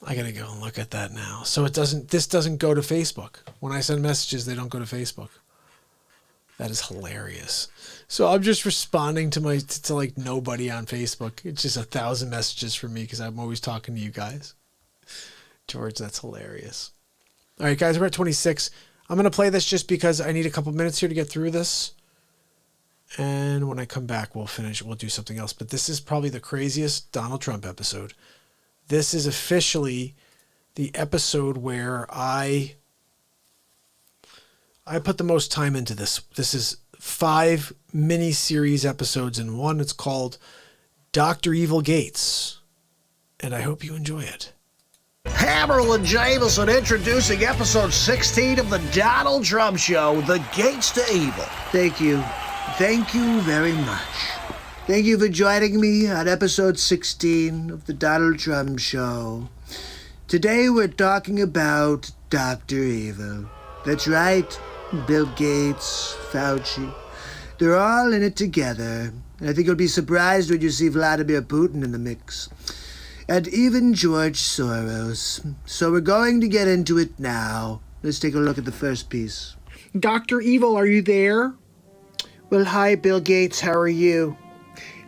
I got to go and look at that now. So this doesn't go to Facebook. When I send messages, they don't go to Facebook. That is hilarious. So I'm just responding to like nobody on Facebook. It's just 1,000 messages from me because I'm always talking to you guys. George, that's hilarious. All right, guys, we're at 26. I'm going to play this just because I need a couple minutes here to get through this. And when I come back, we'll finish. We'll do something else. But this is probably the craziest Donald Trump episode. This is officially the episode where I put the most time into this. This is 5 mini-series episodes in one. It's called Dr. Evil Gates. And I hope you enjoy it. Hammerl and Jameson introducing episode 16 of the Donald Trump Show, The Gates to Evil. Thank you. Thank you very much. Thank you for joining me on episode 16 of the Donald Trump Show. Today we're talking about Dr. Evil. That's right. Bill Gates, Fauci. They're all in it together. And I think you'll be surprised when you see Vladimir Putin in the mix. And even George Soros. So we're going to get into it now. Let's take a look at the first piece. Dr. Evil, are you there? Well, hi, Bill Gates. How are you?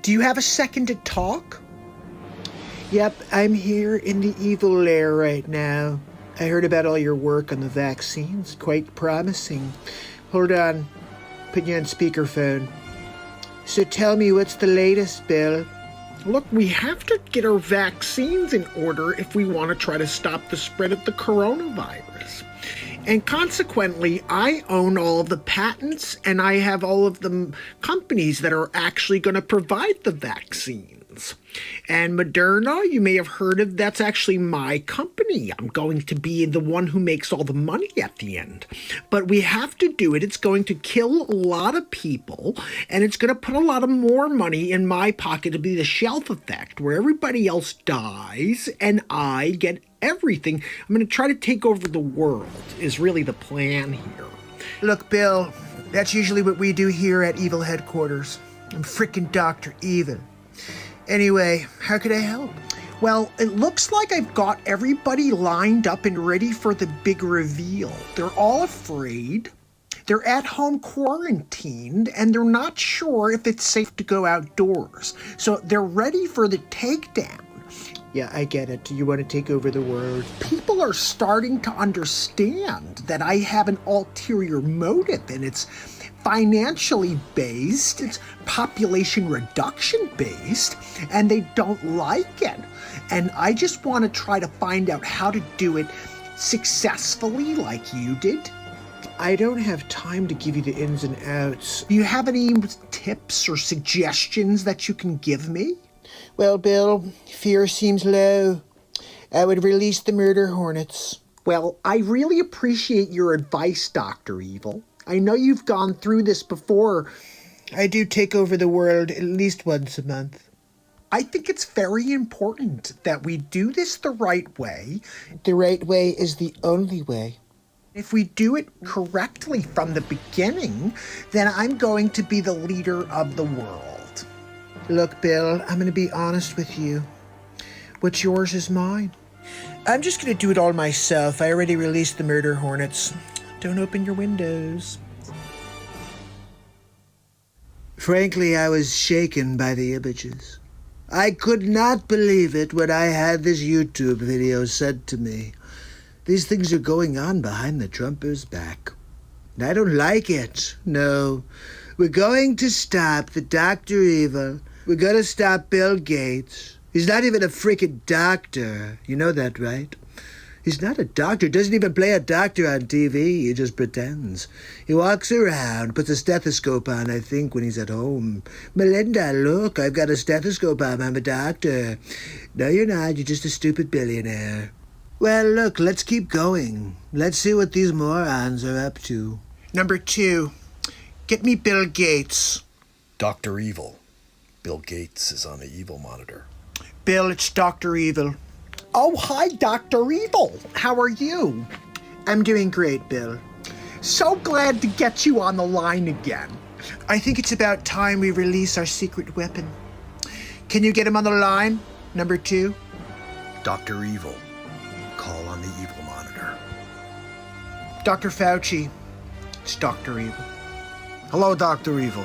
Do you have a second to talk? Yep, I'm here in the evil lair right now. I heard about all your work on the vaccines. Quite promising. Hold on. Put you on speakerphone. So tell me, what's the latest, Bill? Look, we have to get our vaccines in order if we want to try to stop the spread of the coronavirus. And consequently, I own all of the patents and I have all of the companies that are actually going to provide the vaccines. And Moderna, you may have heard of, that's actually my company. I'm going to be the one who makes all the money at the end. But we have to do it. It's going to kill a lot of people, and it's going to put a lot of more money in my pocket to be the shelf effect, where everybody else dies and I get everything. I'm going to try to take over the world, is really the plan here. Look, Bill, that's usually what we do here at Evil Headquarters. I'm frickin' Dr. Evil. Anyway, how could I help? Well, it looks like I've got everybody lined up and ready for the big reveal. They're all afraid. They're at home quarantined, and they're not sure if it's safe to go outdoors. So they're ready for the takedown. Yeah, I get it. You want to take over the world. People are starting to understand that I have an ulterior motive, and it's financially based, it's population reduction based, and they don't like it. And I just want to try to find out how to do it successfully like you did. I don't have time to give you the ins and outs. Do you have any tips or suggestions that you can give me? Well, Bill, fear seems low. I would release the murder hornets. Well, I really appreciate your advice, Dr. Evil. I know you've gone through this before. I do take over the world at least once a month. I think it's very important that we do this the right way. The right way is the only way. If we do it correctly from the beginning, then I'm going to be the leader of the world. Look, Bill, I'm going to be honest with you. What's yours is mine. I'm just going to do it all myself. I already released the murder hornets. Don't open your windows. Frankly, I was shaken by the images. I could not believe it when I had this YouTube video sent to me. These things are going on behind the Trumpers' back. And I don't like it. No. We're going to stop the Dr. Evil. We're going to stop Bill Gates. He's not even a freaking doctor. You know that, right? He's not a doctor. Doesn't even play a doctor on TV. He just pretends. He walks around, puts a stethoscope on, I think, when he's at home. Melinda, look, I've got a stethoscope on. I'm a doctor. No, you're not. You're just a stupid billionaire. Well, look, let's keep going. Let's see what these morons are up to. Number 2, get me Bill Gates. Dr. Evil. Bill Gates is on the evil monitor. Bill, it's Dr. Evil. Oh, hi, Dr. Evil. How are you? I'm doing great, Bill. So glad to get you on the line again. I think it's about time we release our secret weapon. Can you get him on the line, number 2? Dr. Evil. Call on the evil monitor. Dr. Fauci. It's Dr. Evil. Hello, Dr. Evil.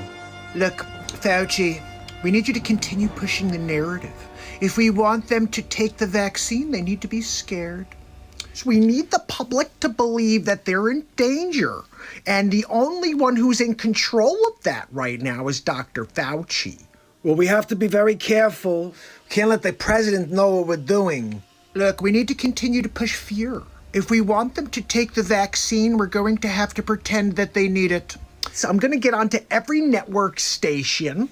Look, Fauci, we need you to continue pushing the narrative. If we want them to take the vaccine, they need to be scared. We need the public to believe that they're in danger. And the only one who's in control of that right now is Dr. Fauci. Well, we have to be very careful. Can't let the president know what we're doing. Look, we need to continue to push fear. If we want them to take the vaccine, we're going to have to pretend that they need it. So I'm going to get onto every network station,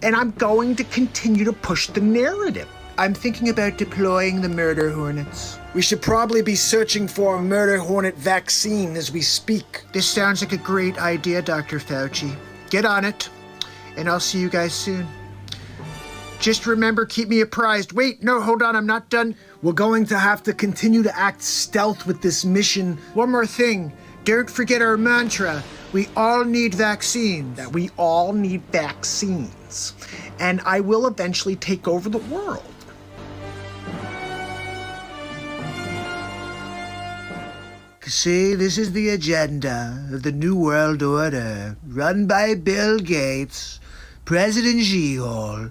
and I'm going to continue to push the narrative. I'm thinking about deploying the murder hornets. We should probably be searching for a murder hornet vaccine as we speak. This sounds like a great idea, Dr. Fauci. Get on it, and I'll see you guys soon. Just remember, keep me apprised. Wait, no, hold on, I'm not done. We're going to have to continue to act stealth with this mission. One more thing. Don't forget our mantra. We all need vaccines. That we all need vaccines. And I will eventually take over the world. See, this is the agenda of the New World Order, run by Bill Gates, President Xi-Hol.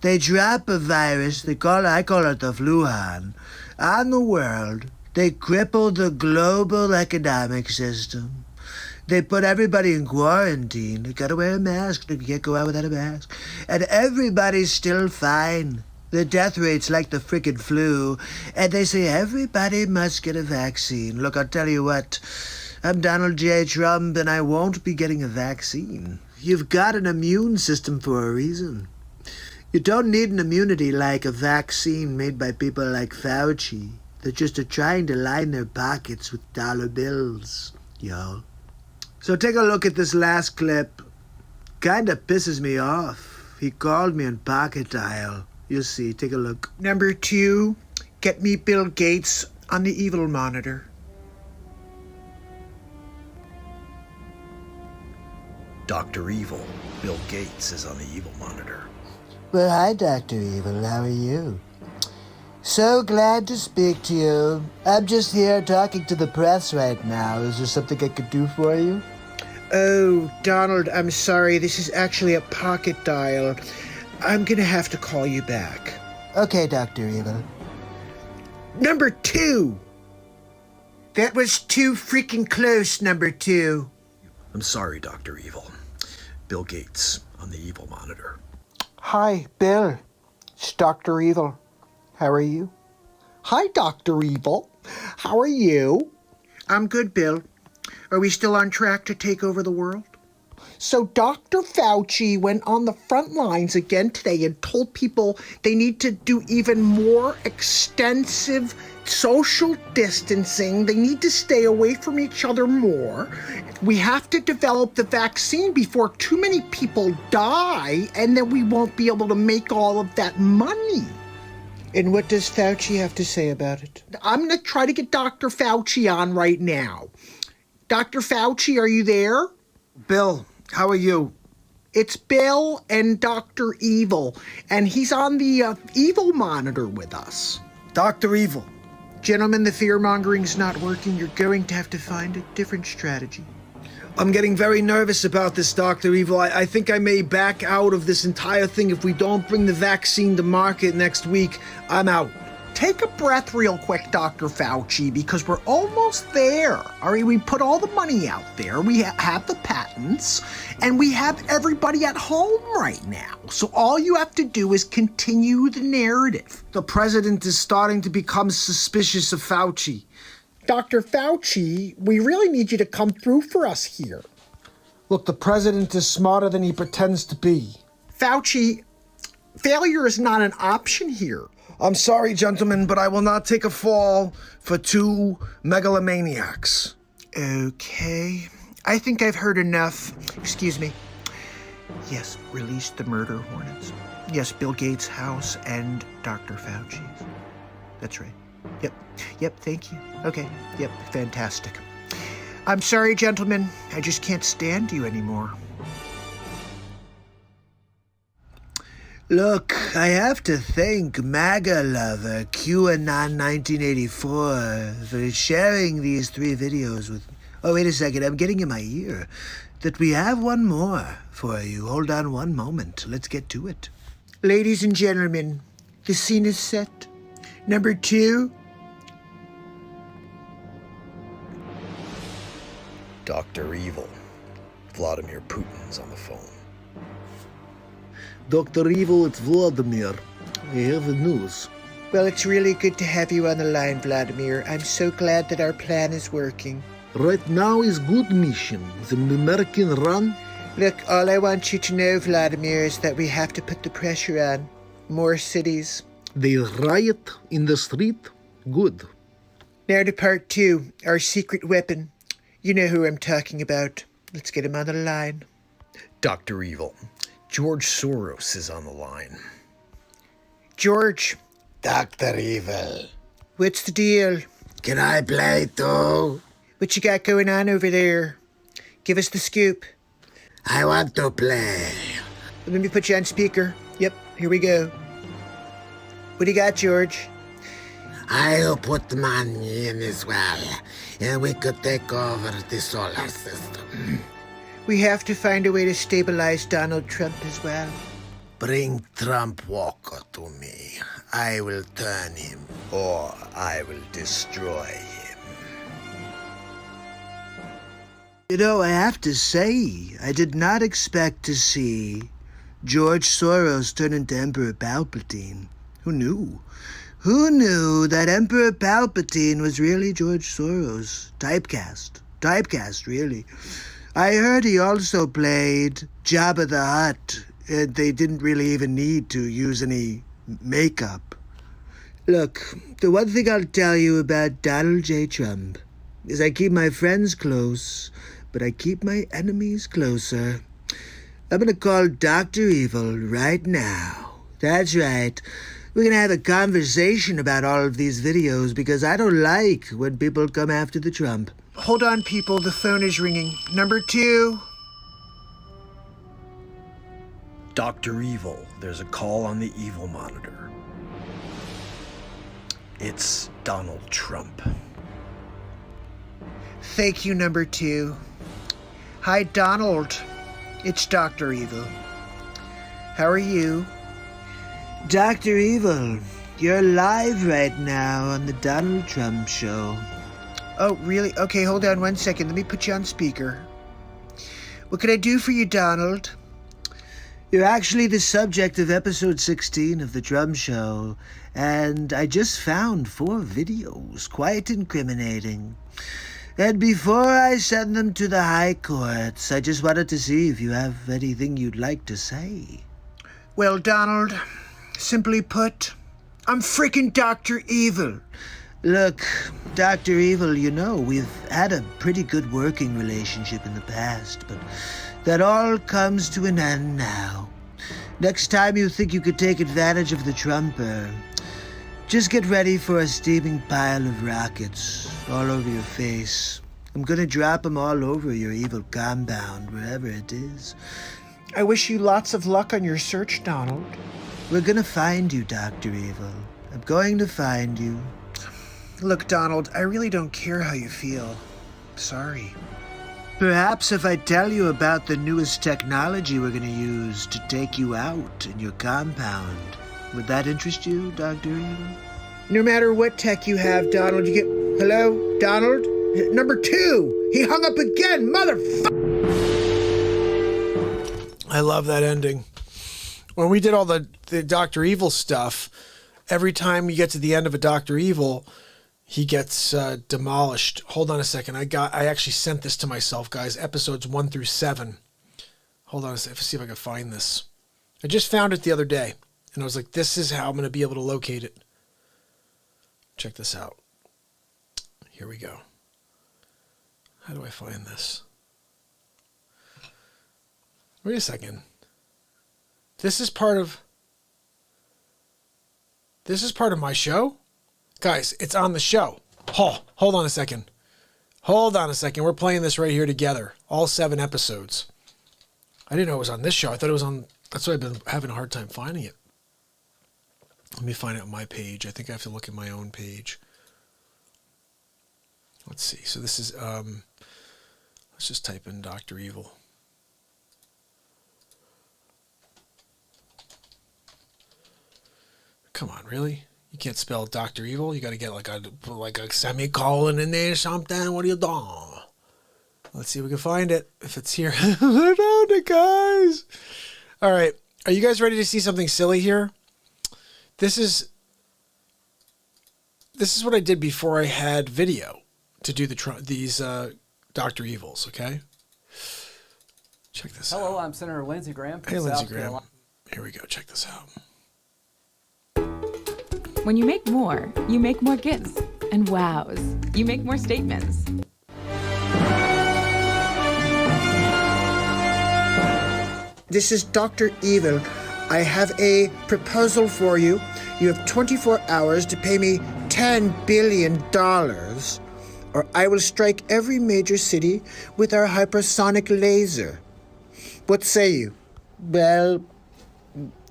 They drop a virus, I call it the Fluhan, on the world. They cripple the global economic system. They put everybody in quarantine. They gotta wear a mask. You can't go out without a mask. And everybody's still fine. The death rate's like the frickin' flu, and they say everybody must get a vaccine. Look, I'll tell you what, I'm Donald J. Trump, and I won't be getting a vaccine. You've got an immune system for a reason. You don't need an immunity like a vaccine made by people like Fauci that just are trying to line their pockets with dollar bills, y'all. So take a look at this last clip. Kinda pisses me off. He called me on pocket dial. You'll see, take a look. Number 2, get me Bill Gates on the evil monitor. Dr. Evil, Bill Gates is on the evil monitor. Well, hi, Dr. Evil. How are you? So glad to speak to you. I'm just here talking to the press right now. Is there something I could do for you? Oh, Donald, I'm sorry. This is actually a pocket dial. I'm gonna have to call you back. Okay, Dr. Evil. Number 2! That was too freaking close, number 2. I'm sorry, Dr. Evil. Bill Gates on the evil monitor. Hi, Bill. It's Dr. Evil. How are you? Hi, Dr. Evil. How are you? I'm good, Bill. Are we still on track to take over the world? So Dr. Fauci went on the front lines again today and told people they need to do even more extensive social distancing. They need to stay away from each other more. We have to develop the vaccine before too many people die, and then we won't be able to make all of that money. And what does Fauci have to say about it? I'm going to try to get Dr. Fauci on right now. Dr. Fauci, are you there? Bill, how are you? It's Bill and Dr. Evil, and he's on the evil monitor with us. Dr. Evil. Gentlemen, the fear-mongering's not working. You're going to have to find a different strategy. I'm getting very nervous about this, Dr. Evil. I think I may back out of this entire thing if we don't bring the vaccine to market next week. I'm out. Take a breath real quick, Dr. Fauci, because we're almost there. All right, we put all the money out there. We have the patents, and we have everybody at home right now. So all you have to do is continue the narrative. The president is starting to become suspicious of Fauci. Dr. Fauci, we really need you to come through for us here. Look, the president is smarter than he pretends to be. Fauci, failure is not an option here. I'm sorry, gentlemen, but I will not take a fall for 2 megalomaniacs. Okay. I think I've heard enough. Excuse me. Yes, release the murder hornets. Yes, Bill Gates' house and Dr. Fauci's. That's right. Yep, thank you. Okay, yep, fantastic. I'm sorry, gentlemen. I just can't stand you anymore. Look, I have to thank MAGA lover QAnon 1984 for sharing these 3 videos with me. Oh, wait a second, I'm getting in my ear that we have one more for you. Hold on one moment. Let's get to it. Ladies and gentlemen, the scene is set. Number 2. Dr. Evil. Vladimir Putin's on the phone. Dr. Evil, it's Vladimir. I have the news. Well, it's really good to have you on the line, Vladimir. I'm so glad that our plan is working. Right now is good mission. The American run. Look, all I want you to know, Vladimir, is that we have to put the pressure on. More cities. They riot in the street. Good. Now to part 2, our secret weapon. You know who I'm talking about. Let's get him on the line. Dr. Evil. George Soros is on the line. George. Dr. Evil. What's the deal? Can I play too? What you got going on over there? Give us the scoop. I want to play. Let me put you on speaker. Yep, here we go. What do you got, George? I'll put money in as well, and we could take over the solar system. We have to find a way to stabilize Donald Trump as well. Bring Trump Walker to me. I will turn him, or I will destroy him. You know, I have to say, I did not expect to see George Soros turn into Emperor Palpatine. Who knew? Who knew that Emperor Palpatine was really George Soros? Typecast. Typecast, really. I heard he also played Jabba the Hutt. They didn't really even need to use any makeup. Look, the one thing I'll tell you about Donald J. Trump is I keep my friends close, but I keep my enemies closer. I'm gonna call Dr. Evil right now. That's right. We're gonna have a conversation about all of these videos because I don't like when people come after the Trump. Hold on, people. The phone is ringing. Number 2. Dr. Evil, there's a call on the evil monitor. It's Donald Trump. Thank you, number 2. Hi, Donald. It's Dr. Evil. How are you? Dr. Evil, you're live right now on the Donald Trump show. Oh, really? Okay, hold on one second. Let me put you on speaker. What can I do for you, Donald? You're actually the subject of episode 16 of the Trump show, and I just found 4 videos, quite incriminating. And before I send them to the high courts, I just wanted to see if you have anything you'd like to say. Well, Donald, simply put, I'm freaking Dr. Evil. Look, Dr. Evil, you know, we've had a pretty good working relationship in the past, but that all comes to an end now. Next time you think you could take advantage of the Trumper, just get ready for a steaming pile of rockets all over your face. I'm gonna drop them all over your evil compound, wherever it is. I wish you lots of luck on your search, Donald. We're gonna find you, Dr. Evil. I'm going to find you. Look, Donald, I really don't care how you feel. Sorry. Perhaps if I tell you about the newest technology we're going to use to take you out in your compound, would that interest you, Dr. Evil? No matter what tech you have, Donald, you get... Hello? Donald? Number 2! He hung up again, motherfucker! I love that ending. When we did all the Dr. Evil stuff, every time you get to the end of a Dr. Evil, he gets demolished. Hold on a second. I actually sent this to myself, guys. Episodes 1 through 7. Hold on a second. Let's see if I can find this. I just found it the other day, and I was like, this is how I'm going to be able to locate it. Check this out. Here we go. How do I find this? Wait a second. This is part of my show? Guys, it's on the show. Hold on a second. Hold on a second. We're playing this right here together. All 7 episodes. I didn't know it was on this show. I thought it was on... That's why I've been having a hard time finding it. Let me find it on my page. I think I have to look at my own page. Let's see. So this is... let's just type in Dr. Evil. Come on, really? You can't spell Dr. Evil. You got to get like a semicolon in there or something. What are you doing? Let's see if we can find it. If it's here. I found it, guys. All right. Are you guys ready to see something silly here? This is what I did before I had video to do these Dr. Evils, okay? Check this out. Hello, I'm Senator Lindsey Graham from Hey, Lindsey South Graham. Carolina. Here we go. Check this out. When you make more gifts and wows. You make more statements. This is Dr. Evil. I have a proposal for you. You have 24 hours to pay me $10 billion, or I will strike every major city with our hypersonic laser. What say you? Well,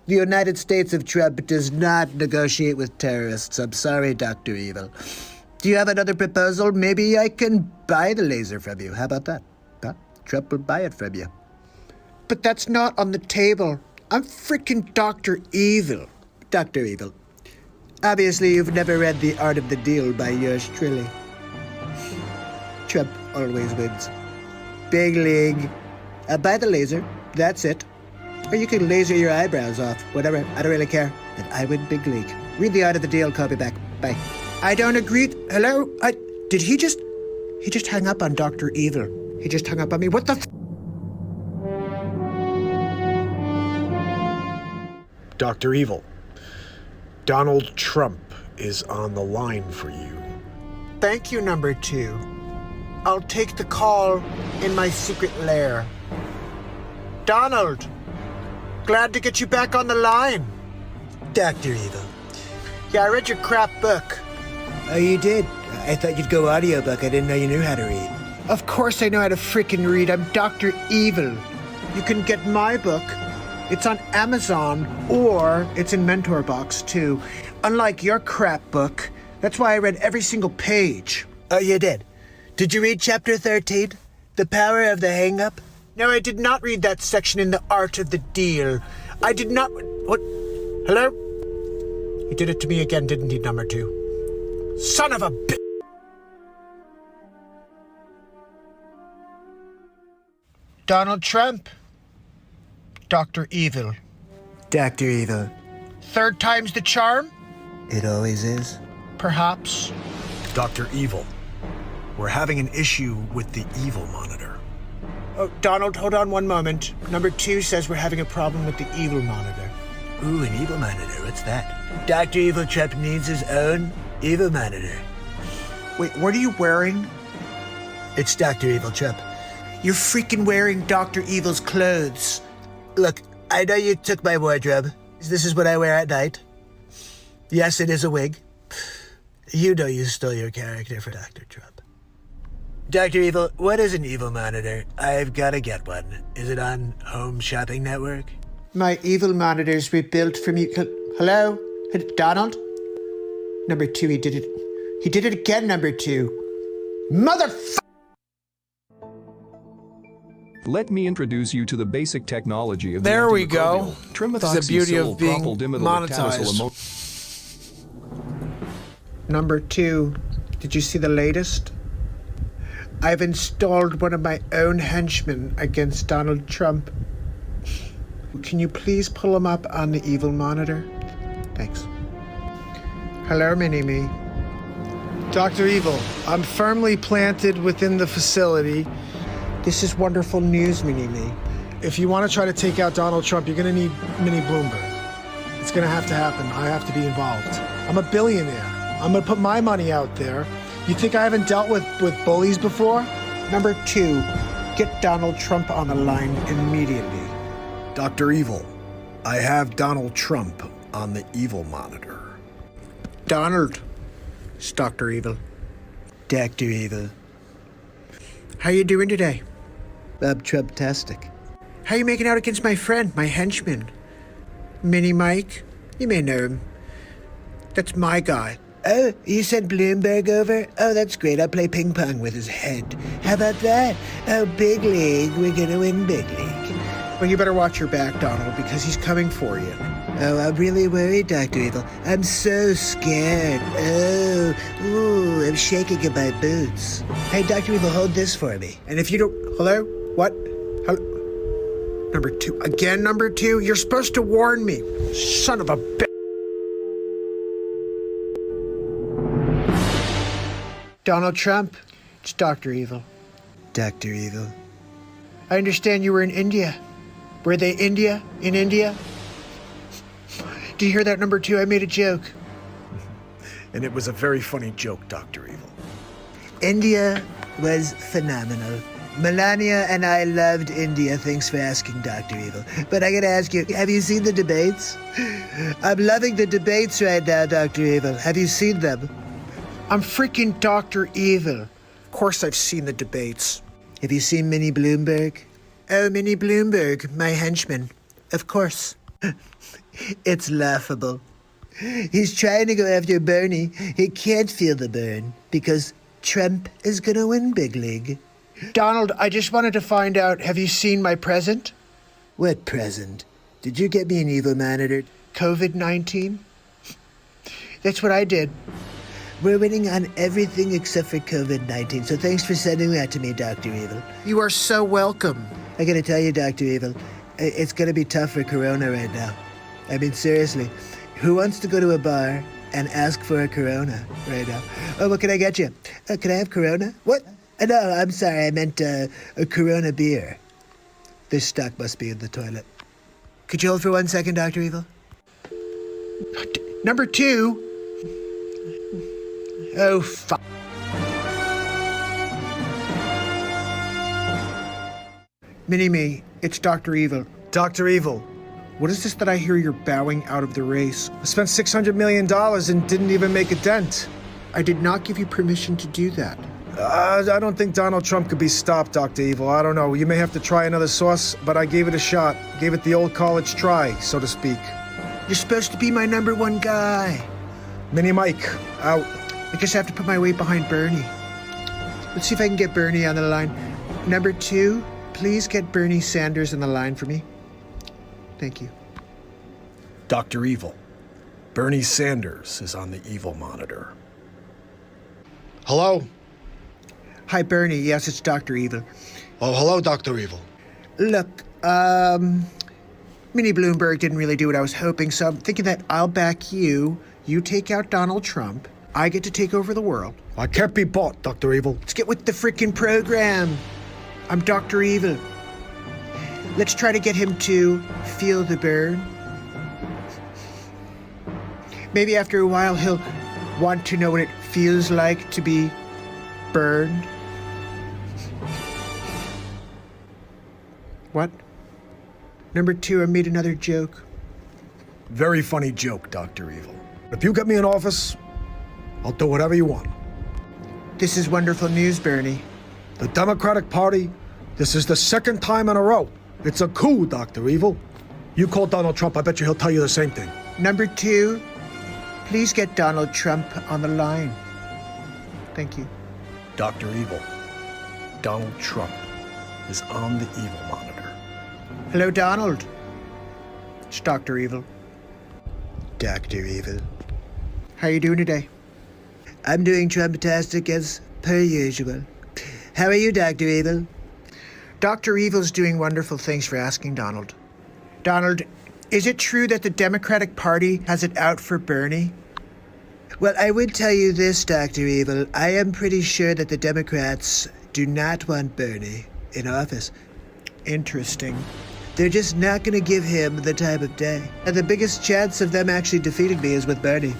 the United States of Trump does not negotiate with terrorists. I'm sorry, Dr. Evil. Do you have another proposal? Maybe I can buy the laser from you. How about that? Huh? Trump will buy it from you. But that's not on the table. I'm freaking Dr. Evil. Dr. Evil. Obviously, you've never read The Art of the Deal by yours truly. Trump always wins. Big league. I'll buy the laser. That's it. Or you can laser your eyebrows off. Whatever. I don't really care. And I win big league. Read the out of the deal, call me back. Bye. I don't agree. Hello? Did he just hung up on Dr. Evil. He just hung up on me. What the Dr. Evil, Donald Trump is on the line for you. Thank you, number 2. I'll take the call in my secret lair. Donald, glad to get you back on the line. Dr. Evil. Yeah, I read your crap book. Oh, you did? I thought you'd go audiobook. I didn't know you knew how to read. Of course I know how to freaking read. I'm Dr. Evil. You can get my book. It's on Amazon, or it's in Mentor Box, too. Unlike your crap book, that's why I read every single page. Oh, you did? Did you read chapter 13? The Power of the Hang-Up? No, I did not read that section in The Art of the Deal. I did not... What? Hello? He did it to me again, didn't he, number 2? Son of a bitch! Donald Trump. Dr. Evil. Dr. Evil. Third time's the charm? It always is. Perhaps. Dr. Evil, we're having an issue with the Evil monitor. Oh, Donald, hold on one moment. Number 2 says we're having a problem with the Evil monitor. Ooh, an Evil monitor. What's that? Dr. Evil Trump needs his own Evil monitor. Wait, what are you wearing? It's Dr. Evil Trump. You're freaking wearing Dr. Evil's clothes. Look, I know you took my wardrobe. This is what I wear at night. Yes, it is a wig. You know you stole your character for Dr. Trump. Dr. Evil, what is an Evil monitor? I've got to get one. Is it on Home Shopping Network? My Evil monitor's rebuilt from you. Hello? Donald? Number 2, he did it. He did it again, number 2. Motherfucker! Let me introduce you to the basic technology of there we go. That's the beauty of being monetized. Number 2, did you see the latest? I've installed one of my own henchmen against Donald Trump. Can you please pull him up on the Evil monitor? Thanks. Hello, Mini-Me. Dr. Evil, I'm firmly planted within the facility. This is wonderful news, Mini-Me. If you want to try to take out Donald Trump, you're going to need Mini Bloomberg. It's going to have to happen. I have to be involved. I'm a billionaire. I'm going to put my money out there. You think I haven't dealt with bullies before? Number 2, get Donald Trump on the line immediately. Dr. Evil, I have Donald Trump on the Evil monitor. Donald. It's Dr. Evil. Dr. Evil. How you doing today? I'm Trump-tastic. How you making out against my friend, my henchman? Mini Mike? You may know him. That's my guy. Oh, you sent Bloomberg over? Oh, that's great. I'll play ping pong with his head. How about that? Oh, big league. We're gonna win big league. Well, you better watch your back, Donald, because he's coming for you. Oh, I'm really worried, Dr. Evil. I'm so scared. Oh, ooh, I'm shaking in my boots. Hey, Dr. Evil, hold this for me. And if you don't... Hello? What? Hello? Number 2. Again, number 2? You're supposed to warn me. Son of a bitch. Donald Trump. It's Dr. Evil. Dr. Evil. I understand you were in India. Were they India? In India? Did you hear that, number 2? I made a joke. And it was a very funny joke, Dr. Evil. India was phenomenal. Melania and I loved India. Thanks for asking, Dr. Evil. But I gotta ask you, have you seen the debates? I'm loving the debates right now, Dr. Evil. Have you seen them? I'm freaking Dr. Evil. Of course I've seen the debates. Have you seen Mini Bloomberg? Oh, Mini Bloomberg, my henchman. Of course. It's laughable. He's trying to go after Bernie. He can't feel the burn because Trump is gonna win big league. Donald, I just wanted to find out, have you seen my present? What present? Did you get me an Evil monitor? COVID-19? That's what I did. We're winning on everything except for COVID-19, so thanks for sending that to me, Dr. Evil. You are so welcome. I gotta tell you, Dr. Evil, it's gonna be tough for Corona right now. I mean, seriously, Who wants to go to a bar and ask for a Corona right now? Oh, what can I get you? Can I have Corona? What? No, I'm sorry. I meant a Corona beer. This stock must be in the toilet. Could you hold for 1 second, Dr. Evil? Number 2. Oh, fuck. Mini-Me, it's Dr. Evil. Dr. Evil, What is this that I hear you're bowing out of the race? I spent $600 million and didn't even make a dent. I did not give you permission to do that. I don't think Donald Trump could be stopped, Dr. Evil. I don't know. You may have to try another sauce, but I gave it a shot. Gave it the old college try, so to speak. You're supposed to be my number 1 guy. Mini Mike, out. I just have to put my weight behind Bernie. Let's see if I can get Bernie on the line. Number 2, please get Bernie Sanders on the line for me. Thank you. Dr. Evil, Bernie Sanders is on the evil monitor. Hello? Hi, Bernie. Yes, it's Dr. Evil. Oh, hello, Dr. Evil. Look, Mini Bloomberg didn't really do what I was hoping, so I'm thinking that I'll back you. You take out Donald Trump. I get to take over the world. I can't be bought, Dr. Evil. Let's get with the frickin' program. I'm Dr. Evil. Let's try to get him to feel the burn. Maybe after a while he'll want to know what it feels like to be burned. What? Number 2, I made another joke. Very funny joke, Dr. Evil. If you get me in office, I'll do whatever you want. This is wonderful news, Bernie. The Democratic Party, this is the 2nd time in a row. It's a coup, Dr. Evil. You call Donald Trump, I bet you he'll tell you the same thing. Number 2, please get Donald Trump on the line. Thank you. Dr. Evil, Donald Trump is on the evil monitor. Hello, Donald. It's Dr. Evil. Dr. Evil. How you doing today? I'm doing Trump-tastic as per usual. How are you, Dr. Evil? Dr. Evil's doing wonderful. Thanks for asking, Donald. Donald, is it true that the Democratic Party has it out for Bernie? Well, I would tell you this, Dr. Evil. I am pretty sure that the Democrats do not want Bernie in office. Interesting. They're just not going to give him the time of day. And the biggest chance of them actually defeating me is with Bernie.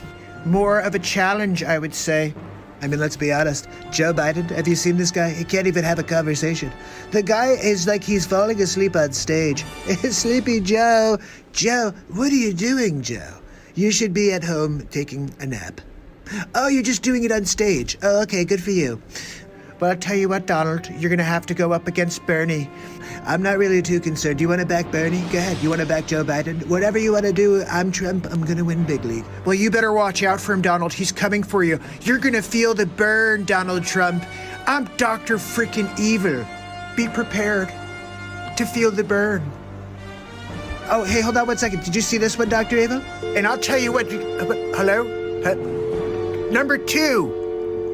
More of a challenge, I would say. I mean, let's be honest. Joe Biden, have you seen this guy? He can't even have a conversation. The guy is like he's falling asleep on stage. Sleepy Joe. Joe, what are you doing, Joe? You should be at home taking a nap. Oh, you're just doing it on stage. Oh, okay, good for you. Well, I'll tell you what, Donald, you're going to have to go up against Bernie. I'm not really too concerned. Do you want to back Bernie? Go ahead. You want to back Joe Biden? Whatever you want to do, I'm Trump. I'm going to win big league. Well, you better watch out for him, Donald. He's coming for you. You're going to feel the burn, Donald Trump. I'm Dr. Frickin' Evil. Be prepared to feel the burn. Oh, hey, hold on 1 second. Did you see this one, Dr. Evil? And I'll tell you what. Hello? Number 2.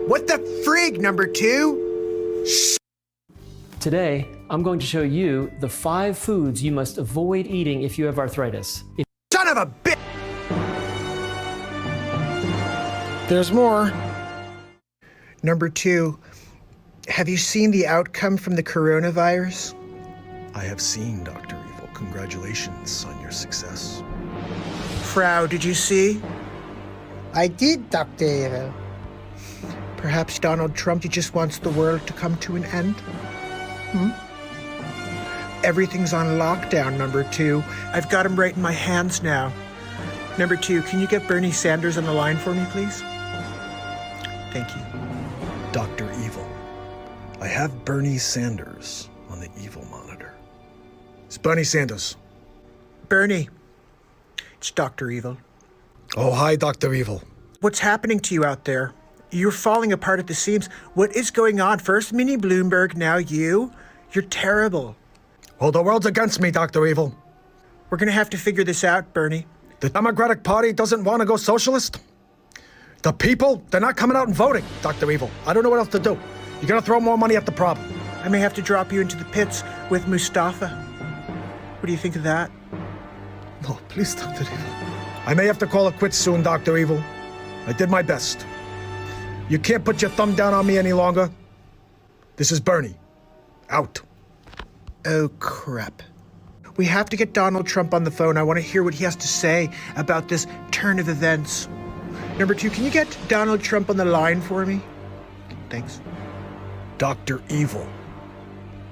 What the frig, number 2? Today, I'm going to show you the 5 foods you must avoid eating if you have arthritis. Son of a bitch! There's more. Number 2, have you seen the outcome from the coronavirus? I have seen, Dr. Evil. Congratulations on your success. Frau, did you see? I did, Dr. Evil. Perhaps Donald Trump, he just wants the world to come to an end? Everything's on lockdown, number 2. I've got him right in my hands now. Number 2, can you get Bernie Sanders on the line for me, please? Thank you. Dr. Evil, I have Bernie Sanders on the evil monitor. It's Bernie Sanders. Bernie, it's Dr. Evil. Oh, hi, Dr. Evil. What's happening to you out there? You're falling apart at the seams. What is going on? First Mini Bloomberg, now you. You're terrible. Oh, the world's against me, Dr. Evil. We're going to have to figure this out, Bernie. The Democratic Party doesn't want to go socialist. The people, they're not coming out and voting, Dr. Evil. I don't know what else to do. You gotta throw more money at the problem. I may have to drop you into the pits with Mustafa. What do you think of that? No, please, Dr. Evil. I may have to call it quits soon, Dr. Evil. I did my best. You can't put your thumb down on me any longer. This is Bernie. Out. Oh, crap. We have to get Donald Trump on the phone. I want to hear what he has to say about this turn of events. Number 2, can you get Donald Trump on the line for me? Thanks. Dr. Evil.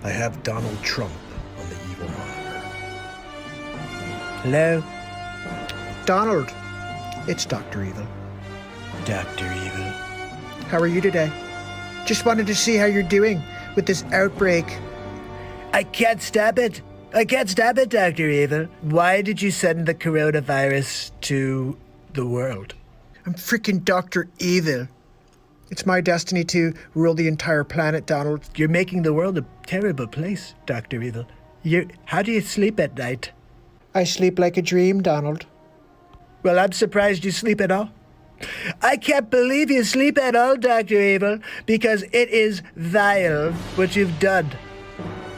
I have Donald Trump on the evil monitor. Hello? Donald, it's Dr. Evil. Dr. Evil. How are you today? Just wanted to see how you're doing with this outbreak. I can't stop it. I can't stop it, Dr. Evil. Why did you send the coronavirus to the world? I'm freaking Dr. Evil. It's my destiny to rule the entire planet, Donald. You're making the world a terrible place, Dr. Evil. How do you sleep at night? I sleep like a dream, Donald. Well, I'm surprised you sleep at all. I can't believe you sleep at all, Dr. Evil, because it is vile what you've done.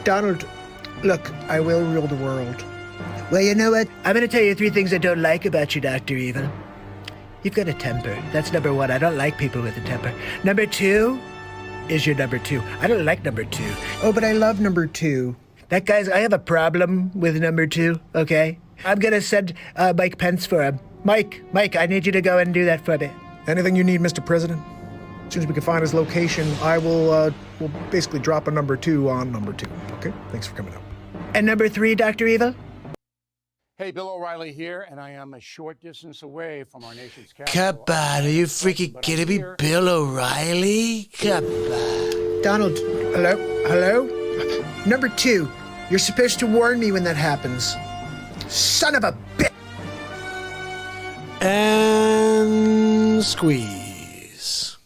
Donald, look, I will rule the world. Well, you know what? I'm going to tell you 3 things I don't like about you, Dr. Evil. You've got a temper. That's number 1. I don't like people with a temper. Number 2 is your number 2. I don't like number 2. Oh, but I love number 2. I have a problem with number 2, okay? I'm going to send Mike Pence for him. Mike, I need you to go and do that for me. Anything you need, Mr. President? As soon as we can find his location, I will we'll basically drop a number 2 on number 2. Okay? Thanks for coming out. And number 3, Dr. Evil? Hey, Bill O'Reilly here, and I am a short distance away from our nation's capital. Cabot, are you freaking kidding me? Bill O'Reilly? Cabot. Donald, hello? Number 2, you're supposed to warn me when that happens. Son of a bitch! And squeeze.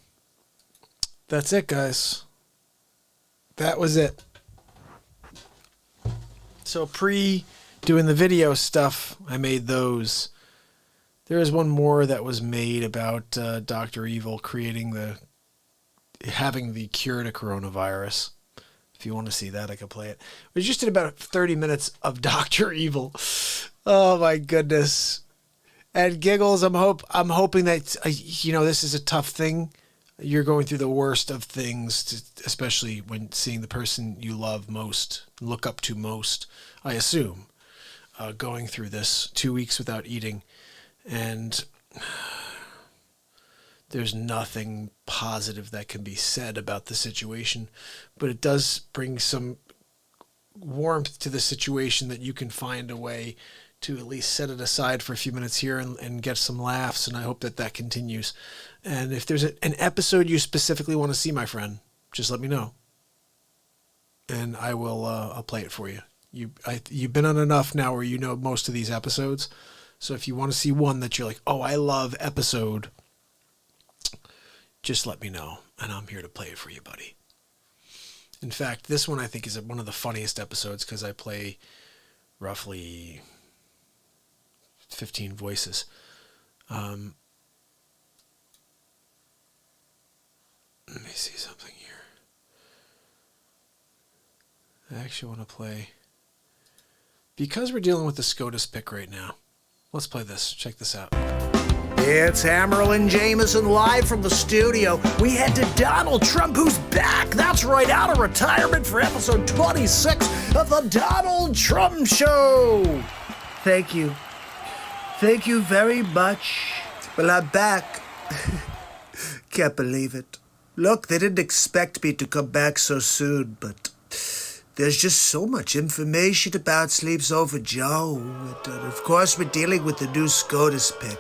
That's it, guys. That was it. So doing the video stuff, I made those. There is one more that was made about Dr. Evil having the cure to coronavirus. If you want to see that, I can play it. We just did about 30 minutes of Dr. Evil. Oh my goodness. And giggles, I'm hoping that this is a tough thing. You're going through the worst of things, especially when seeing the person you love most, look up to most, I assume, going through this 2 weeks without eating. And there's nothing positive that can be said about the situation, but it does bring some warmth to the situation that you can find a way to at least set it aside for a few minutes here and get some laughs, and I hope that continues. And if there's an episode you specifically want to see, my friend, just let me know, and I will. I'll play it for you. You've been on enough now where you know most of these episodes, so if you want to see one that you're like, oh, I love episode, just let me know, and I'm here to play it for you, buddy. In fact, this one I think is one of the funniest episodes because I play roughly 15 voices. Let me see something here. I actually want to play, because we're dealing with the SCOTUS pick right now. Let's play this. Check this out. It's Amaryl and Jameson live from the studio. We head to Donald Trump, who's back. That's right, out of retirement for episode 26 of the Donald Trump Show. Thank you. Thank you very much. Well, I'm back. Can't believe it. Look, they didn't expect me to come back so soon, but there's just so much information about Sleeps Over Joe. And of course, we're dealing with the new SCOTUS pick.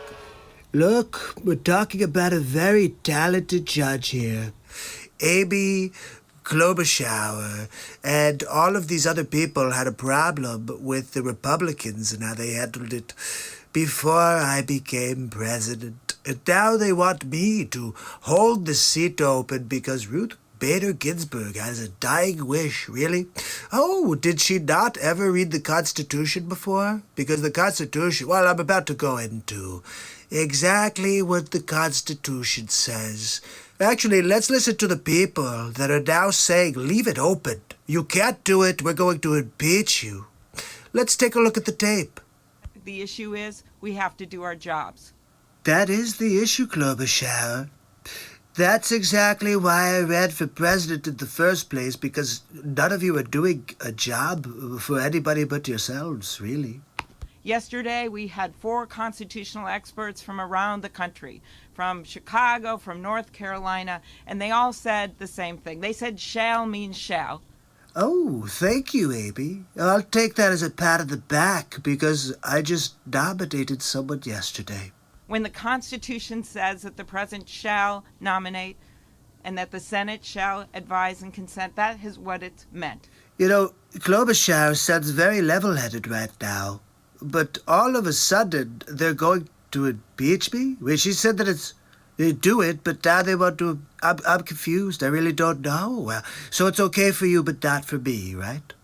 Look, we're talking about a very talented judge here. Amy Klobuchar and all of these other people had a problem with the Republicans and how they handled it before I became president. And now they want me to hold the seat open because Ruth Bader Ginsburg has a dying wish, really? Oh, did she not ever read the Constitution before? Because the Constitution, well, I'm about to go into exactly what the Constitution says. Actually, let's listen to the people that are now saying, leave it open. You can't do it, we're going to impeach you. Let's take a look at the tape. the issue is we have to do our jobs. That is the issue, Klobuchar. That's exactly why I ran for president in the first place, because none of you are doing a job for anybody but yourselves, really. Yesterday, we had 4 constitutional experts from around the country, from Chicago, from North Carolina, and they all said the same thing. They said shall means shall. Oh, thank you, Amy. I'll take that as a pat on the back, because I just nominated someone yesterday. When the Constitution says that the President shall nominate and that the Senate shall advise and consent, that is what it's meant. You know, Klobuchar sounds very level-headed right now, but all of a sudden they're going to impeach me? Well, she said that they do it, but now they want to... I'm confused. I really don't know. Well, so it's okay for you, but not for me, right?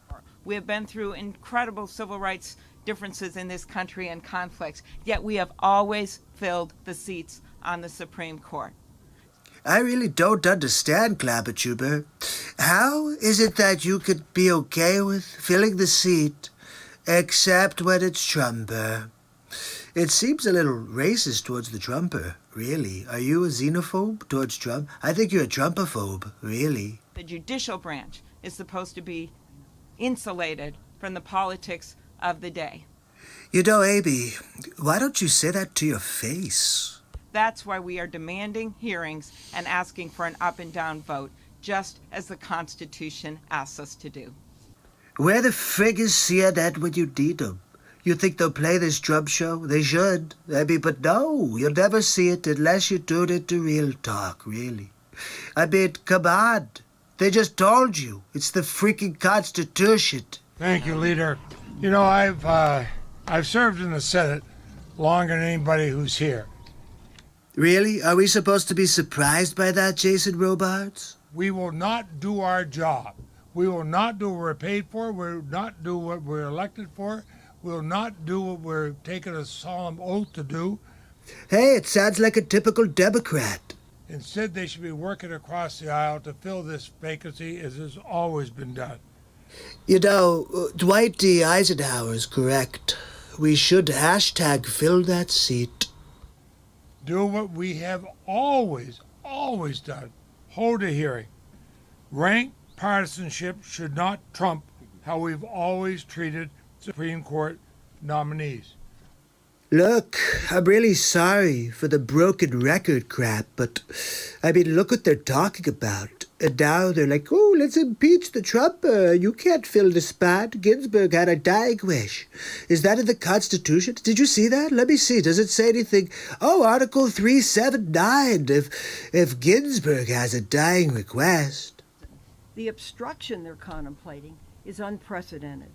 We have been through incredible civil rights differences in this country and conflicts, yet we have always filled the seats on the Supreme Court. I really don't understand, Clappertuber. How is it that you could be okay with filling the seat, except when it's Trumper? It seems a little racist towards the Trumper, really. Are you a xenophobe towards Trump? I think you're a Trumpophobe, really. The judicial branch is supposed to be insulated from the politics of the day. You know, Amy, why don't you say that to your face? That's why we are demanding hearings and asking for an up and down vote, just as the Constitution asks us to do. Where the frig is CNN when you need them? You think they'll play this Trump show? They should. But no, you'll never see it unless you tune into Real Talk, really. Come on. They just told you. It's the freaking Constitution. Thank you, Leader. You know, I've served in the Senate longer than anybody who's here. Really? Are we supposed to be surprised by that, Jason Robards? We will not do our job. We will not do what we're paid for. We will not do what we're elected for. We will not do what we're taking a solemn oath to do. Hey, it sounds like a typical Democrat. Instead, they should be working across the aisle to fill this vacancy as has always been done. You know, Dwight D. Eisenhower is correct. We should hashtag fill that seat. Do what we have always done. Hold a hearing. Rank partisanship should not trump how we've always treated Supreme Court nominees. Look, I'm really sorry for the broken record crap, but look what they're talking about. And now they're like, oh, let's impeach the Trumper. You can't fill the spot. Ginsburg had a dying wish. Is that in the Constitution? Did you see that? Let me see. Does it say anything? Oh, Article 379, if Ginsburg has a dying request. The obstruction they're contemplating is unprecedented.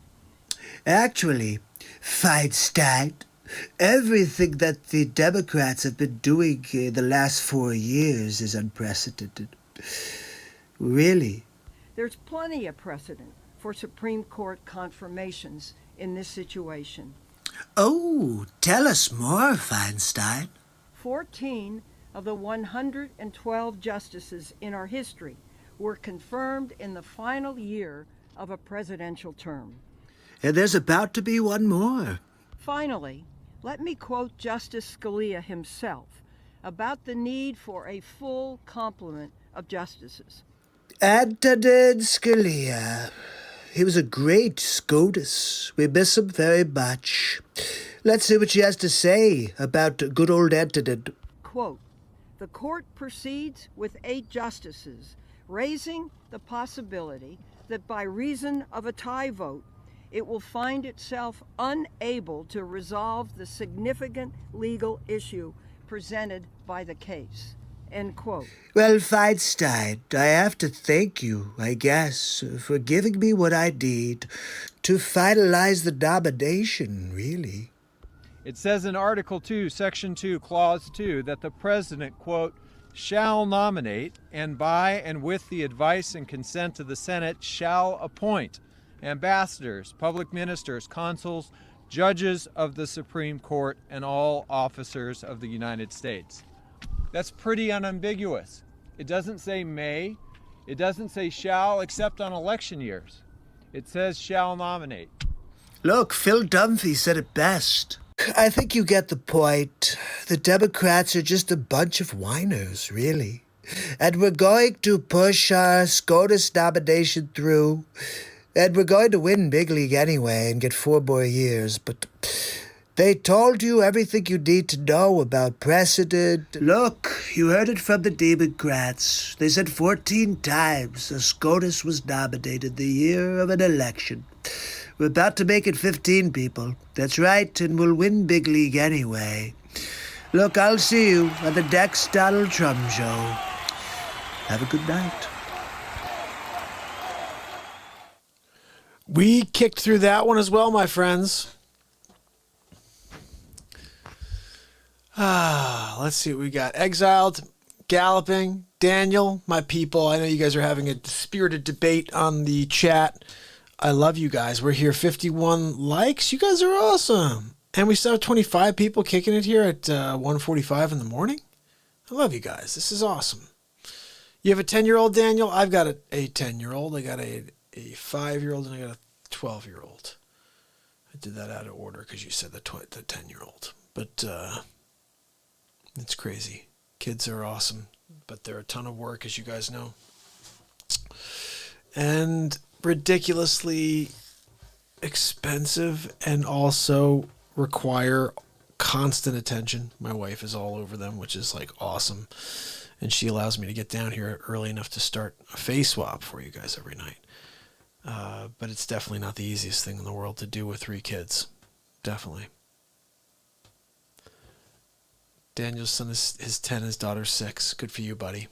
Actually, Feinstein, everything that the Democrats have been doing in the last 4 years is unprecedented. Really? There's plenty of precedent for Supreme Court confirmations in this situation. Oh, tell us more, Feinstein. 14 of the 112 justices in our history were confirmed in the final year of a presidential term. And there's about to be one more. Finally, let me quote Justice Scalia himself about the need for a full complement of justices. Antonin Scalia. He was a great SCOTUS. We miss him very much. Let's see what she has to say about good old Antonin. Quote, the court proceeds with 8 justices, raising the possibility that by reason of a tie vote, it will find itself unable to resolve the significant legal issue presented by the case. End quote. Well, Feinstein, I have to thank you, I guess, for giving me what I need to finalize the nomination, really. It says in Article 2, Section 2, Clause 2, that the President, quote, shall nominate, and by and with the advice and consent of the Senate shall appoint ambassadors, public ministers, consuls, judges of the Supreme Court, and all officers of the United States. That's pretty unambiguous. It doesn't say may, it doesn't say shall, except on election years. It says shall nominate. Look, Phil Dunphy said it best. I think you get the point. The Democrats are just a bunch of whiners, really. And we're going to push our SCOTUS nomination through. And we're going to win Big League anyway and get 4 more years. But they told you everything you need to know about precedent. Look, you heard it from the Democrats. They said 14 times a SCOTUS was nominated the year of an election. We're about to make it 15 people. That's right, and we'll win Big League anyway. Look, I'll see you on the next Donald Trump show. Have a good night. We kicked through that one as well, my friends. Let's see what we got. Exiled, Galloping, Daniel, my people. I know you guys are having a spirited debate on the chat. I love you guys. We're here 51 likes. You guys are awesome. And we still have 25 people kicking it here at 1:45 in the morning. I love you guys. This is awesome. You have a 10-year-old, Daniel? I've got a 10-year-old. I got a 5-year-old, and I got a 12-year-old. I did that out of order because you said the 10-year-old. But it's crazy. Kids are awesome, but they're a ton of work, as you guys know. And ridiculously expensive and also require constant attention. My wife is all over them, which is like awesome. And she allows me to get down here early enough to start a face swap for you guys every night. But it's definitely not the easiest thing in the world to do with 3 kids. Definitely. Daniel's son is 10, his daughter's 6. Good for you, buddy.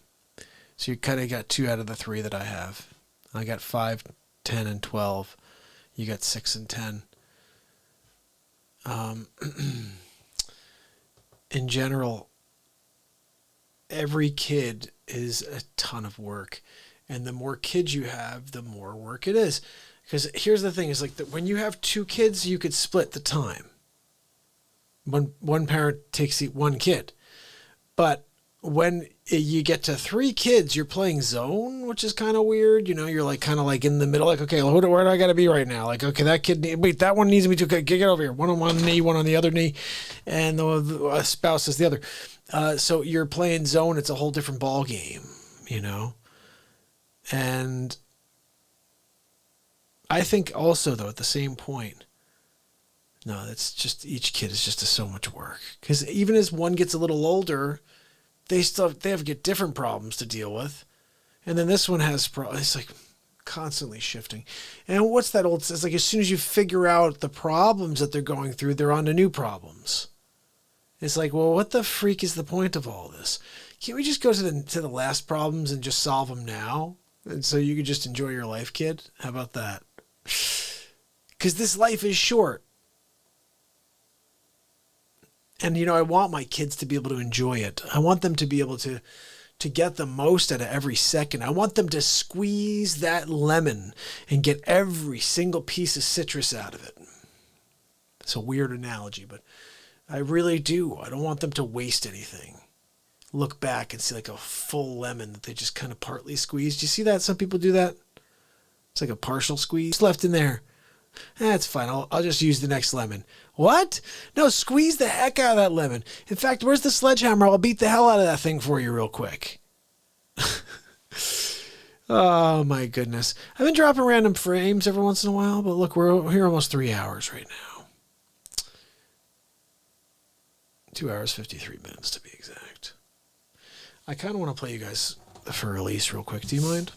So you kind of got 2 out of the 3 that I have. I got 5, 10, and 12. You got 6 and 10. In general, every kid is a ton of work. And the more kids you have, the more work it is. Because here's the thing, is like that when you have 2 kids, you could split the time. One parent takes 1 kid. But when you get to 3 kids, you're playing zone, which is kind of weird. You know, you're like kind of like in the middle, like, okay, where do I got to be right now? Like, okay, that that one needs me to get over here. One on one knee, one on the other knee, and the spouse is the other. So you're playing zone. It's a whole different ball game, you know. And I think also, though, at the same point, no, that's just, each kid is just so much work. Because even as one gets a little older, they have get different problems to deal with. And then this one has problems. It's like constantly shifting. And what's that old, it's like as soon as you figure out the problems that they're going through, they're on to new problems. It's like, well, what the freak is the point of all this? Can't we just go to the last problems and just solve them now? And so you can just enjoy your life, kid? How about that? Because this life is short. And, you know, I want my kids to be able to enjoy it. I want them to be able to get the most out of every second. I want them to squeeze that lemon and get every single piece of citrus out of it. It's a weird analogy, but I really do. I don't want them to waste anything. Look back and see like a full lemon that they just kind of partly squeezed. Do you see that? Some people do that. It's like a partial squeeze. What's left in there? That's fine. I'll just use the next lemon. What? No, squeeze the heck out of that lemon. In fact, where's the sledgehammer? I'll beat the hell out of that thing for you real quick. Oh, my goodness. I've been dropping random frames every once in a while, but look, we're here almost 3 hours right now. 2 hours, 53 minutes to be exact. I kind of want to play you guys for release real quick. Do you mind?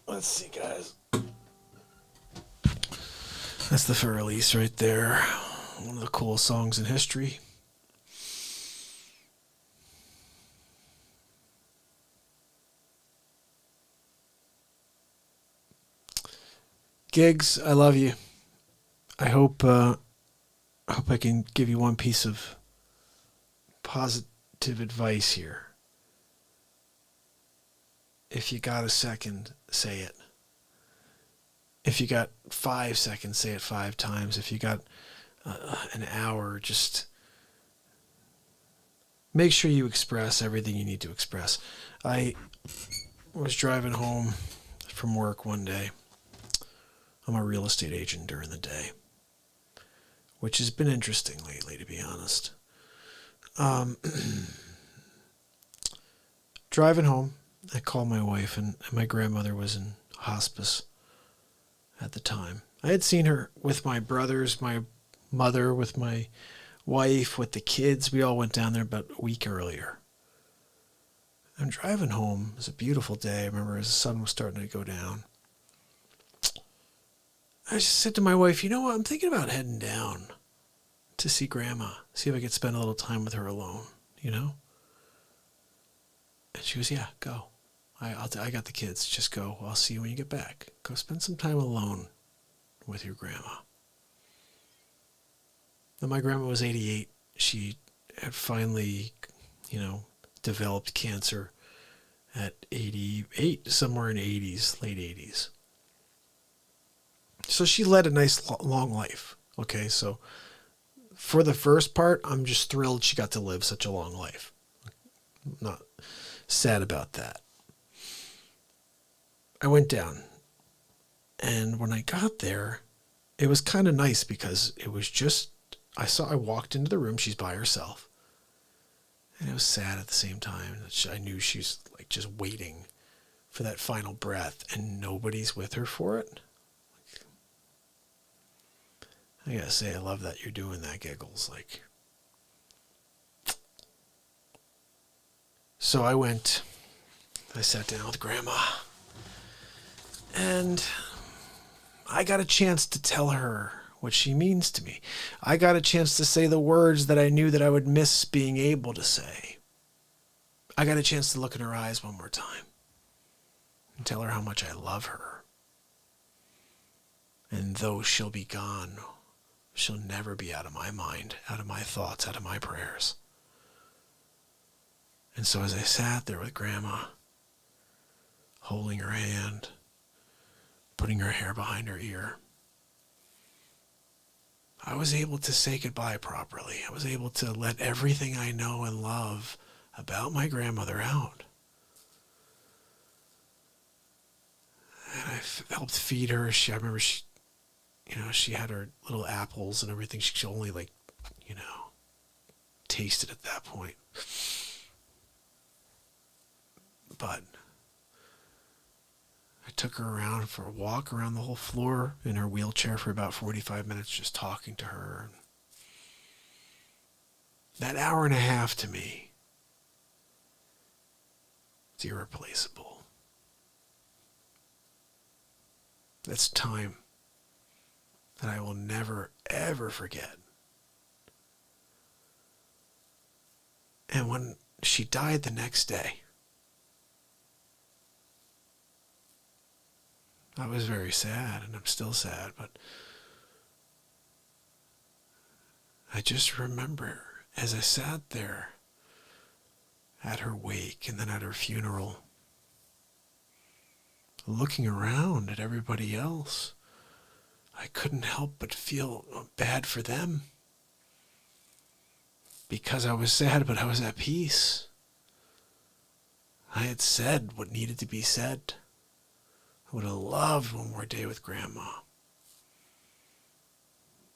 Let's see, guys. That's the for release right there. One of the coolest songs in history. Gigs, I love you. I hope I can give you one piece of positive advice here. If you got a second, say it. If you got 5 seconds, say it 5 times. If you got an hour, just make sure you express everything you need to express. I was driving home from work one day. I'm a real estate agent during the day, which has been interesting lately, to be honest. Driving home, I called my wife, and my grandmother was in hospice at the time. I had seen her with my brothers, my mother, with my wife, with the kids. We all went down there about a week earlier. I'm driving home. It was a beautiful day. I remember as the sun was starting to go down. I just said to my wife, you know what? I'm thinking about heading down to see Grandma, see if I could spend a little time with her alone, you know? And she goes, yeah, go. I got the kids. Just go. I'll see you when you get back. Go spend some time alone with your grandma. And my grandma was 88. She had finally, developed cancer at 88, somewhere in 80s, late 80s. So she led a nice long life. Okay, so for the first part, I'm just thrilled she got to live such a long life. I'm not sad about that. I went down, and when I got there, it was kind of nice because it was just, I walked into the room, she's by herself, and it was sad at the same time. I knew she's like just waiting for that final breath, and nobody's with her for it. I gotta say, I love that you're doing that, Giggles. So I sat down with Grandma, and I got a chance to tell her what she means to me. I got a chance to say the words that I knew that I would miss being able to say. I got a chance to look in her eyes one more time and tell her how much I love her. And though she'll be gone, she'll never be out of my mind, out of my thoughts, out of my prayers. And so as I sat there with Grandma, holding her hand, putting her hair behind her ear, I was able to say goodbye properly. I was able to let everything I know and love about my grandmother out. And I helped feed her. I remember she had her little apples and everything. She only tasted at that point. But I took her around for a walk around the whole floor in her wheelchair for about 45 minutes, just talking to her. That hour and a half to me, it's irreplaceable. That's time that I will never, ever forget. And when she died the next day, I was very sad, and I'm still sad, but I just remember as I sat there at her wake and then at her funeral, looking around at everybody else, I couldn't help but feel bad for them. Because I was sad, but I was at peace. I had said what needed to be said. I would have loved one more day with Grandma.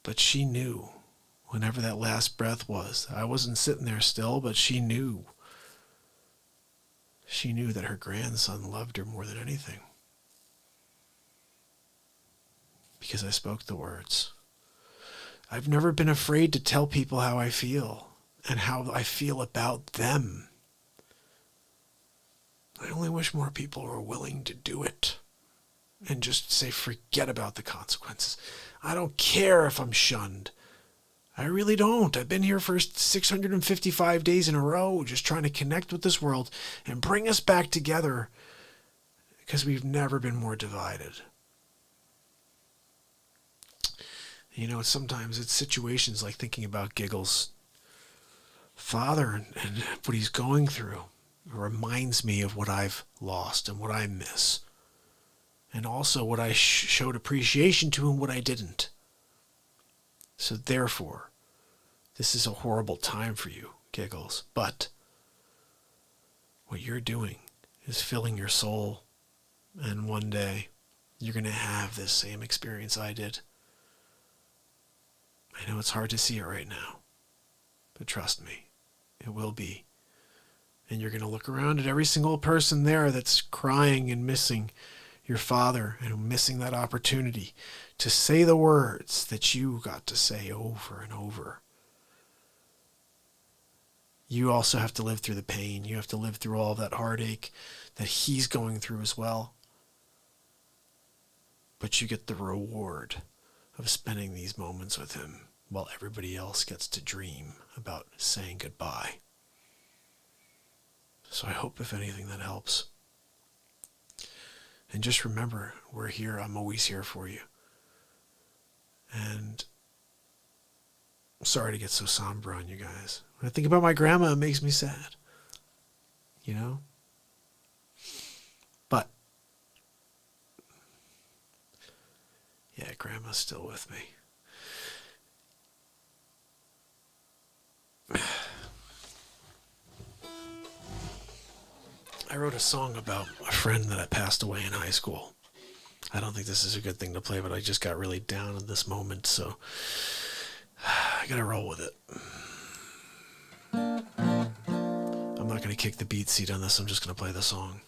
But she knew, whenever that last breath was, I wasn't sitting there still, but she knew. She knew that her grandson loved her more than anything. Because I spoke the words. I've never been afraid to tell people how I feel and how I feel about them. I only wish more people were willing to do it and just say, forget about the consequences. I don't care if I'm shunned. I really don't. I've been here for 655 days in a row, just trying to connect with this world and bring us back together because we've never been more divided. You know, sometimes it's situations like thinking about Giggles' father and what he's going through. It reminds me of what I've lost and what I miss. And also what I showed appreciation to and what I didn't. So therefore, this is a horrible time for you, Giggles. But what you're doing is filling your soul. And one day, you're going to have this same experience I did. I know it's hard to see it right now. But trust me, it will be. And you're going to look around at every single person there that's crying and missing your father and missing that opportunity to say the words that you got to say over and over. You also have to live through the pain. You have to live through all that heartache that he's going through as well. But you get the reward of spending these moments with him while everybody else gets to dream about saying goodbye. So I hope, if anything, that helps. And just remember, we're here. I'm always here for you. And I'm sorry to get so somber on you guys. When I think about my grandma, it makes me sad. You know? But, yeah, grandma's still with me. I wrote a song about a friend that passed away in high school. I don't think this is a good thing to play, but I just got really down at this moment, so I gotta roll with it. I'm not gonna kick the beat seat on this, I'm just gonna play the song.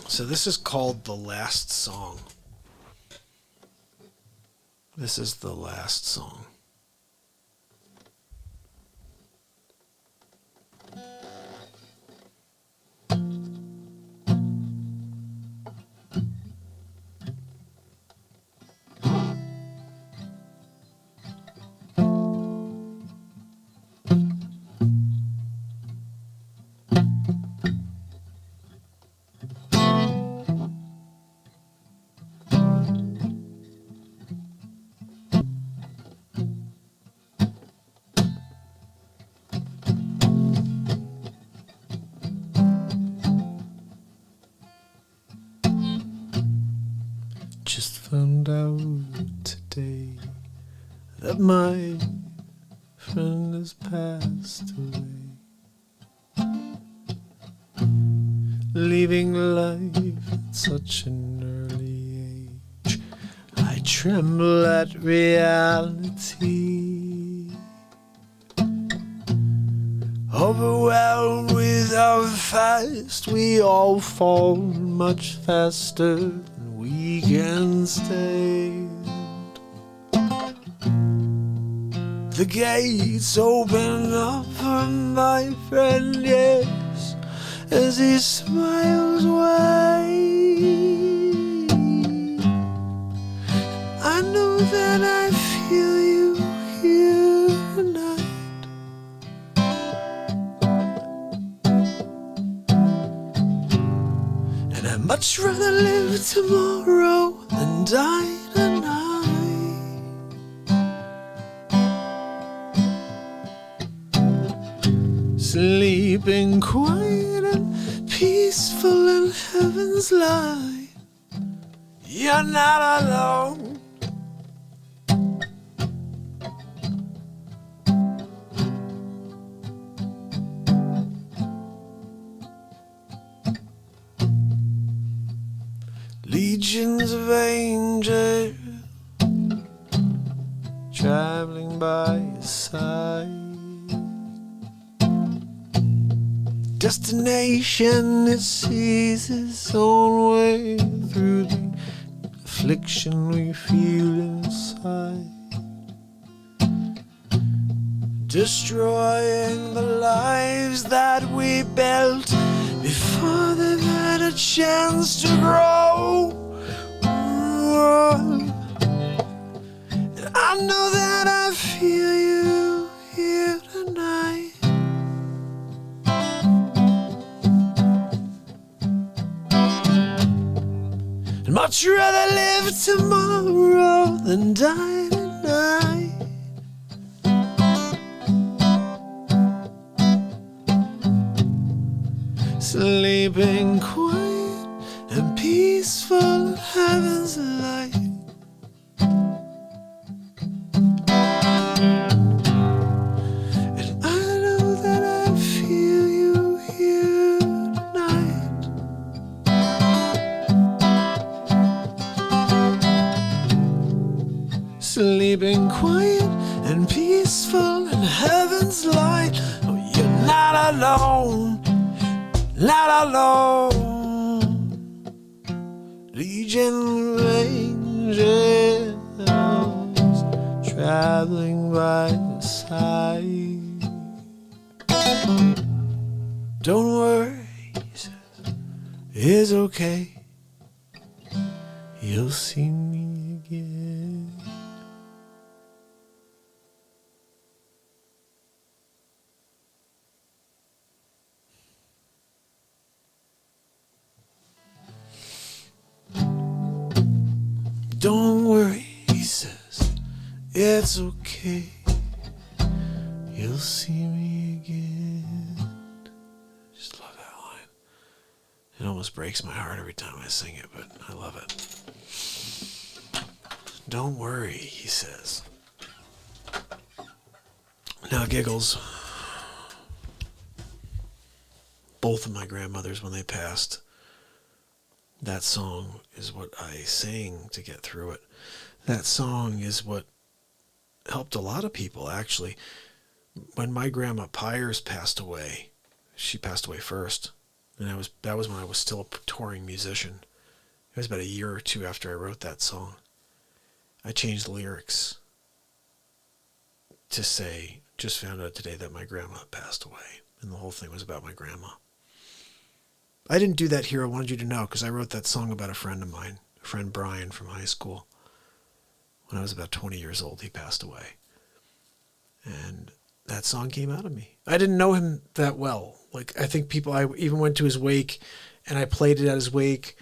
So this is called The Last Song. This is the last song. Just found out today that my friend has passed away, leaving life at such an early age. I tremble at reality, overwhelmed with how fast we all fall, much faster than we can stand. The gates open up for my friend, yes, as he smiles away. I know that I feel you here tonight. And I'd much rather live tomorrow than die tonight. Sleeping quiet and peaceful in heaven's light. You're not alone. Legions of angels traveling by your side. Destination, it sees its own way through the affliction we feel inside, destroying the lives that we built before they've had a chance to grow. And I know that I feel you here tonight. I'd much rather live tomorrow than die tonight. Sleeping quiet and peaceful in heaven's light. And I know that I feel you here tonight. Sleeping quiet and peaceful in heaven's light. Oh, you're not alone. Not alone. Legion of angels traveling by your side. Don't worry, he says, it's okay. You'll see me again. Don't worry, he says, it's okay. You'll see me again. Just love that line. It almost breaks my heart every time I sing it, but I love it. Don't worry, he says. Now, giggles. Both of my grandmothers, when they passed, that song is what I sang to get through it. That song is what helped a lot of people, actually. When my grandma Pires passed away, she passed away first, and that was when I was still a touring musician. It was about a year or two after I wrote that song. I changed the lyrics to say, just found out today that my grandma passed away, and the whole thing was about my grandma. I didn't do that here, I wanted you to know, because I wrote that song about a friend of mine, a friend Brian from high school. When I was about 20 years old, he passed away. And that song came out of me. I didn't know him that well. Like, I think I even went to his wake, and I played it at his wake,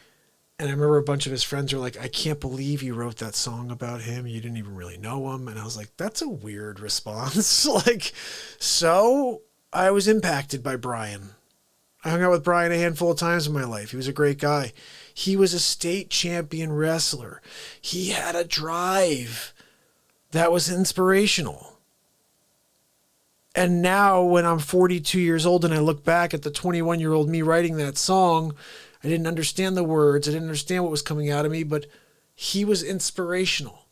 and I remember a bunch of his friends were like, I can't believe you wrote that song about him. You didn't even really know him. And I was like, that's a weird response. So I was impacted by Brian. I hung out with Brian a handful of times in my life. He was a great guy. He was a state champion wrestler. He had a drive that was inspirational. And now when I'm 42 years old and I look back at the 21-year-old me writing that song, I didn't understand the words. I didn't understand what was coming out of me, but he was inspirational.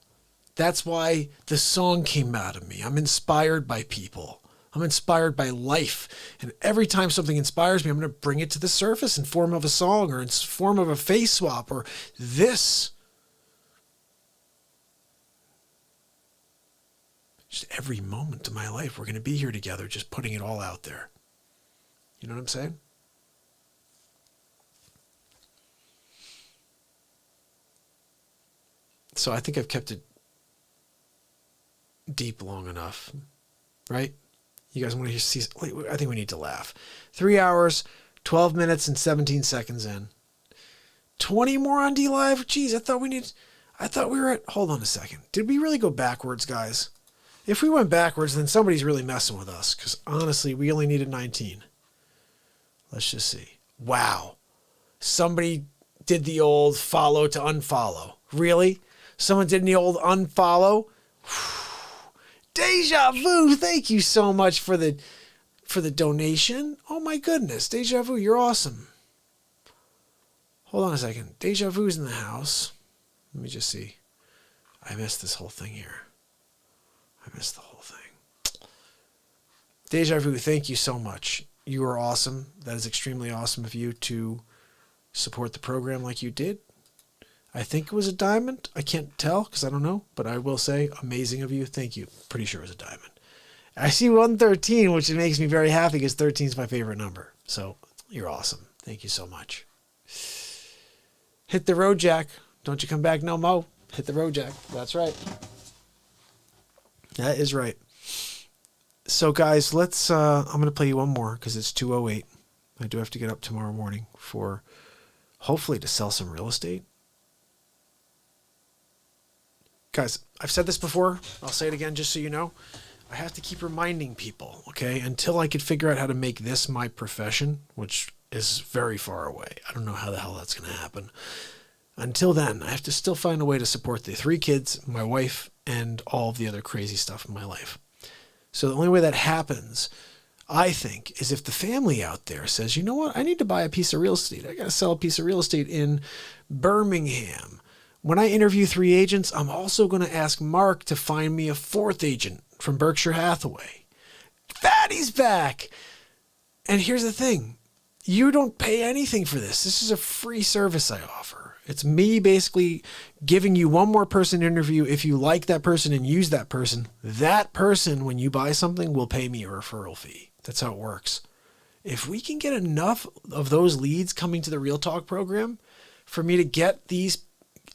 That's why the song came out of me. I'm inspired by people. I'm inspired by life. And every time something inspires me, I'm going to bring it to the surface in form of a song or in form of a face swap or this. Just every moment of my life, we're going to be here together, just putting it all out there. You know what I'm saying? So I think I've kept it deep long enough, right? You guys want to see? I think we need to laugh. 3 hours, 12 minutes, and 17 seconds in. 20 more on DLive? Jeez, I thought we were at, hold on a second. Did we really go backwards, guys? If we went backwards, then somebody's really messing with us, because honestly, we only needed 19. Let's just see. Wow. Somebody did the old follow to unfollow. Really? Someone did the old unfollow? Deja Vu, thank you so much for the donation. Oh my goodness, Deja Vu, you're awesome. Hold on a second. Deja Vu's in the house. Let me just see. I missed this whole thing here. I missed the whole thing. Deja Vu, thank you so much. You are awesome. That is extremely awesome of you to support the program like you did. I think it was a diamond. I can't tell because I don't know, but I will say amazing of you. Thank you. Pretty sure it was a diamond. I see 113, which makes me very happy because 13 is my favorite number. So you're awesome. Thank you so much. Hit the road, Jack. Don't you come back no mo. Hit the road, Jack. That's right. That is right. So guys, let's, I'm going to play you one more because it's 2:08. I do have to get up tomorrow morning for hopefully to sell some real estate. Guys, I've said this before. I'll say it again just so you know. I have to keep reminding people, okay, until I could figure out how to make this my profession, which is very far away. I don't know how the hell that's going to happen. Until then, I have to still find a way to support the 3 kids, my wife, and all of the other crazy stuff in my life. So the only way that happens, I think, is if the family out there says, you know what, I need to buy a piece of real estate. I got to sell a piece of real estate in Birmingham. When I interview 3 agents, I'm also going to ask Mark to find me a 4th agent from Berkshire Hathaway. Fatty's back. And here's the thing. You don't pay anything for this. This is a free service I offer. It's me basically giving you one more person to interview. If you like that person and use that person, when you buy something, will pay me a referral fee. That's how it works. If we can get enough of those leads coming to the Real Talk program for me to get these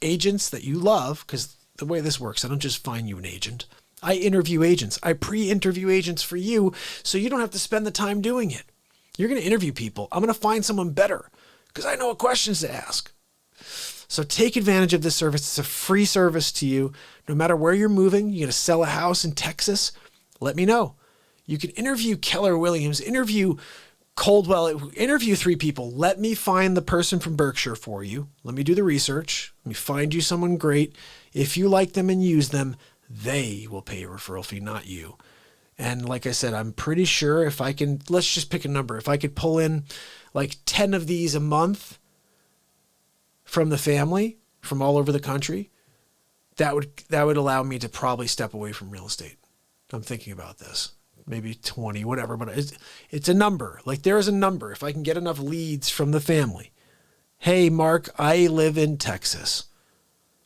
agents that you love, because the way this works, I don't just find you an agent. I interview agents. I pre-interview agents for you so you don't have to spend the time doing it. You're going to interview people. I'm going to find someone better because I know what questions to ask. So take advantage of this service. It's a free service to you. No matter where you're moving, you're going to sell a house in Texas, let me know. You can interview Keller Williams, interview Coldwell, interview 3 people. Let me find the person from Berkshire for you. Let me do the research. Let me find you someone great. If you like them and use them, they will pay a referral fee, not you. And like I said, I'm pretty sure if I can, let's just pick a number. If I could pull in like 10 of these a month from the family, from all over the country, that would allow me to probably step away from real estate. I'm thinking about this. Maybe 20, whatever, but it's a number. Like there is a number. If I can get enough leads from the family. Hey, Mark, I live in Texas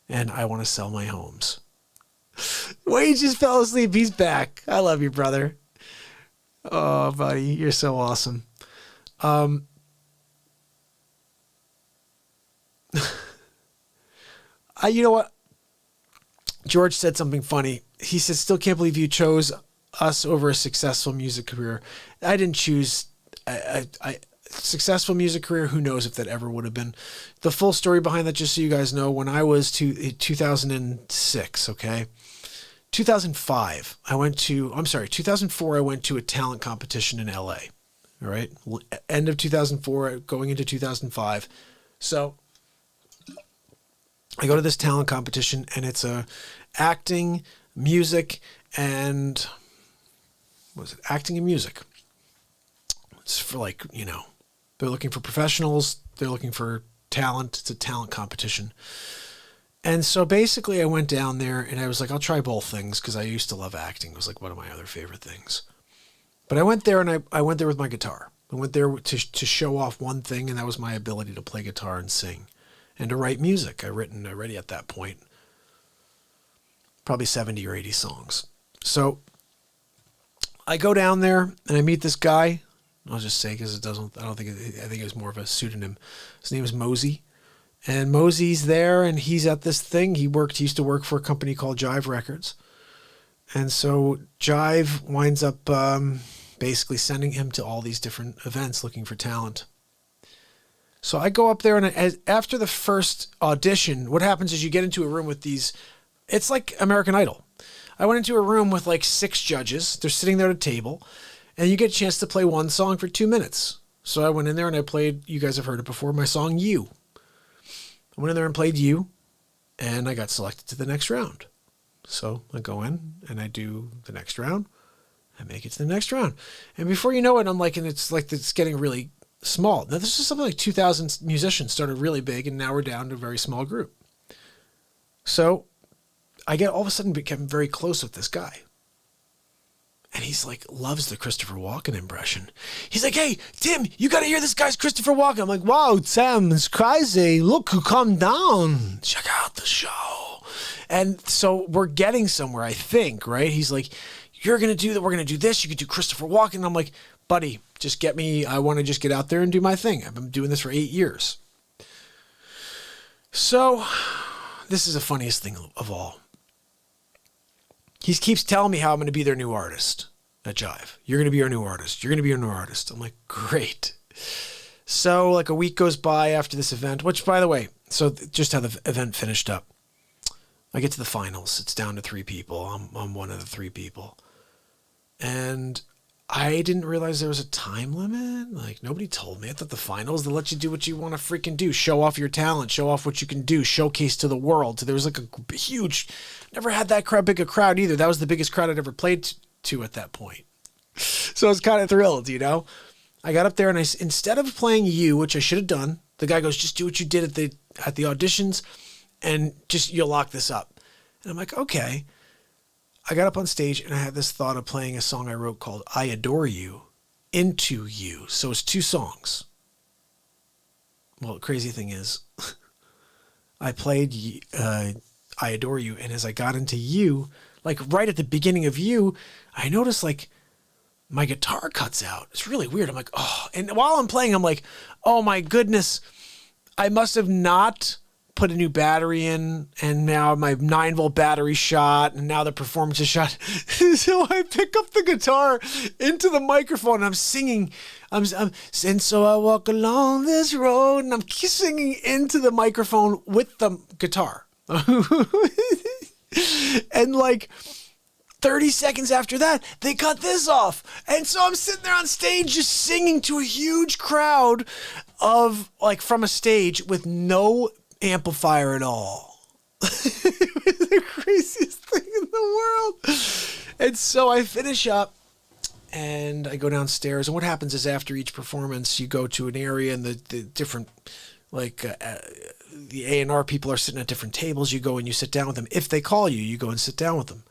and I want to sell my homes. Wade just fell asleep. He's back. I love you, brother. Oh, buddy, you're so awesome. You know what? George said something funny. He said, still can't believe you chose us over a successful music career. I didn't choose a successful music career. Who knows if that ever would have been. The full story behind that, just so you guys know, when I was 2006, okay? 2005, 2004, I went to a talent competition in LA. All right. End of 2004, going into 2005. So I go to this talent competition and it's acting, music, and acting and music. It's for like, they're looking for professionals. They're looking for talent. It's a talent competition. And so basically I went down there and I was like, I'll try both things because I used to love acting. It was like one of my other favorite things. But I went there and I went there with my guitar. I went there to show off one thing, and that was my ability to play guitar and sing and to write music. I'd written already at that point probably 70 or 80 songs. So I go down there and I meet this guy. I'll just say because I think it was more of a pseudonym. His name is Mosey. And Mosey's there, and he's at this thing. He used to work for a company called Jive Records. And so Jive winds up basically sending him to all these different events looking for talent. So I go up there, and after the first audition, what happens is you get into a room with these, it's like American Idol. I went into a room with like 6 judges. They're sitting there at a table, and you get a chance to play one song for 2 minutes. So I went in there and I played, you guys have heard it before, my song, You. I went in there and played You, and I got selected to the next round. So I go in and I do the next round. I make it to the next round. And before you know it, it's getting really small. Now this is something like 2,000 musicians, started really big, and now we're down to a very small group. So I all of a sudden became very close with this guy. And he's like, loves the Christopher Walken impression. He's like, hey, Tim, you got to hear this guy's Christopher Walken. I'm like, wow, Tim, it's crazy. Look who come down. Check out the show. And so we're getting somewhere, I think, right? He's like, you're going to do that. We're going to do this. You could do Christopher Walken. And I'm like, buddy, just get me. I want to just get out there and do my thing. I've been doing this for 8 years. So this is the funniest thing of all. He keeps telling me how I'm going to be their new artist at Jive. You're going to be our new artist. You're going to be our new artist. I'm like, great. So like a week goes by after this event, which by the way, so just how the event finished up. I get to the finals. It's down to 3 people. I'm one of the 3 people. And I didn't realize there was a time limit. Like nobody told me. I thought the finals, they let you do what you want to freaking do. Show off your talent, show off what you can do, showcase to the world. So there was like a huge, never had that big a crowd either. That was the biggest crowd I'd ever played to at that point. So I was kind of thrilled, you know. I got up there and instead of playing You, which I should have done, the guy goes, just do what you did at the auditions and just, you'll lock this up. And I'm like, okay. I got up on stage and I had this thought of playing a song I wrote called I Adore You into You. So it's 2 songs. Well, the crazy thing is I played I Adore You. And as I got into You, like right at the beginning of You, I noticed like my guitar cuts out. It's really weird. I'm like, oh, and while I'm playing, I'm like, oh my goodness, I must have not put a new battery in, and now my 9-volt battery shot, and now the performance is shot. So I pick up the guitar into the microphone, and I'm singing. And so I walk along this road, and I'm singing into the microphone with the guitar. And like 30 seconds after that, they cut this off. And so I'm sitting there on stage just singing to a huge crowd of like from a stage with no amplifier at all. It was the craziest thing in the world. And so I finish up and I go downstairs, and what happens is after each performance you go to an area, and the different like the A&R people are sitting at different tables. You go and you sit down with them. If they call you, you go and sit down with them.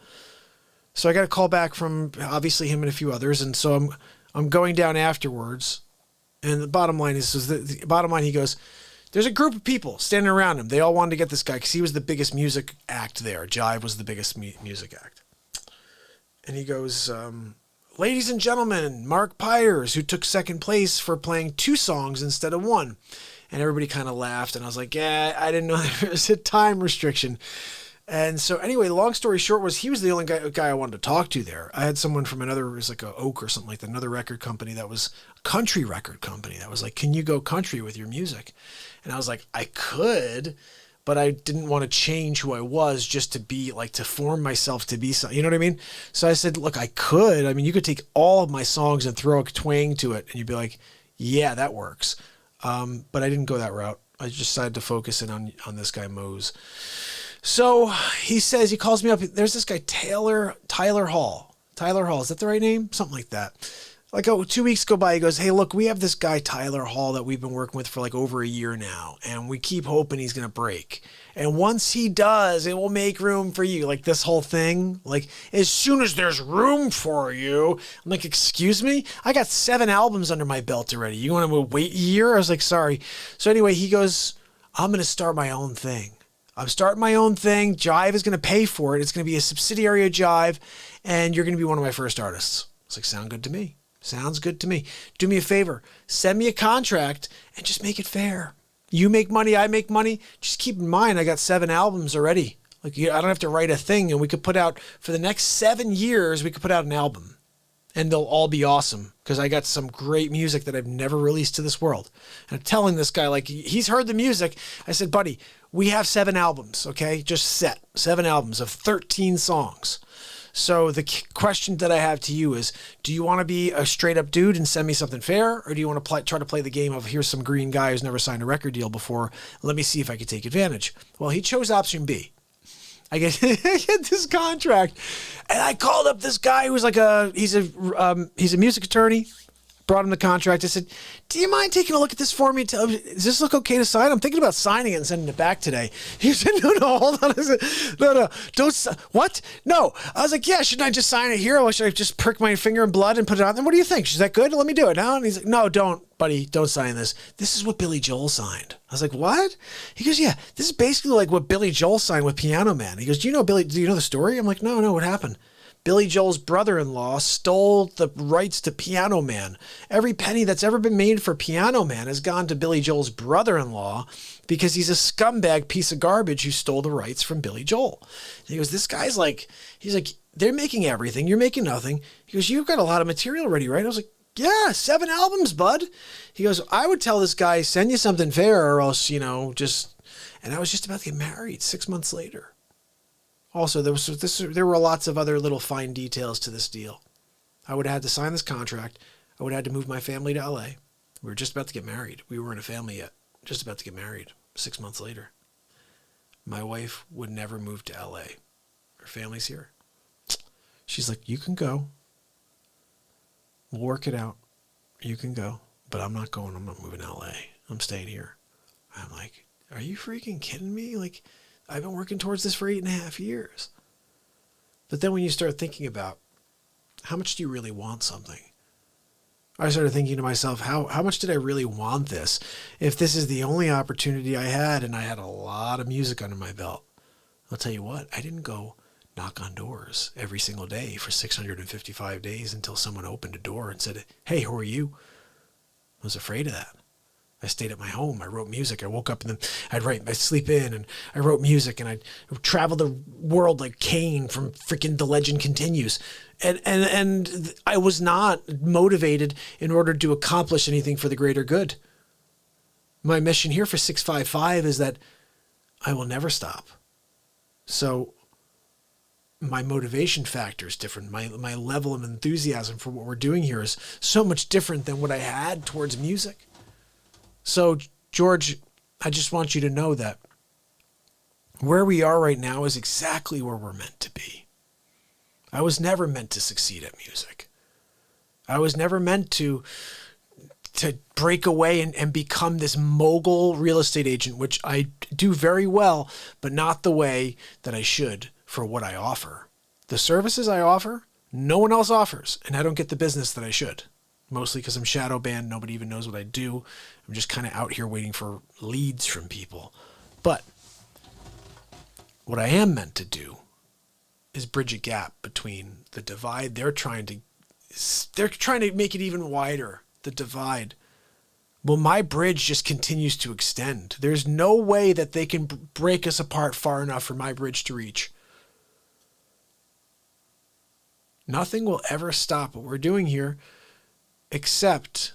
So I got a call back from obviously him and a few others, and so I'm going down afterwards, and the bottom line is the bottom line, he goes, there's a group of people standing around him. They all wanted to get this guy because he was the biggest music act there. Jive was the biggest music act. And he goes, ladies and gentlemen, MARKPIRES, who took second place for playing 2 songs instead of 1. And everybody kind of laughed. And I was like, yeah, I didn't know there was a time restriction. And so anyway, the long story short was he was the only guy I wanted to talk to there. I had someone from another, it was like a Oak or something like that, another record company that was a country record company that was like, can you go country with your music? And I was like, I could, but I didn't want to change who I was just to be like, to form myself to be something, you know what I mean? So I said, look, I could. I mean, you could take all of my songs and throw a twang to it and you'd be like, yeah, that works. But I didn't go that route. I just decided to focus in on this guy, Mose. So he says, he calls me up. There's this guy, Tyler Hall. Tyler Hall, is that the right name? Something like that. Like 2 weeks go by, he goes, hey, look, we have this guy, Tyler Hall, that we've been working with for like over a year now, and we keep hoping he's going to break. And once he does, it will make room for you. Like this whole thing, like as soon as there's room for you. I'm like, excuse me? I got 7 albums under my belt already. You want to wait a year? I was like, sorry. So anyway, he goes, I'm going to start my own thing. I'm starting my own thing. Jive is going to pay for it. It's going to be a subsidiary of Jive, and you're going to be one of my first artists. It's like, sound good to me. Sounds good to me. Do me a favor. Send me a contract and just make it fair. You make money, I make money. Just keep in mind, I got 7 albums already. Like I don't have to write a thing, and we could put out, for the next 7 years, we could put out an album. And they'll all be awesome because I got some great music that I've never released to this world. And I'm telling this guy, like, he's heard the music. I said, buddy, we have 7 albums, okay? Just 7 albums of 13 songs. So the question that I have to you is, do you want to be a straight up dude and send me something fair? Or do you want to try to play the game of, here's some green guy who's never signed a record deal before. Let me see if I can take advantage. Well, he chose option B. I get this contract, and I called up this guy who's like he's a music attorney, brought him the contract. I said, do you mind taking a look at this for me? Does this look okay to sign? I'm thinking about signing it and sending it back today. He said, no, hold on. I said, no, don't, what? No. I was like, yeah, shouldn't I just sign it here? Or should I just prick my finger in blood and put it on? And what do you think? Is that good? Let me do it now. And he's like, no, don't, buddy, don't sign this. This is what Billy Joel signed. I was like, what? He goes, yeah, this is basically like what Billy Joel signed with Piano Man. He goes, do you know the story? I'm like, no, what happened? Billy Joel's brother-in-law stole the rights to Piano Man. Every penny that's ever been made for Piano Man has gone to Billy Joel's brother-in-law because he's a scumbag piece of garbage who stole the rights from Billy Joel. And he goes, this guy's like, he's like, they're making everything. You're making nothing. He goes, you've got a lot of material ready, right? I was like, yeah, 7 albums, bud. He goes, I would tell this guy, send you something fair or else, just, and I was just about to get married 6 months later. Also, there were lots of other little fine details to this deal. I would have had to sign this contract. I would have had to move my family to LA. We were just about to get married. We weren't a family yet. Just about to get married 6 months later. My wife would never move to LA. Her family's here. She's like, you can go. We'll work it out. You can go. But I'm not going. I'm not moving to LA. I'm staying here. I'm like, are you freaking kidding me? Like, I've been working towards this for 8.5 years. But then when you start thinking about how much do you really want something? I started thinking to myself, how much did I really want this? If this is the only opportunity I had and I had a lot of music under my belt, I'll tell you what, I didn't go knock on doors every single day for 655 days until someone opened a door and said, hey, who are you? I was afraid of that. I stayed at my home. I wrote music. I woke up and then I'd sleep in and I wrote music and I'd travel the world like Kane from freaking The Legend Continues. And I was not motivated in order to accomplish anything for the greater good. My mission here for 655 is that I will never stop. So my motivation factor is different. My level of enthusiasm for what we're doing here is so much different than what I had towards music. So, George, I just want you to know that where we are right now is exactly where we're meant to be. I was never meant to succeed at music. I was never meant to break away and become this mogul real estate agent, which I do very well, but not the way that I should for what I offer. The services I offer, no one else offers, and I don't get the business that I should. Mostly because I'm shadow banned. Nobody even knows what I do. I'm just kind of out here waiting for leads from people. But what I am meant to do is bridge a gap between the divide. They're trying to make it even wider, the divide. Well, my bridge just continues to extend. There's no way that they can break us apart far enough for my bridge to reach. Nothing will ever stop what we're doing here, except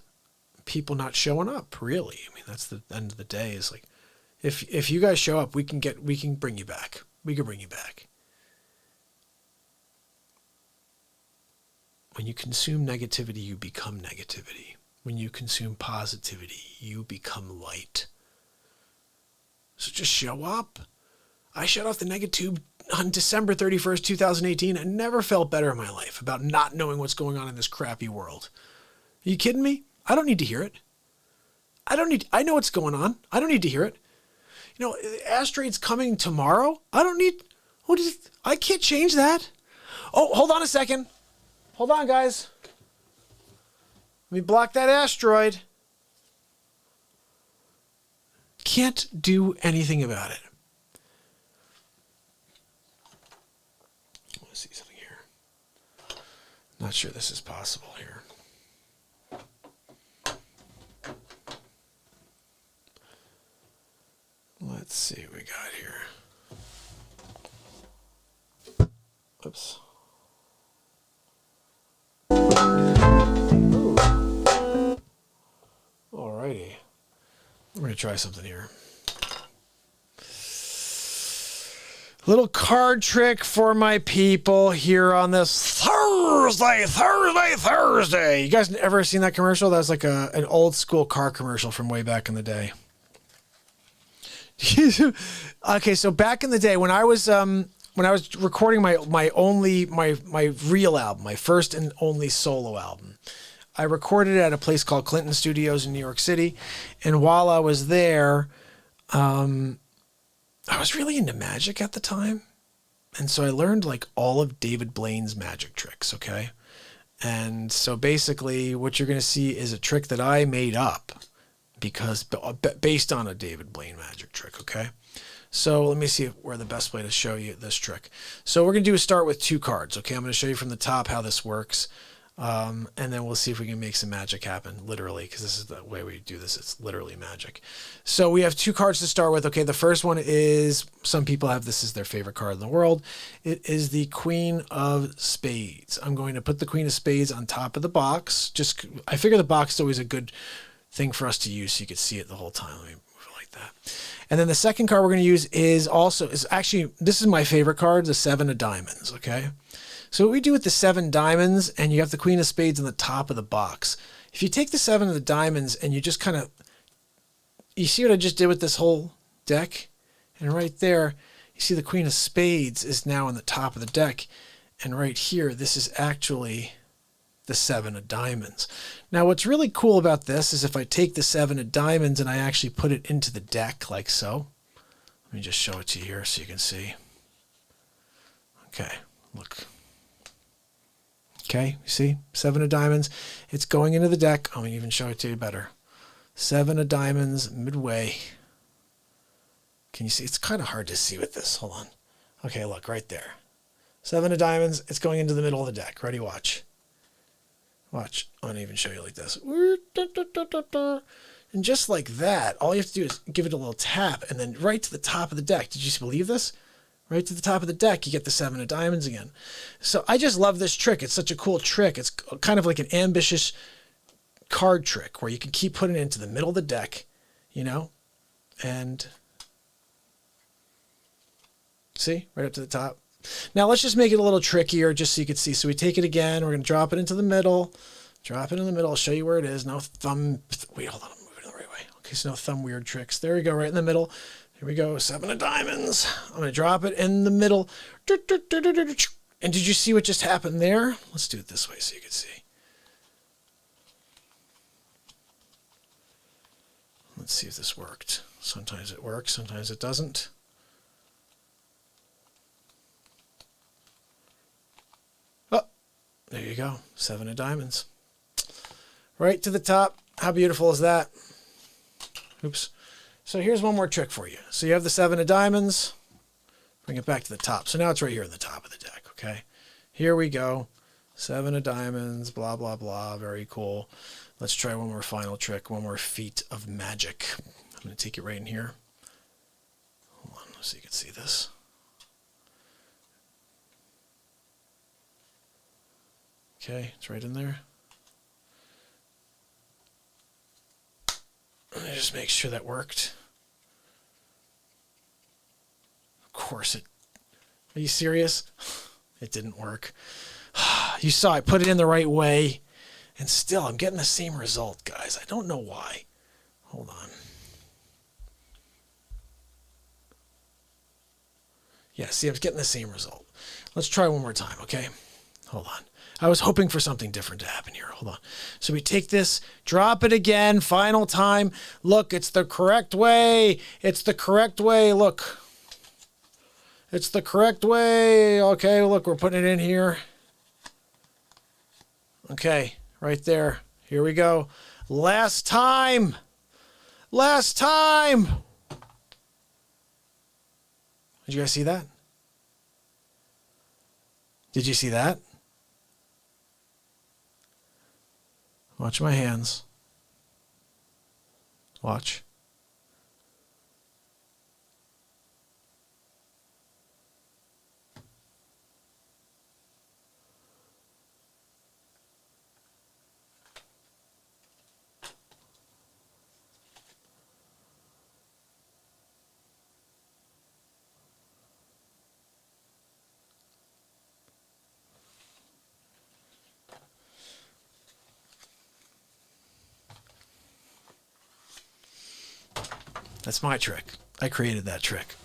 people not showing up, really. I mean, that's the end of the day. Is like, if you guys show up, we can bring you back. We can bring you back. When you consume negativity, you become negativity. When you consume positivity, you become light. So just show up. I shut off the Negatube on December 31st, 2018. I never felt better in my life about not knowing what's going on in this crappy world. Are you kidding me? I don't need to hear it. I know what's going on. I don't need to hear it. Asteroid's coming tomorrow. I can't change that. Oh, hold on a second. Hold on, guys. Let me block that asteroid. Can't do anything about it. Let's see something here. Not sure this is possible here. Let's see what we got here. Oops. Alrighty. I'm going to try something here. Little card trick for my people here on this Thursday. You guys ever seen that commercial? That was like an old school car commercial from way back in the day. Okay, so back in the day when I was recording my real album, my first and only solo album, I recorded it at a place called Clinton Studios in New York City. And while I was there, I was really into magic at the time. And so I learned like all of David Blaine's magic tricks, okay? And so basically what you're going to see is a trick that I made up because based on a David Blaine magic trick, okay? So let me see where the best way to show you this trick. So we're going to do is start with 2 cards, okay? I'm going to show you from the top how this works. And then we'll see if we can make some magic happen, literally, because this is the way we do this. It's literally magic. So we have 2 cards to start with. Okay, the first one is, some people have this as their favorite card in the world. It is the Queen of Spades. I'm going to put the Queen of Spades on top of the box. I figure the box is always a good thing for us to use so you could see it the whole time. Let me move it like that. And then the second card we're going to use is actually, this is my favorite card, the 7 of Diamonds, okay? So what we do with the 7 diamonds, and you have the Queen of Spades on the top of the box. If you take the 7 of the diamonds and you just kind of, you see what I just did with this whole deck? And right there, you see the Queen of Spades is now on the top of the deck. And right here, this is actually the 7 of diamonds. Now, what's really cool about this is if I take the 7 of diamonds and I actually put it into the deck like so. Let me just show it to you here so you can see. Okay, look. Okay, you see? 7 of diamonds. It's going into the deck. I'll even show it to you better. 7 of diamonds midway. Can you see? It's kind of hard to see with this. Hold on. Okay, look, right there. 7 of diamonds. It's going into the middle of the deck. Ready? Watch. Watch. I'm going to even show you like this. And just like that, all you have to do is give it a little tap, and then right to the top of the deck. Did you believe this? Right to the top of the deck, you get the 7 of diamonds again. So I just love this trick. It's such a cool trick. It's kind of like an ambitious card trick where you can keep putting it into the middle of the deck, you know, and see, right up to the top. Now let's just make it a little trickier just so you can see. So we take it again. We're going to drop it into the middle. Drop it in the middle. I'll show you where it is. No thumb. Wait, hold on. I'm moving it the right way. Okay, so no thumb weird tricks. There we go, right in the middle. Here we go, 7 of diamonds. I'm going to drop it in the middle. And did you see what just happened there? Let's do it this way so you can see. Let's see if this worked. Sometimes it works, sometimes it doesn't. Oh, there you go, 7 of diamonds. Right to the top. How beautiful is that? Oops. So here's one more trick for you. So you have the 7 of diamonds. Bring it back to the top. So now it's right here in the top of the deck, okay? Here we go. 7 of diamonds, blah, blah, blah. Very cool. Let's try one more final trick, one more feat of magic. I'm going to take it right in here. Hold on so you can see this. Okay, it's right in there. Let me just make sure that worked. Of course it. Are you serious? It didn't work. You saw I put it in the right way, and still I'm getting the same result, guys. I don't know why. Hold on. Yeah, see, I'm getting the same result. Let's try one more time, okay? Hold on. I was hoping for something different to happen here. Hold on. So we take this, drop it again, final time. Look, it's the correct way. It's the correct way. Look. It's the correct way. Okay, look, we're putting it in here. Okay, right there. Here we go. Last time. Last time. Did you guys see that? Did you see that? Watch my hands. Watch. That's my trick. I created that trick.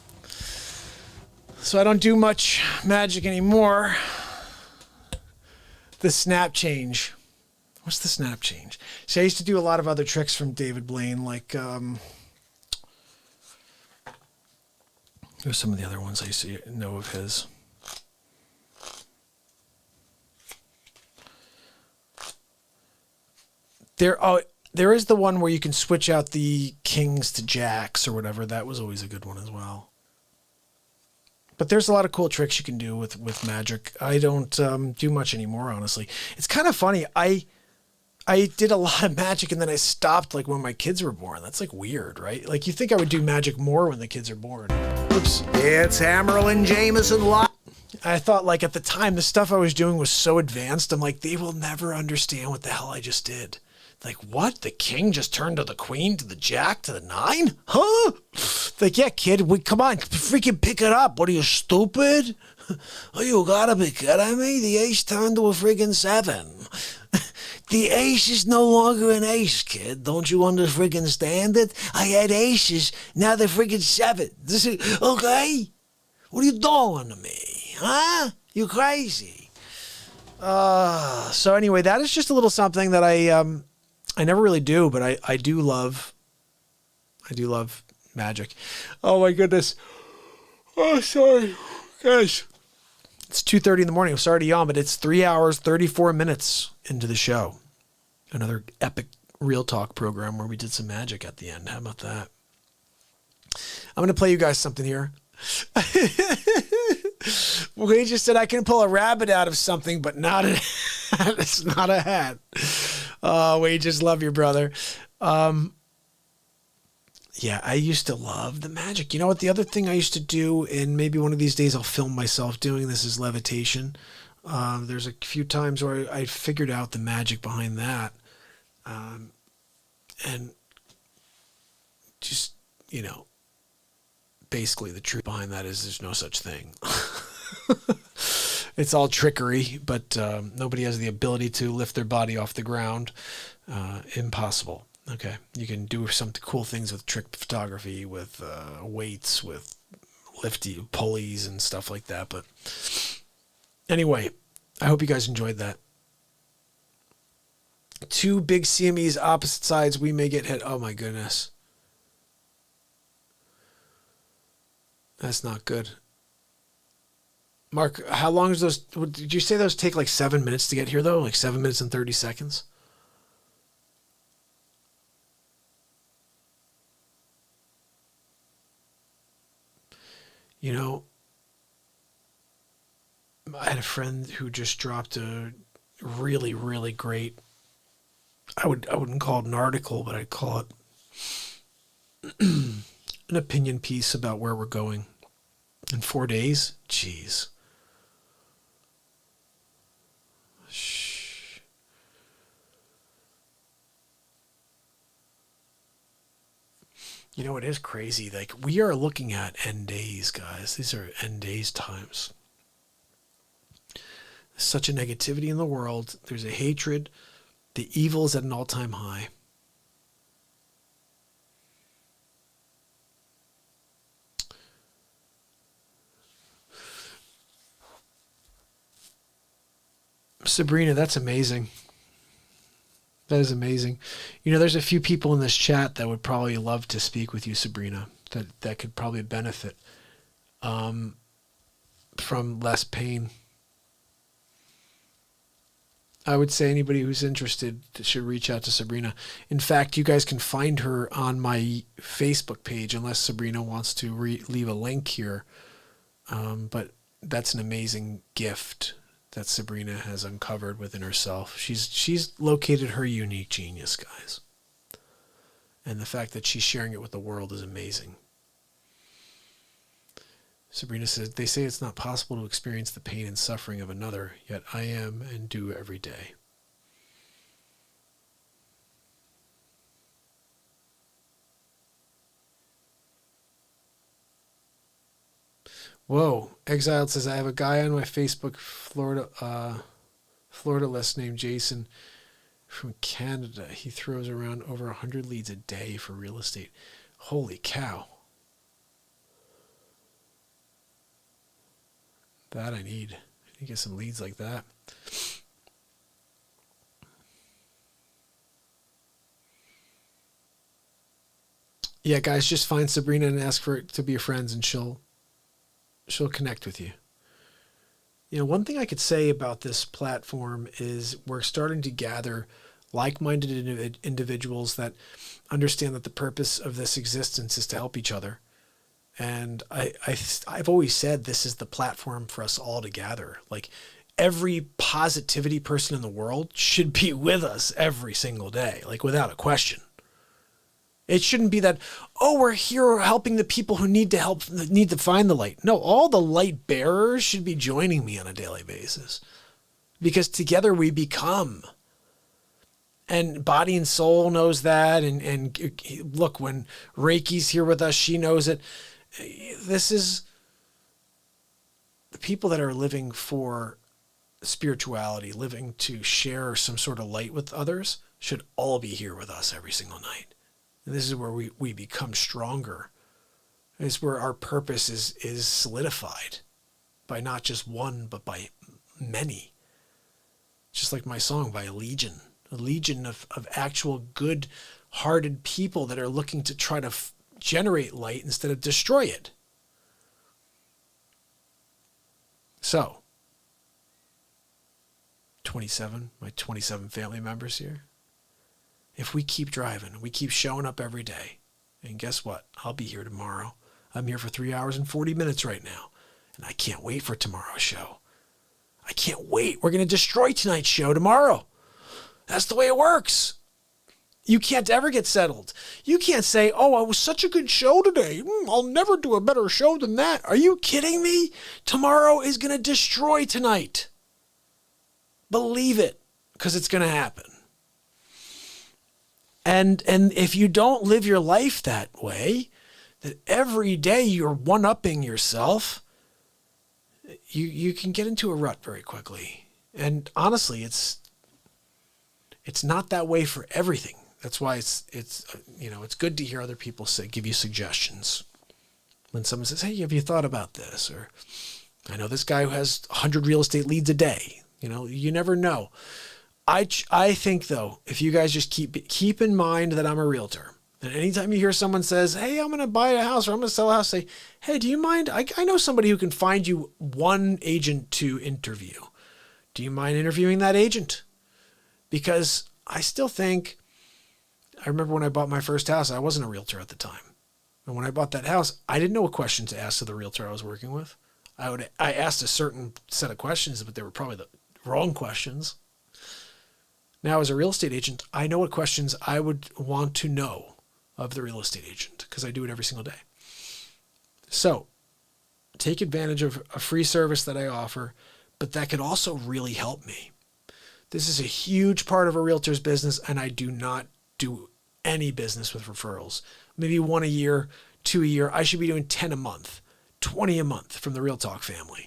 So I don't do much magic anymore. The snap change. What's the snap change? See, I used to do a lot of other tricks from David Blaine, like who's some of the other ones I used to know of his. There is the one where you can switch out the kings to jacks or whatever. That was always a good one as well. But there's a lot of cool tricks you can do with magic. I don't do much anymore, honestly. It's kind of funny. I did a lot of magic and then I stopped like when my kids were born. That's like weird, right? Like you think I would do magic more when the kids are born. Oops. It's Hammerl and Jameson Live. I thought like at the time the stuff I was doing was so advanced. I'm like, they will never understand what the hell I just did. Like, what? The king just turned to the queen, to the jack, to the nine? Huh? Like, yeah, kid, come on, freaking pick it up. What are you, stupid? Oh, you gotta be kidding me? The ace turned to a freaking 7. The ace is no longer an ace, kid. Don't you understand it? I had aces, now they're freaking 7. This is, okay? What are you doing to me? Huh? You crazy? So anyway, that is just a little something that I never really do, but I do love magic. Oh my goodness. Oh, sorry. Guys. It's 2:30 in the morning. I'm sorry to yawn, but it's 3 hours, 34 minutes into the show. Another epic real talk program where we did some magic at the end. How about that? I'm going to play you guys something here. We just said I can pull a rabbit out of something, but not a hat. It's not a hat. We just love your brother. Yeah, I used to love the magic. You know what? The other thing I used to do, and maybe one of these days I'll film myself doing this, is levitation. There's a few times where I figured out the magic behind that. And just, you know, basically the truth behind that is there's no such thing. It's all trickery, but nobody has the ability to lift their body off the ground. Impossible. Okay, you can do some cool things with trick photography, with weights, with lifty pulleys and stuff like that. But anyway, I hope you guys enjoyed that. Two big CMEs, opposite sides, we may get hit. Oh my goodness. That's not good. Mark, how long is those? Did you say those take like 7 minutes to get here though? Like 7 minutes and 30 seconds? You know, I had a friend who just dropped a really, really great, I wouldn't call it an article, but I'd call it an opinion piece about where we're going in 4 days. Jeez. Shh. You know, it is crazy. Like, we are looking at end days, guys. These are end days times. There's such a negativity in the world. There's a hatred. The evil is at an all-time high. Sabrina, that's amazing. That is amazing. You know, there's a few people in this chat that would probably love to speak with you, Sabrina, that could probably benefit from less pain. I would say anybody who's interested should reach out to Sabrina. In fact, you guys can find her on my Facebook page, unless Sabrina wants to leave a link here. But that's an amazing gift that Sabrina has uncovered within herself. She's located her unique genius, guys. And the fact that she's sharing it with the world is amazing. Sabrina says, they say it's not possible to experience the pain and suffering of another, yet I am and do every day. Whoa. Exiled says, I have a guy on my Facebook Florida list named Jason from Canada. He throws around over 100 leads a day for real estate. Holy cow. That I need to get some leads like that. Yeah, guys, just find Sabrina and ask for it to be your friends, and she'll connect with you. You know, one thing I could say about this platform is we're starting to gather like-minded individuals that understand that the purpose of this existence is to help each other. And I've always said this is the platform for us all to gather. Like, every positivity person in the world should be with us every single day, like without a question. It shouldn't be that, oh, we're here helping the people who need to find the light. No, all the light bearers should be joining me on a daily basis, because together we become. And Body and Soul knows that. And look, when Reiki's here with us, she knows it. This is the people that are living for spirituality, living to share some sort of light with others, should all be here with us every single night. And this is where we become stronger. This is where our purpose is solidified by not just one, but by many. Just like my song, by a legion of actual good-hearted people that are looking to try to generate light instead of destroy it. So, my 27 family members here. If we keep driving, we keep showing up every day, and guess what? I'll be here tomorrow. I'm here for 3 hours and 40 minutes right now, and I can't wait for tomorrow's show. I can't wait. We're going to destroy tonight's show tomorrow. That's the way it works. You can't ever get settled. You can't say, oh, it was such a good show today. I'll never do a better show than that. Are you kidding me? Tomorrow is going to destroy tonight. Believe it, because it's going to happen. And if you don't live your life that way, that every day you're one-upping yourself, you can get into a rut very quickly. And honestly, it's not that way for everything. That's why it's good to hear other people give you suggestions. When someone says, hey, have you thought about this? Or I know this guy who has 100 real estate leads a day. You never know. I think, though, if you guys just keep in mind that I'm a realtor, and anytime you hear someone says, hey, I'm going to buy a house or I'm going to sell a house, say, hey, do you mind? I know somebody who can find you one agent to interview. Do you mind interviewing that agent? Because I still think, I remember when I bought my first house, I wasn't a realtor at the time. And when I bought that house, I didn't know what questions to ask to the realtor I was working with. I asked a certain set of questions, but they were probably the wrong questions. Now, as a real estate agent, I know what questions I would want to know of the real estate agent, because I do it every single day. So take advantage of a free service that I offer, but that could also really help me. This is a huge part of a realtor's business, and I do not do any business with referrals. Maybe 1 a year, 2 a year. I should be doing 10 a month, 20 a month from the Real Talk family.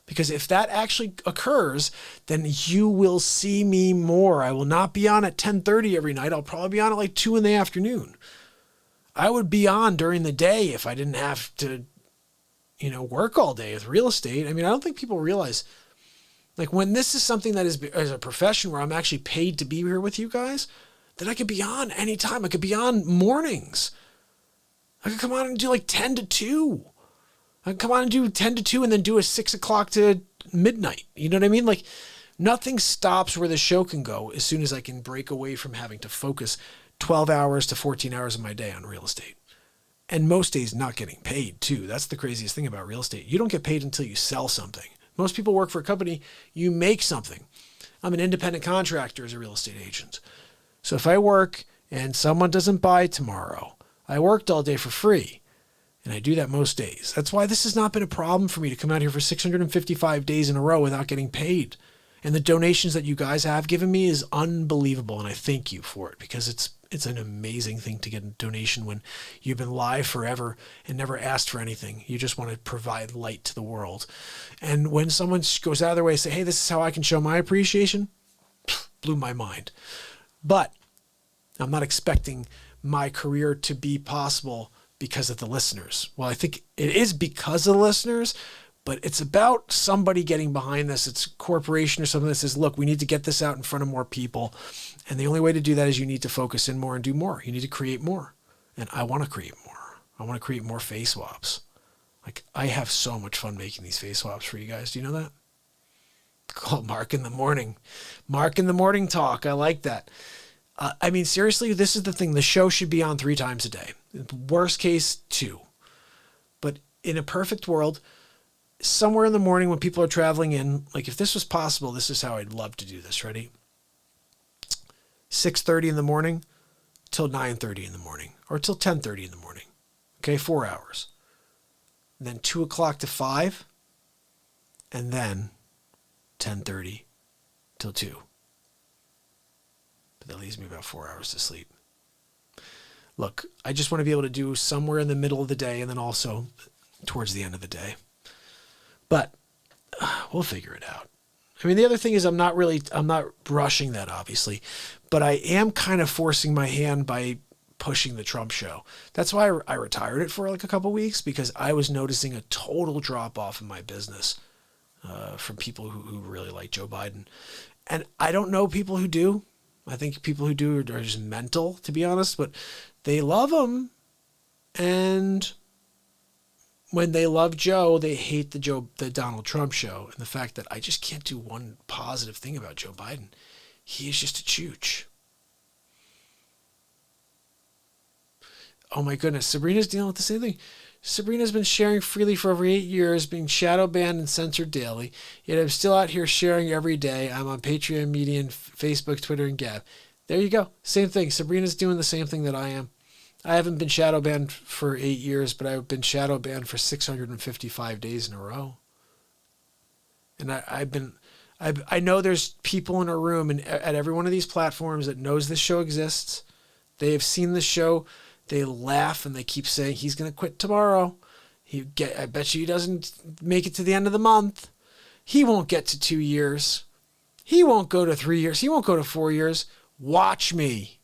Because if that actually occurs, then you will see me more. I will not be on at 10:30 every night. I'll probably be on at like 2 in the afternoon. I would be on during the day if I didn't have to, work all day with real estate. I mean, I don't think people realize, like, when this is something that is as a profession where I'm actually paid to be here with you guys, then I could be on anytime. I could be on mornings. I could come on and do like 10 to 2. I can come on and do 10 to 2 and then do a 6 o'clock to midnight. You know what I mean? Like, nothing stops where the show can go as soon as I can break away from having to focus 12 hours to 14 hours of my day on real estate. And most days not getting paid too. That's the craziest thing about real estate. You don't get paid until you sell something. Most people work for a company, you make something. I'm an independent contractor as a real estate agent. So if I work and someone doesn't buy tomorrow, I worked all day for free. And I do that most days. That's why this has not been a problem for me to come out here for 655 days in a row without getting paid. And the donations that you guys have given me is unbelievable. And I thank you for it, because it's an amazing thing to get a donation when you've been live forever and never asked for anything. You just want to provide light to the world. And when someone goes out of their way and say, hey, this is how I can show my appreciation, blew my mind. But I'm not expecting my career to be possible because of the listeners. Well, I think it is because of the listeners, but it's about somebody getting behind this. It's a corporation or something that says, look, we need to get this out in front of more people. And the only way to do that is you need to focus in more and do more. You need to create more. And I want to create more. I want to create more face swaps. Like, I have so much fun making these face swaps for you guys. Do you know that? Called Mark in the Morning. Mark in the Morning talk. I like that. I mean, seriously, this is the thing. The show should be on 3 times a day. Worst case, 2. But in a perfect world, somewhere in the morning when people are traveling in, like if this was possible, this is how I'd love to do this. Ready? 6:30 in the morning till 9:30 in the morning, or till 10:30 in the morning. Okay, 4 hours. And then 2 o'clock to 5, and then 10:30 till 2. But that leaves me about 4 hours to sleep. Look, I just want to be able to do somewhere in the middle of the day and then also towards the end of the day. But we'll figure it out. I mean, the other thing is I'm not rushing that, obviously, but I am kind of forcing my hand by pushing the Trump show. That's why I retired it for like a couple weeks, because I was noticing a total drop off in my business from people who really like Joe Biden. And I don't know people who do. I think people who do are just mental, to be honest, but they love him. And when they love Joe, they hate the Donald Trump show. And the fact that I just can't do one positive thing about Joe Biden. He is just a chooch. Oh my goodness, Sabrina's dealing with the same thing. Sabrina's been sharing freely for over 8 years, being shadow banned and censored daily. Yet I'm still out here sharing every day. I'm on Patreon, Medium, Facebook, Twitter, and Gab. There you go. Same thing. Sabrina's doing the same thing that I am. I haven't been shadow banned for 8 years, but I've been shadow banned for 655 days in a row. And I know there's people in a room and at every one of these platforms that knows this show exists. They have seen the show. They laugh and they keep saying he's going to quit tomorrow. I bet you he doesn't make it to the end of the month. He won't get to 2 years. He won't go to 3 years. He won't go to 4 years. Watch me.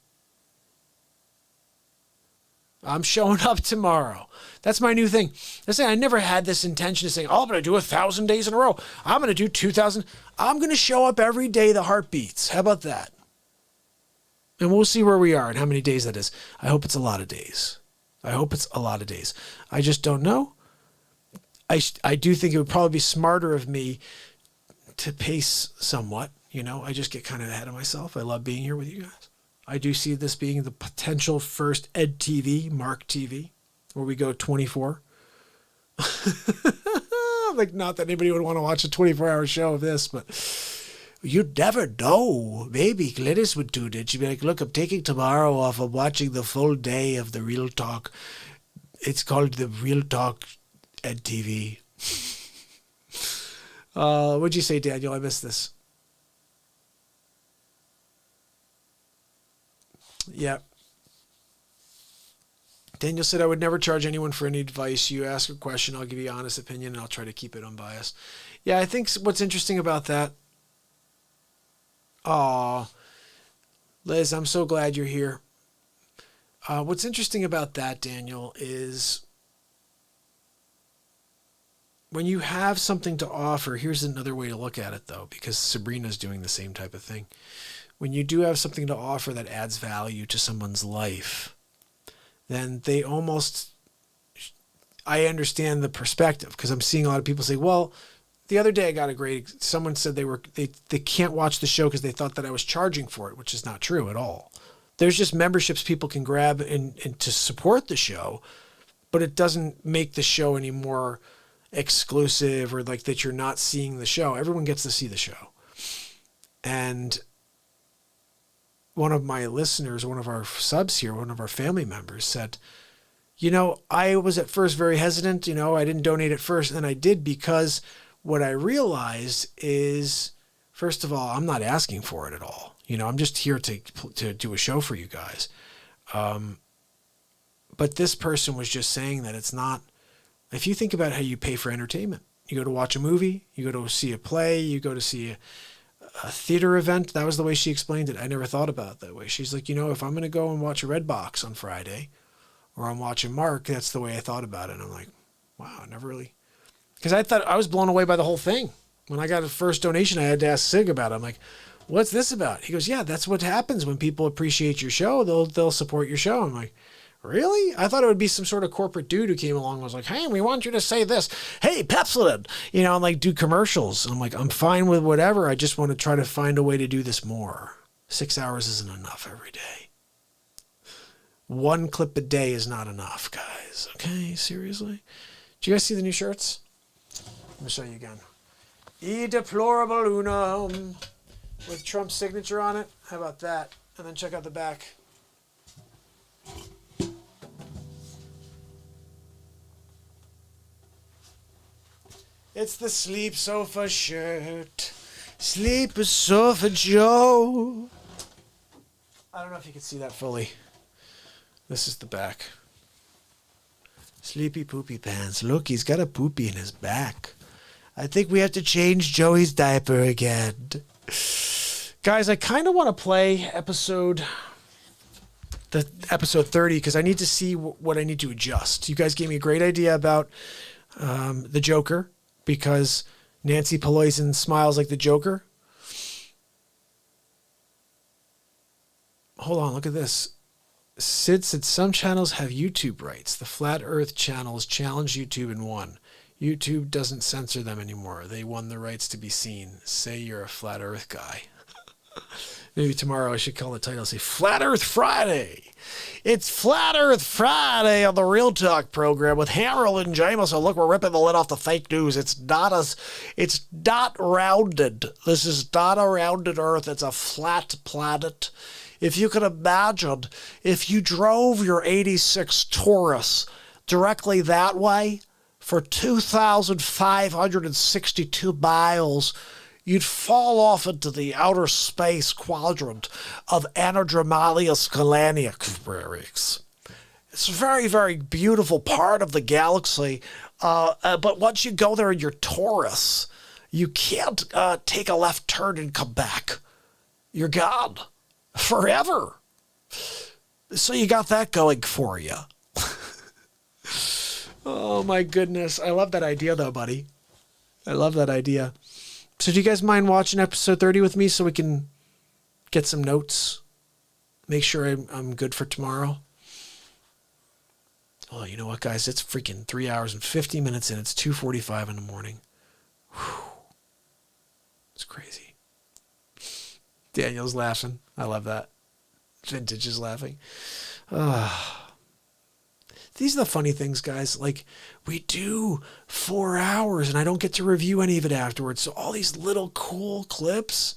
I'm showing up tomorrow. That's my new thing. I never had this intention of saying, oh, I'm going to do 1,000 days in a row. I'm going to do 2,000. I'm going to show up every day the heart beats. How about that? And we'll see where we are and how many days that is. I hope it's a lot of days. I just don't know. I do think it would probably be smarter of me to pace somewhat. You know, I just get kind of ahead of myself. I love being here with you guys. I do see this being the potential first Ed TV, Mark TV, where we go 24. Like, not that anybody would want to watch a 24-hour show of this, but you'd never know. Maybe Glynis would do that. She'd be like, look, I'm taking tomorrow off. I'm watching the full day of the Real Talk. It's called the Real Talk Ed TV. What'd you say, Daniel? I missed this. Yeah. Daniel said, I would never charge anyone for any advice. You ask a question, I'll give you an honest opinion, and I'll try to keep it unbiased. Yeah, I think what's interesting about that. Aw, Liz, I'm so glad you're here. What's interesting about that, Daniel, is when you have something to offer, here's another way to look at it, though, because Sabrina's doing the same type of thing. When you do have something to offer that adds value to someone's life, then they almost, I understand the perspective, because I'm seeing a lot of people say, well, the other day I got someone said they can't watch the show because they thought that I was charging for it, which is not true at all. There's just memberships people can grab and to support the show, but it doesn't make the show any more exclusive or like that you're not seeing the show. Everyone gets to see the show. And one of my listeners, one of our subs here, one of our family members said, you know, I was at first very hesitant. You know, I didn't donate at first, and then I did because what I realized is, first of all, I'm not asking for it at all. You know, I'm just here to do a show for you guys. But this person was just saying that it's not, if you think about how you pay for entertainment, you go to watch a movie, you go to see a play, you go to see a theater event. That was the way she explained it. I never thought about it that way. She's like, you know, if I'm going to go and watch a Redbox on Friday, or I'm watching Mark, that's the way I thought about it. And I'm like, wow, I never really, because I thought I was blown away by the whole thing. When I got the first donation, I had to ask Sig about it. I'm like, what's this about? He goes, yeah, that's what happens when people appreciate your show. They'll support your show. I'm like, Really? I thought it would be some sort of corporate dude who came along and was like, hey, we want you to say this. Hey, Pepsodent, you know, and like do commercials. And I'm like, I'm fine with whatever. I just want to try to find a way to do this more. 6 hours isn't enough every day. One clip a day is not enough, guys. Okay, seriously? Do you guys see the new shirts? Let me show you again. Deplorable Unum with Trump's signature on it. How about that? And then check out the back. It's the Sleep Sofa shirt. Sleep Sofa Joe. I don't know if you can see that fully. This is the back. Sleepy poopy pants. Look, he's got a poopy in his back. I think we have to change Joey's diaper again. Guys, I kind of want to play episode 30 because I need to see what I need to adjust. You guys gave me a great idea about the Joker because Nancy Pelosi smiles like the Joker. Hold on, look at this. Sid said some channels have YouTube rights. The Flat Earth channels challenged YouTube and won. YouTube doesn't censor them anymore. They won the rights to be seen. Say you're a Flat Earth guy. Maybe tomorrow I should call the title, say Flat Earth Friday. It's Flat Earth Friday on the Real Talk program with Harold and Jameson. Look, we're ripping the lid off the fake news. It's not rounded. This is not a rounded Earth. It's a flat planet. If you could imagine, if you drove your 86 Taurus directly that way for 2,562 miles, you'd fall off into the outer space quadrant of Anadromalius Scalanius. It's a very, very beautiful part of the galaxy, but once you go there in your Taurus, you can't take a left turn and come back. You're gone. Forever. So you got that going for you. Oh my goodness. I love that idea though, buddy. I love that idea. So do you guys mind watching episode 30 with me so we can get some notes? Make sure I'm good for tomorrow. Oh, you know what, guys? It's freaking 3 hours and 50 minutes in. It's 2:45 in the morning. Whew. It's crazy. Daniel's laughing. I love that. Vintage is laughing. These are the funny things, guys. Like, we do 4 hours and I don't get to review any of it afterwards. So all these little cool clips,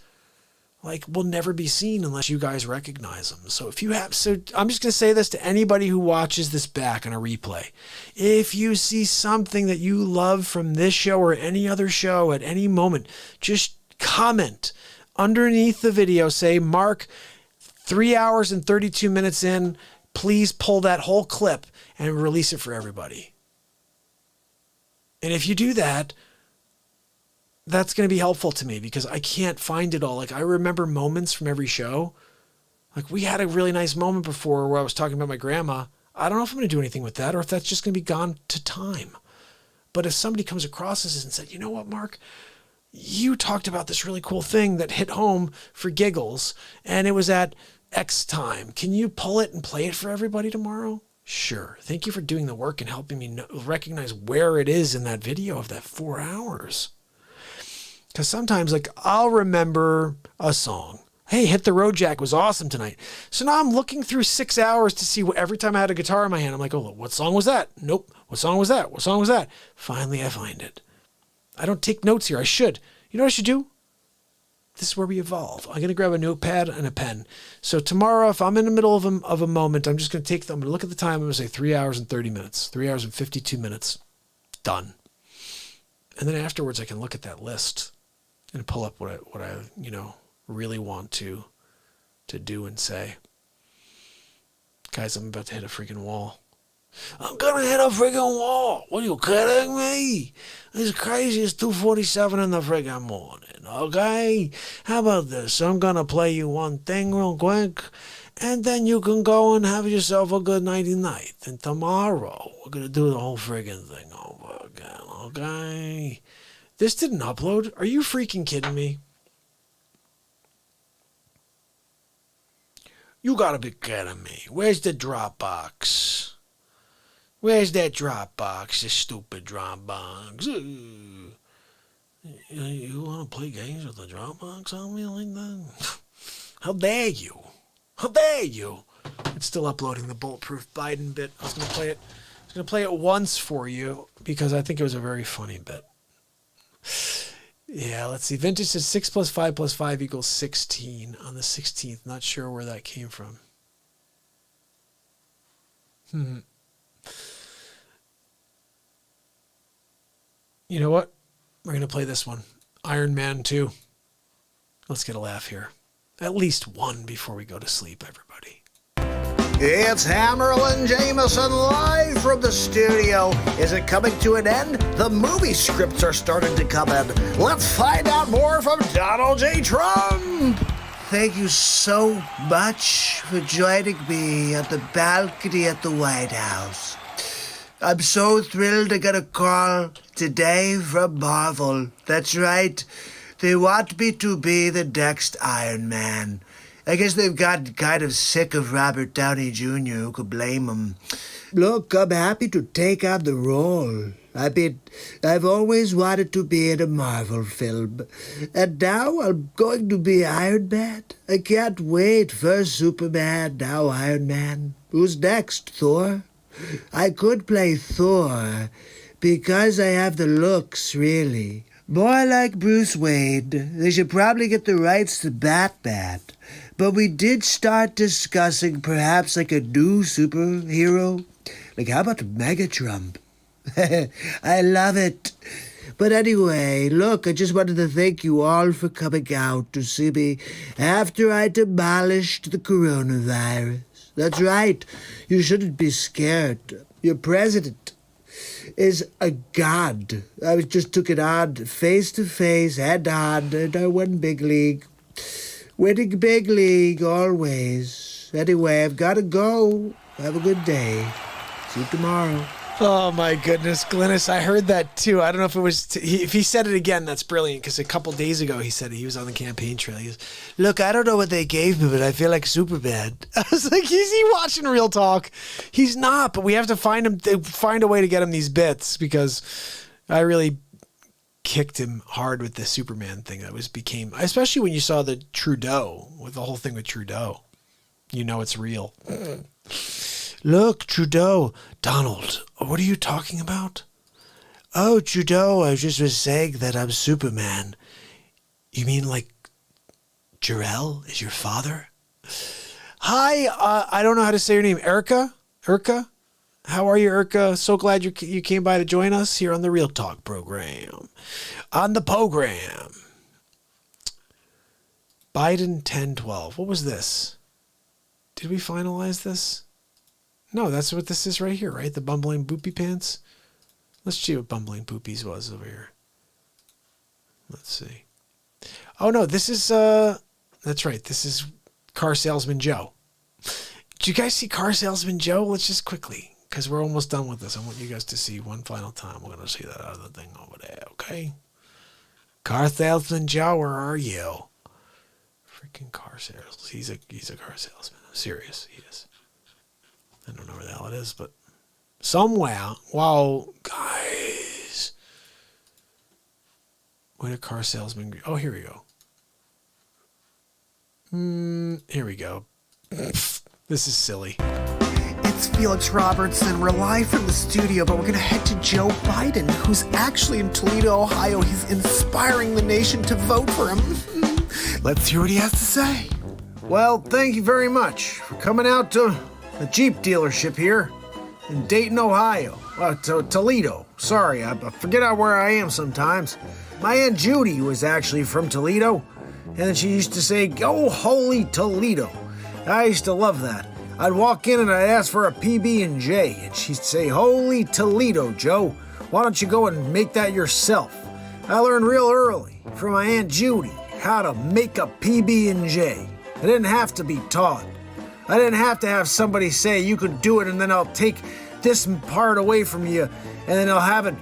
like, will never be seen unless you guys recognize them. So I'm just going to say this to anybody who watches this back on a replay. If you see something that you love from this show or any other show at any moment, just comment underneath the video, say, Mark, 3 hours and 32 minutes in, please pull that whole clip and release it for everybody. And if you do that, that's going to be helpful to me because I can't find it all. Like, I remember moments from every show. Like, we had a really nice moment before where I was talking about my grandma. I don't know if I'm going to do anything with that or if that's just going to be gone to time. But if somebody comes across this and said, you know what, Mark, you talked about this really cool thing that hit home for giggles, and it was at X time. Can you pull it and play it for everybody tomorrow? Sure. Thank you for doing the work and helping me recognize where it is in that video of that 4 hours. Because sometimes, like, I'll remember a song. Hey, Hit the Road Jack was awesome tonight. So now I'm looking through 6 hours to see what, every time I had a guitar in my hand, I'm like, oh, what song was that? Nope. What song was that? What song was that? Finally, I find it. I don't take notes here. I should. You know what I should do? This is where we evolve. I'm going to grab a notepad and a pen. So tomorrow, if I'm in the middle of a moment, I'm just going to I'm going to look at the time. I'm going to say 3 hours and 30 minutes, 3 hours and 52 minutes. Done. And then afterwards, I can look at that list and pull up what I really want to do and say. Guys, I'm about to hit a freaking wall. I'm going to hit a freaking wall. What, are you kidding me? It's crazy. It's 2:47 in the freaking morning, okay? How about this? I'm going to play you one thing real quick, and then you can go and have yourself a good nighty-night. And tomorrow, we're going to do the whole freaking thing over again, okay? This didn't upload. Are you freaking kidding me? You gotta be kidding me. Where's the Dropbox? Where's that Dropbox, the stupid Dropbox? You want to play games with the Dropbox on me like that? How dare you? How dare you? It's still uploading the Bulletproof Biden bit. I was going to play it. I was going to play it once for you because I think it was a very funny bit. Yeah, let's see. Vintage says 6 + 5 + 5 = 16 on the 16th. Not sure where that came from. You know what? We're going to play this one. Iron Man 2. Let's get a laugh here. At least one before we go to sleep, everybody. It's Hammerlin Jameson live from the studio. Is it coming to an end? The movie scripts are starting to come in. Let's find out more from Donald J. Trump. Thank you so much for joining me on the balcony at the White House. I'm so thrilled to get a call today from Marvel. That's right. They want me to be the next Iron Man. I guess they've gotten kind of sick of Robert Downey Jr., who could blame him. Look, I'm happy to take on the role. I mean, I've always wanted to be in a Marvel film. And now I'm going to be Iron Man. I can't wait. First Superman, now Iron Man. Who's next, Thor? I could play Thor because I have the looks, really. More like Bruce Wayne. They should probably get the rights to Batman. But we did start discussing perhaps like a new superhero. Like, how about Megatron? I love it. But anyway, look, I just wanted to thank you all for coming out to see me after I demolished the coronavirus. That's right. You shouldn't be scared. Your president is a god. I just took it on face to face, head on, and I won big league. Winning big league always. Anyway, I've got to go. Have a good day. See you tomorrow. Oh my goodness, Glynis, I heard that too. I don't know if it was, if he said it again, that's brilliant, because a couple days ago he said he was on the campaign trail. He goes, look, I don't know what they gave me, but I feel like Superman. I was like, is he watching Real Talk? He's not, but we have to find a way to get him these bits, because I really kicked him hard with the Superman thing. Became, especially when you saw the Trudeau, with the whole thing with Trudeau. You know it's real. Look, Trudeau. Donald, what are you talking about? Oh, Trudeau, I just was saying that I'm Superman. You mean like Jarrell is your father? Hi, I don't know how to say your name. Erica? Erica? How are you, Erica? So glad you came by to join us here on the Real Talk program. On the program. Biden 1012. What was this? Did we finalize this? No, that's what this is right here, right? The bumbling poopy pants. Let's see what bumbling poopies was over here. Let's see. Oh no, this is that's right. This is Car Salesman Joe. Did you guys see Car Salesman Joe? Let's just quickly, because we're almost done with this. I want you guys to see one final time. We're gonna see that other thing over there, okay? Car Salesman Joe, where are you? Freaking car sales. He's a car salesman. I'm serious. He is. I don't know where the hell it is, but somewhere. Wow, guys. Where did car salesman? Oh, here we go. Here we go. This is silly. It's Felix Robertson. We're live from the studio, but we're going to head to Joe Biden, who's actually in Toledo, Ohio. He's inspiring the nation to vote for him. Let's hear what he has to say. Well, thank you very much for coming out to a Jeep dealership here in Dayton, Ohio. Toledo. Sorry, I forget out where I am sometimes. My Aunt Judy was actually from Toledo, and she used to say, "Go holy Toledo." I used to love that. I'd walk in and I'd ask for a PB&J, and she'd say, "Holy Toledo, Joe. Why don't you go and make that yourself?" I learned real early from my Aunt Judy how to make a PB&J. I didn't have to be taught. I didn't have to have somebody say, "You could do it, and then I'll take this part away from you, and then I'll have it."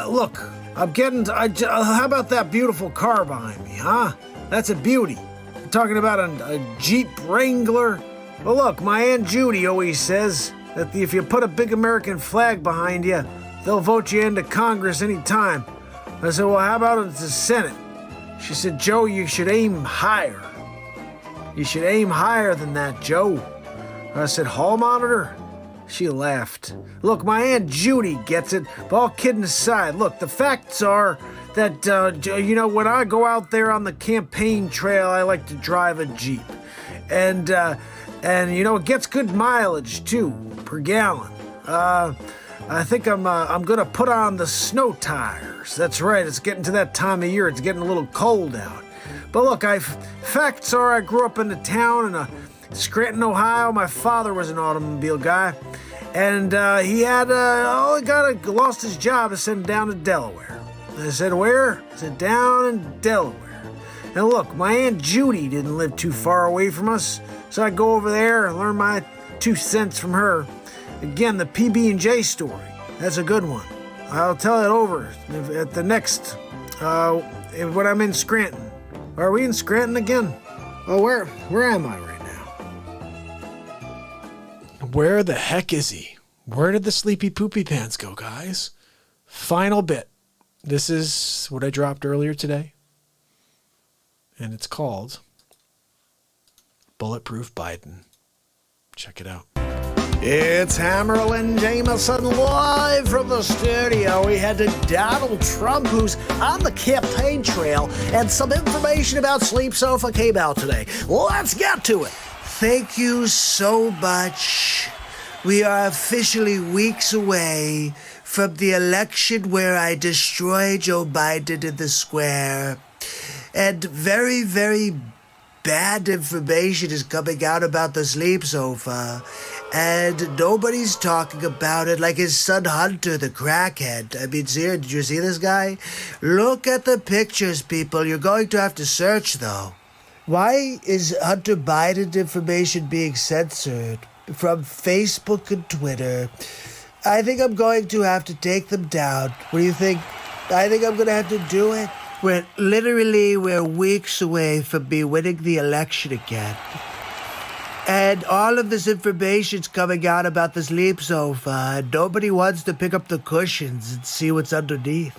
Look, how about that beautiful car behind me, huh? That's a beauty. talking about a Jeep Wrangler. Well, look, my Aunt Judy always says that if you put a big American flag behind you, they'll vote you into Congress any time. I said, well, how about the Senate? She said, Joe, you should aim higher. You should aim higher than that, Joe. I said, hall monitor? She laughed. Look, my Aunt Judy gets it, but all kidding aside, look, the facts are that, when I go out there on the campaign trail, I like to drive a Jeep. And it gets good mileage, too, per gallon. I think I'm gonna put on the snow tires. That's right, it's getting to that time of year, it's getting a little cold out. But look, facts are I grew up in a town in Scranton, Ohio. My father was an automobile guy, and he had lost his job and sent him down to Delaware. And I said, where? I said, down in Delaware. And look, my Aunt Judy didn't live too far away from us, so I'd go over there and learn my 2 cents from her. Again, the PB&J story. That's a good one. I'll tell it over at the next, when I'm in Scranton. Are we in Scranton again? Oh, where am I right now? Where the heck is he? Where did the sleepy poopy pants go, guys? Final bit. This is what I dropped earlier today. And it's called Bulletproof Biden. Check it out. It's Hammerlin Jameson live from the studio. We head to Donald Trump, who's on the campaign trail, and some information about Sleep Sofa came out today. Let's get to it. Thank you so much. We are officially weeks away from the election where I destroy Joe Biden in the square. And very, very bad information is coming out about the Sleep Sofa. And nobody's talking about it, like his son Hunter, the crackhead. I mean, did you see this guy? Look at the pictures, people. You're going to have to search, though. Why is Hunter Biden information being censored from Facebook and Twitter? I think I'm going to have to take them down. What do you think? I think I'm going to have to do it. We're weeks away from me winning the election again. And all of this information's coming out about the Sleep Sofa. Nobody wants to pick up the cushions and see what's underneath.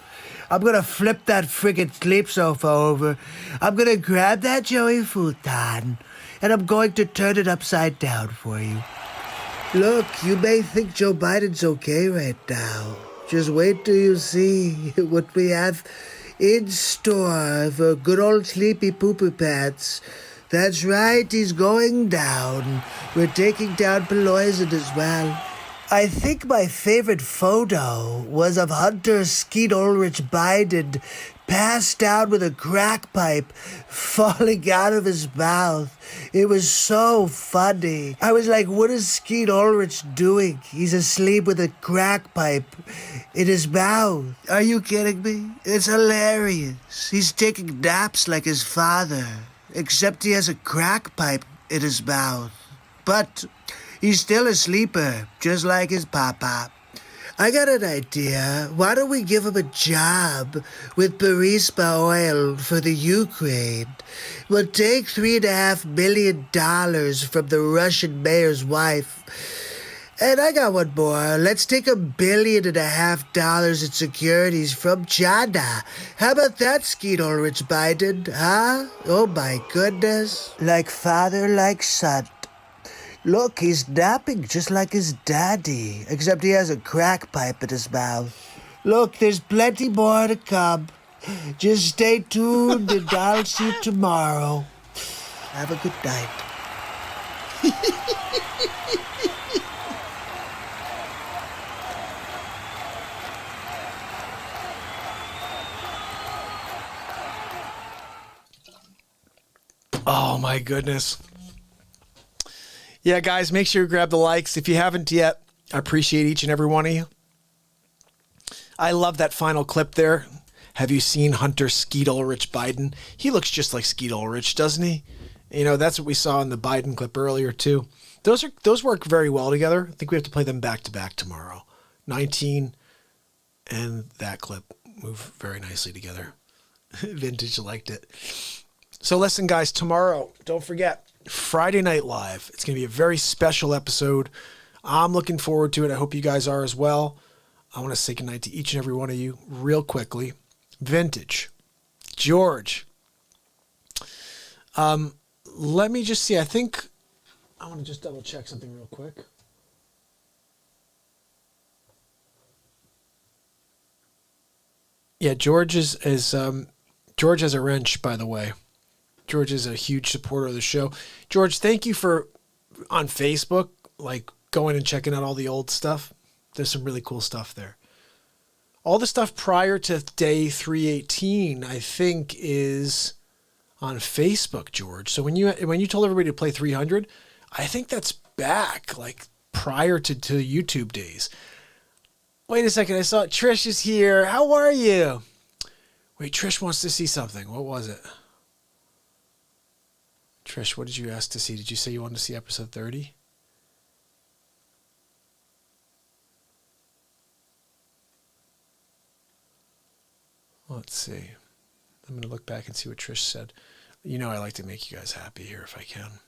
I'm gonna flip that friggin' Sleep Sofa over. I'm gonna grab that Joey futon, and I'm going to turn it upside down for you. Look, you may think Joe Biden's okay right now. Just wait till you see what we have in store for good old Sleepy Pooper Pants. That's right, he's going down. We're taking down Pelosi as well. I think my favorite photo was of Hunter Skeet Ulrich Biden passed out with a crack pipe falling out of his mouth. It was so funny. I was like, what is Skeet Ulrich doing? He's asleep with a crack pipe in his mouth. Are you kidding me? It's hilarious. He's taking naps like his father. Except he has a crack pipe in his mouth. But he's still a sleeper, just like his papa. I got an idea. Why don't we give him a job with Burisma Oil for the Ukraine? We'll take $3.5 million from the Russian mayor's wife. And I got one more. Let's take $1.5 billion in securities from China. How about that, Skeet Ulrich Biden, huh? Oh my goodness. Like father, like son. Look, he's napping just like his daddy, except he has a crack pipe in his mouth. Look, there's plenty more to come. Just stay tuned and I'll see you tomorrow. Have a good night. Oh my goodness. Yeah, guys, make sure you grab the likes. If you haven't yet, I appreciate each and every one of you. I love that final clip there. Have you seen Hunter Skeet Ulrich Biden? He looks just like Skeet Ulrich, doesn't he? You know, that's what we saw in the Biden clip earlier too. Those work very well together. I think we have to play them back to back tomorrow. 19 and that clip move very nicely together. Vintage liked it. So listen, guys, tomorrow, don't forget, Friday Night Live. It's going to be a very special episode. I'm looking forward to it. I hope you guys are as well. I want to say goodnight to each and every one of you real quickly. Vintage. George. Let me just see. I think I want to just double check something real quick. Yeah, George George has a wrench, by the way. George is a huge supporter of the show. George, thank you for on Facebook, like going and checking out all the old stuff. There's some really cool stuff there. All the stuff prior to day 318, I think, is on Facebook, George. So when you told everybody to play 300, I think that's back, like prior to YouTube days. Wait a second, I saw Trish is here. How are you? Wait, Trish wants to see something. What was it? Trish, what did you ask to see? Did you say you wanted to see episode 30? Let's see. I'm going to look back and see what Trish said. You know I like to make you guys happy here if I can.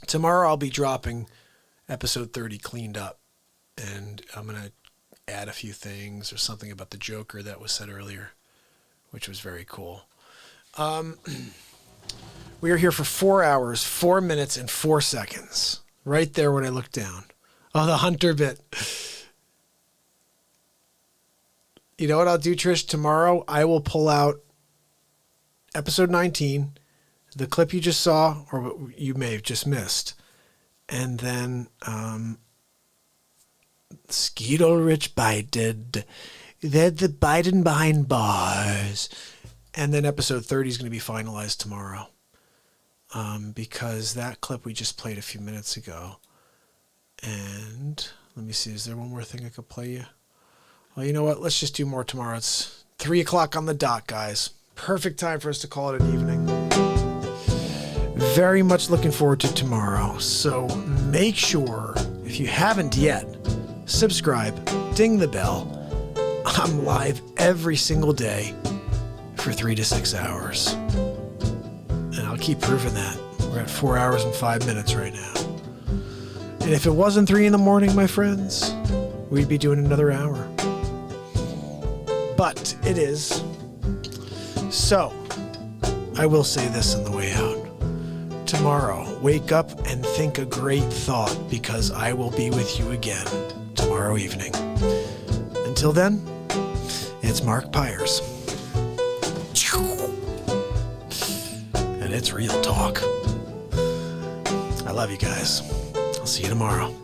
Tomorrow I'll be dropping episode 30 cleaned up. And I'm going to add a few things or something about the Joker that was said earlier, which was very cool. We are here for 4 hours, 4 minutes, and 4 seconds. Right there when I look down. Oh, the Hunter bit. You know what I'll do, Trish? Tomorrow I will pull out episode 19, the clip you just saw, or what you may have just missed. And then Skeet Ulrich Biden. They're the Biden behind bars. And then episode 30 is going to be finalized tomorrow. Because that clip we just played a few minutes ago. And let me see, is there one more thing I could play you? Well, you know what? Let's just do more tomorrow. It's 3 o'clock on the dot, guys. Perfect time for us to call it an evening. Very much looking forward to tomorrow. So make sure, if you haven't yet, subscribe, ding the bell. I'm live every single day for 3 to 6 hours. And I'll keep proving that. We're at 4 hours and 5 minutes right now. And if it wasn't 3 in the morning, my friends, we'd be doing another hour. But it is. So, I will say this on the way out. Tomorrow, wake up and think a great thought, because I will be with you again tomorrow evening. Until then, it's MARKPIRES. And it's real talk. I love you guys. I'll see you tomorrow.